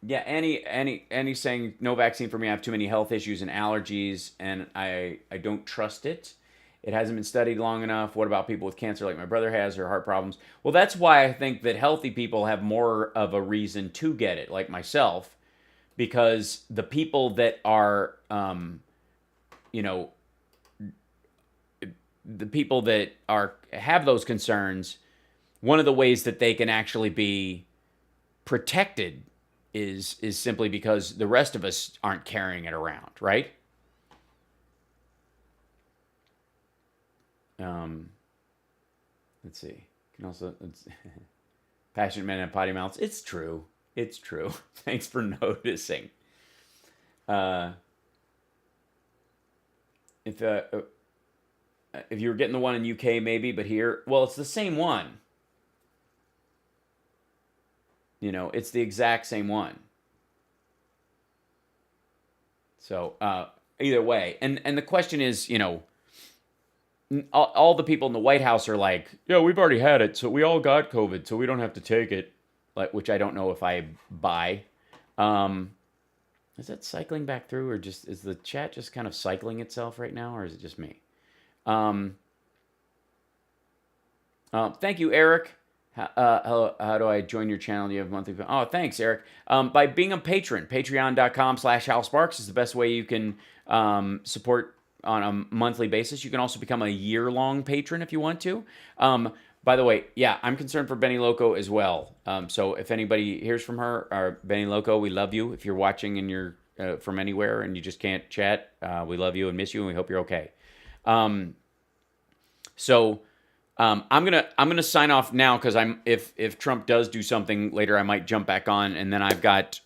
Speaker 2: Yeah, Annie saying no vaccine for me. I have too many health issues and allergies, and I don't trust it. It hasn't been studied long enough. What about people with cancer like my brother has or heart problems? Well, that's why I think that healthy people have more of a reason to get it, like myself, because the people that are, the people that have those concerns, one of the ways that they can actually be protected is simply because the rest of us aren't carrying it around, right? Let's see. Can also passionate men have potty mouths. It's true. It's true. Thanks for noticing. If you were getting the one in UK, maybe, but here, well, it's the same one. You know, it's the exact same one. So either way, and the question is, you know, all the people in the White House are like, yeah, we've already had it, so we all got COVID, so we don't have to take it. Like, which I don't know if I buy. Is that cycling back through, or just is the chat just kind of cycling itself right now, or is it just me? Thank you, Eric. How do I join your channel? Do you have monthly? Oh, thanks, Eric. By being a patron, patreon.com/HalSparks is the best way you can support on a monthly basis. You can also become a year-long patron if you want to. By the way, yeah, I'm concerned for Benny Loco as well. So if anybody hears from her, or Benny Loco, we love you. If you're watching and you're from anywhere and you just can't chat, we love you and miss you, and we hope you're okay. I'm gonna sign off now because if Trump does do something later, I might jump back on, and then I've got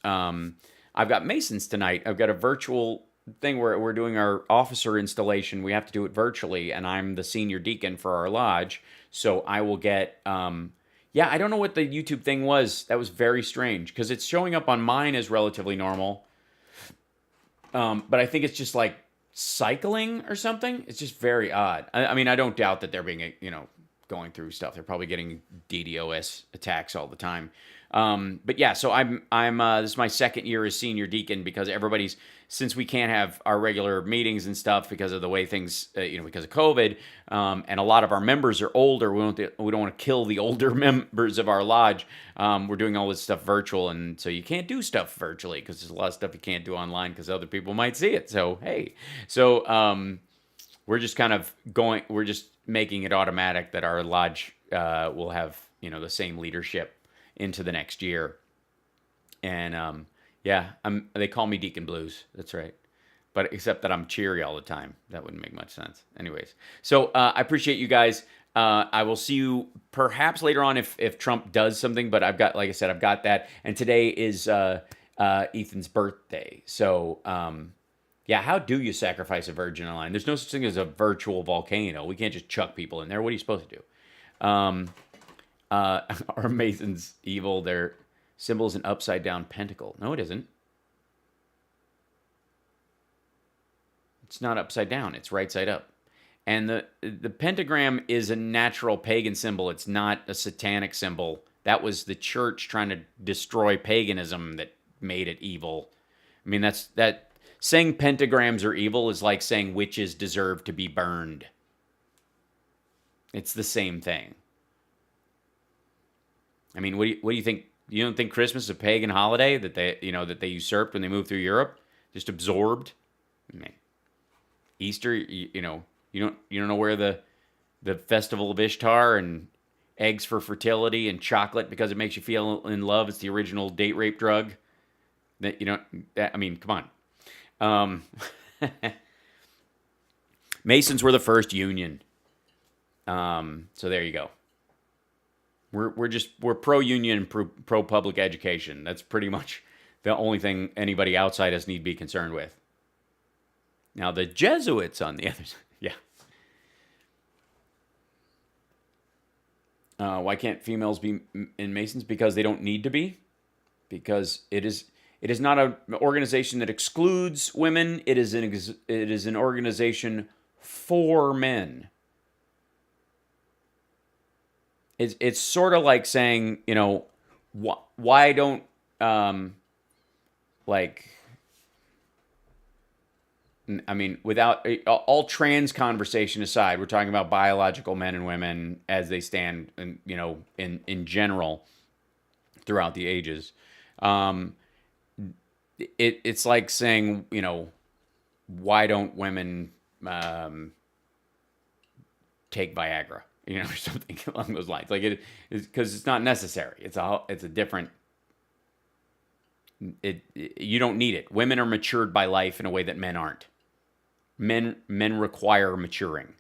Speaker 2: Masons tonight. I've got a virtual thing where we're doing our officer installation. We have to do it virtually, and I'm the senior deacon for our lodge, so I will get I don't know what the YouTube thing was. That was very strange because it's showing up on mine as relatively normal, but I think it's just like cycling or something. It's just very odd. I mean, I don't doubt that they're being, going through stuff. They're probably getting DDoS attacks all the time. But yeah, so I'm this is my second year as senior deacon because since we can't have our regular meetings and stuff because of the way things, because of COVID, and a lot of our members are older. We don't want to kill the older members of our lodge. We're doing all this stuff virtual, and so you can't do stuff virtually because there's a lot of stuff you can't do online because other people might see it. So hey, we're just kind of we're just making it automatic that our lodge will have the same leadership into the next year. And they call me Deacon Blues. That's right. But except that I'm cheery all the time. That wouldn't make much sense. Anyways, so I appreciate you guys. I will see you perhaps later on if Trump does something. But I've got that. And today is Ethan's birthday. So how do you sacrifice a virgin online? There's no such thing as a virtual volcano. We can't just chuck people in there. What are you supposed to do? Are Masons evil? Their symbol is an upside down pentacle. No, it isn't. It's not upside down. It's right side up. And the pentagram is a natural pagan symbol. It's not a satanic symbol. That was the church trying to destroy paganism that made it evil. I mean, that saying pentagrams are evil is like saying witches deserve to be burned. It's the same thing. I mean, what do you think? You don't think Christmas is a pagan holiday that they usurped when they moved through Europe, just absorbed? I mean, Easter, you don't know where the festival of Ishtar and eggs for fertility and chocolate because it makes you feel in love. It's the original date rape drug. I mean, come on. Masons were the first union. So there you go. We're pro-union and pro-public education. That's pretty much the only thing anybody outside us need to be concerned with. Now, the Jesuits on the other side, why can't females be in Masons? Because they don't need to be. Because it is not an organization that excludes women. It is an organization for men. It's sort of like saying, why don't, without all trans conversation aside, we're talking about biological men and women as they stand, in general throughout the ages. It's like saying, why don't women take Viagra? Or something along those lines. Like because it's not necessary. It's a different. You don't need it. Women are matured by life in a way that men aren't. Men require maturing.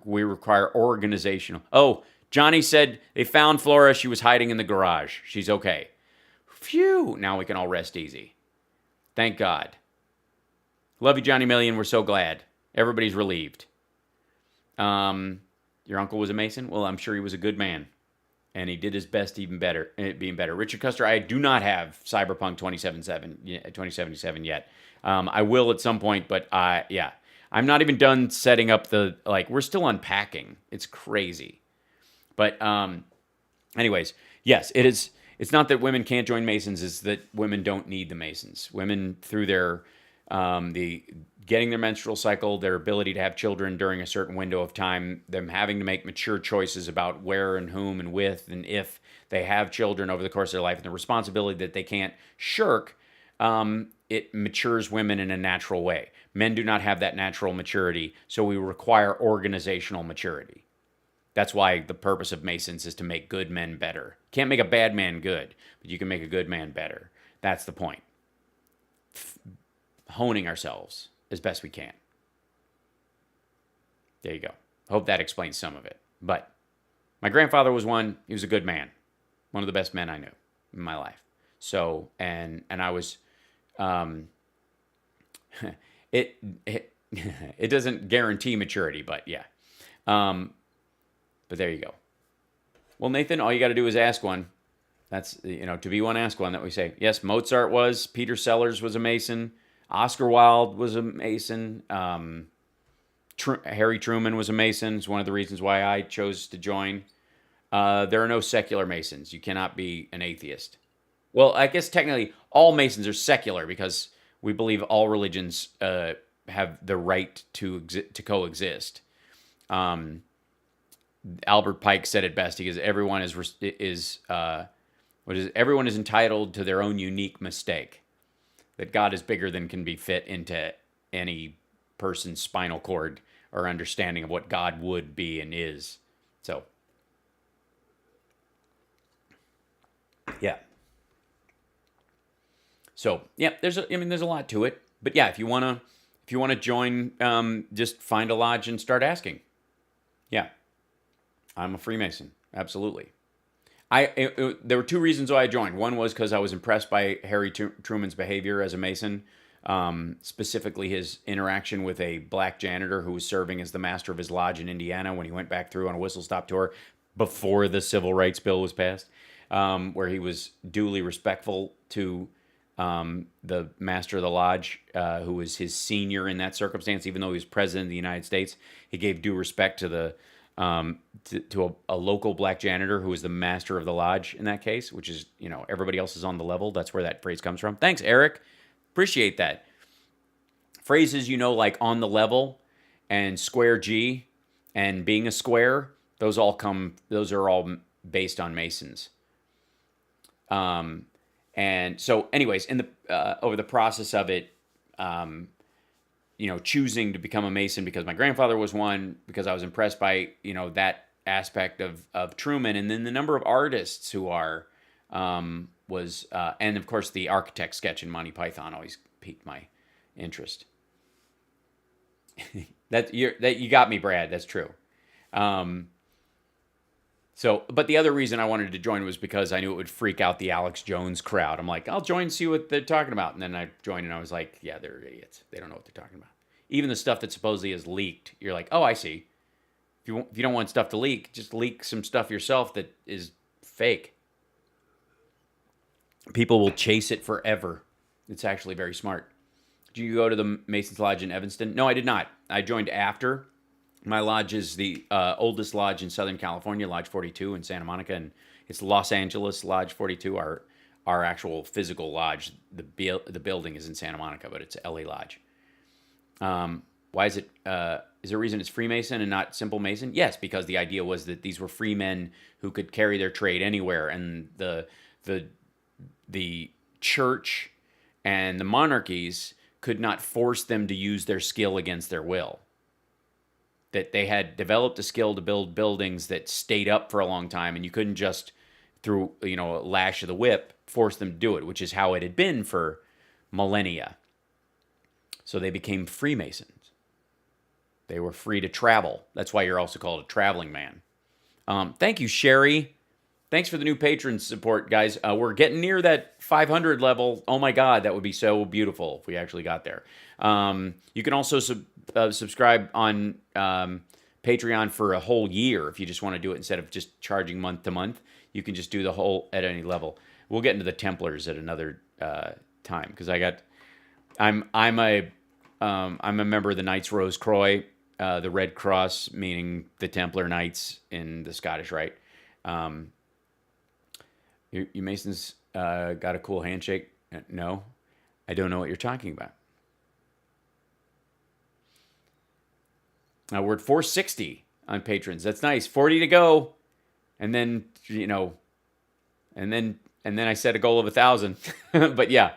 Speaker 2: We require organizational. Oh, Johnny said they found Flora. She was hiding in the garage. She's okay. Phew. Now we can all rest easy. Thank God. Love you, Johnny Million. We're so glad. Everybody's relieved. Your uncle was a Mason? Well, I'm sure he was a good man. And he did his best being better. Richard Custer, I do not have Cyberpunk 2077 yet. I will at some point, but yeah. I'm not even done setting up we're still unpacking. It's crazy. But anyways, yes, it is. It's not that women can't join Masons, it's that women don't need the Masons. Women, through their getting their menstrual cycle, their ability to have children during a certain window of time, them having to make mature choices about where and whom and with and if they have children over the course of their life, and the responsibility that they can't shirk, it matures women in a natural way. Men do not have that natural maturity, so we require organizational maturity. That's why the purpose of Masons is to make good men better. Can't make a bad man good, but you can make a good man better. That's the point. Honing ourselves as best we can. There you go. Hope that explains some of it. But my grandfather was one. He was a good man. One of the best men I knew in my life. So, and I was, it doesn't guarantee maturity, but yeah. But there you go. Well, Nathan, all you got to do is ask one. That's, to be one, ask one, that we say. Yes, Mozart was. Peter Sellers was a Mason. Oscar Wilde was a Mason. Harry Truman was a Mason. It's one of the reasons why I chose to join. There are no secular Masons. You cannot be an atheist. Well, I guess technically all Masons are secular because we believe all religions have the right to coexist. Albert Pike said it best. He goes, everyone everyone is entitled to their own unique mistake. That God is bigger than can be fit into any person's spinal cord or understanding of what God would be and is. So, yeah. So, yeah, there's a lot to it. But yeah, if you wanna join, just find a lodge and start asking. Yeah. I'm a Freemason. Absolutely. There were two reasons why I joined. One was because I was impressed by Harry Truman's behavior as a Mason, specifically his interaction with a black janitor who was serving as the master of his lodge in Indiana when he went back through on a whistle-stop tour before the Civil Rights Bill was passed, where he was duly respectful to the master of the lodge, who was his senior in that circumstance. Even though he was president of the United States, he gave due respect to the to a local black janitor who was the master of the lodge in that case, which is, everybody else is on the level. That's where that phrase comes from. Thanks, Eric. Appreciate that. Phrases, like on the level and square G and being a square, those are all based on Masons. And so anyways, in the, over the process of it, choosing to become a Mason because my grandfather was one, because I was impressed by, that aspect of Truman, and then the number of artists who are, and of course the architect sketch in Monty Python always piqued my interest. That you got me, Brad. That's true. But the other reason I wanted to join was because I knew it would freak out the Alex Jones crowd. I'm like, I'll join, see what they're talking about. And then I joined and I was like, yeah, they're idiots. They don't know what they're talking about. Even the stuff that supposedly is leaked, you're like, oh, I see. If you don't want stuff to leak, just leak some stuff yourself that is fake. People will chase it forever. It's actually very smart. Did you go to the Masons Lodge in Evanston? No, I did not. I joined after. My lodge is the oldest lodge in Southern California, Lodge 42 in Santa Monica, and it's Los Angeles Lodge 42. Our actual physical lodge, the building is in Santa Monica, but it's LA Lodge. Why is it? Is there a reason it's Freemason and not simple Mason? Yes, because the idea was that these were free men who could carry their trade anywhere, and the church and the monarchies could not force them to use their skill against their will. That they had developed a skill to build buildings that stayed up for a long time, and you couldn't just, through a lash of the whip, force them to do it, which is how it had been for millennia. So they became Freemasons. They were free to travel. That's why you're also called a traveling man. Thank you, Sherry. Thanks for the new patron support, guys. We're getting near that 500 level. Oh my God, that would be so beautiful if we actually got there. You can also subscribe on Patreon for a whole year if you just want to do it instead of just charging month to month. You can just do the whole at any level. We'll get into the Templars at another time because I'm a member of the Knights Rose Croix, the Red Cross, meaning the Templar Knights in the Scottish Rite. You Masons got a cool handshake? No, I don't know what you're talking about. We're at 460 on patrons. That's nice. 40 to go, and then and then I set a goal of 1,000. But yeah,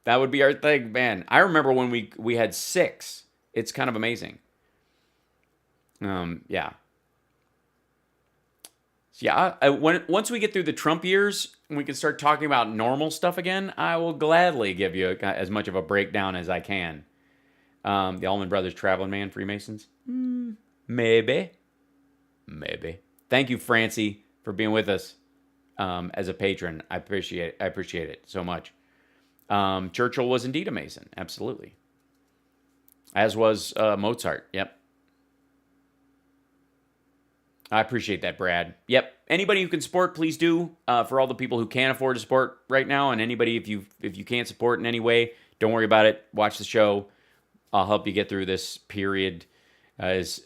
Speaker 2: that would be our thing, man. I remember when we had 6. It's kind of amazing. Yeah. So yeah, once we get through the Trump years and we can start talking about normal stuff again, I will gladly give you as much of a breakdown as I can. The Allman Brothers Traveling Man Freemasons? Maybe. Thank you, Francie, for being with us as a patron. I appreciate it so much. Churchill was indeed a Mason, absolutely. As was Mozart. Yep. I appreciate that, Brad. Yep. Anybody who can support, please do. For all the people who can't afford to support right now, and anybody if you can't support in any way, don't worry about it. Watch the show. I'll help you get through this period as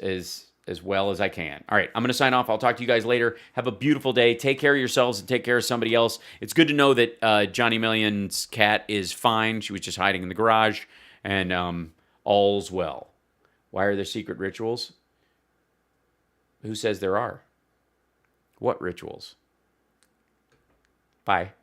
Speaker 2: well as I can. All right, I'm going to sign off. I'll talk to you guys later. Have a beautiful day. Take care of yourselves and take care of somebody else. It's good to know that Johnny Million's cat is fine. She was just hiding in the garage, and all's well. Why are there secret rituals? Who says there are? What rituals? Bye.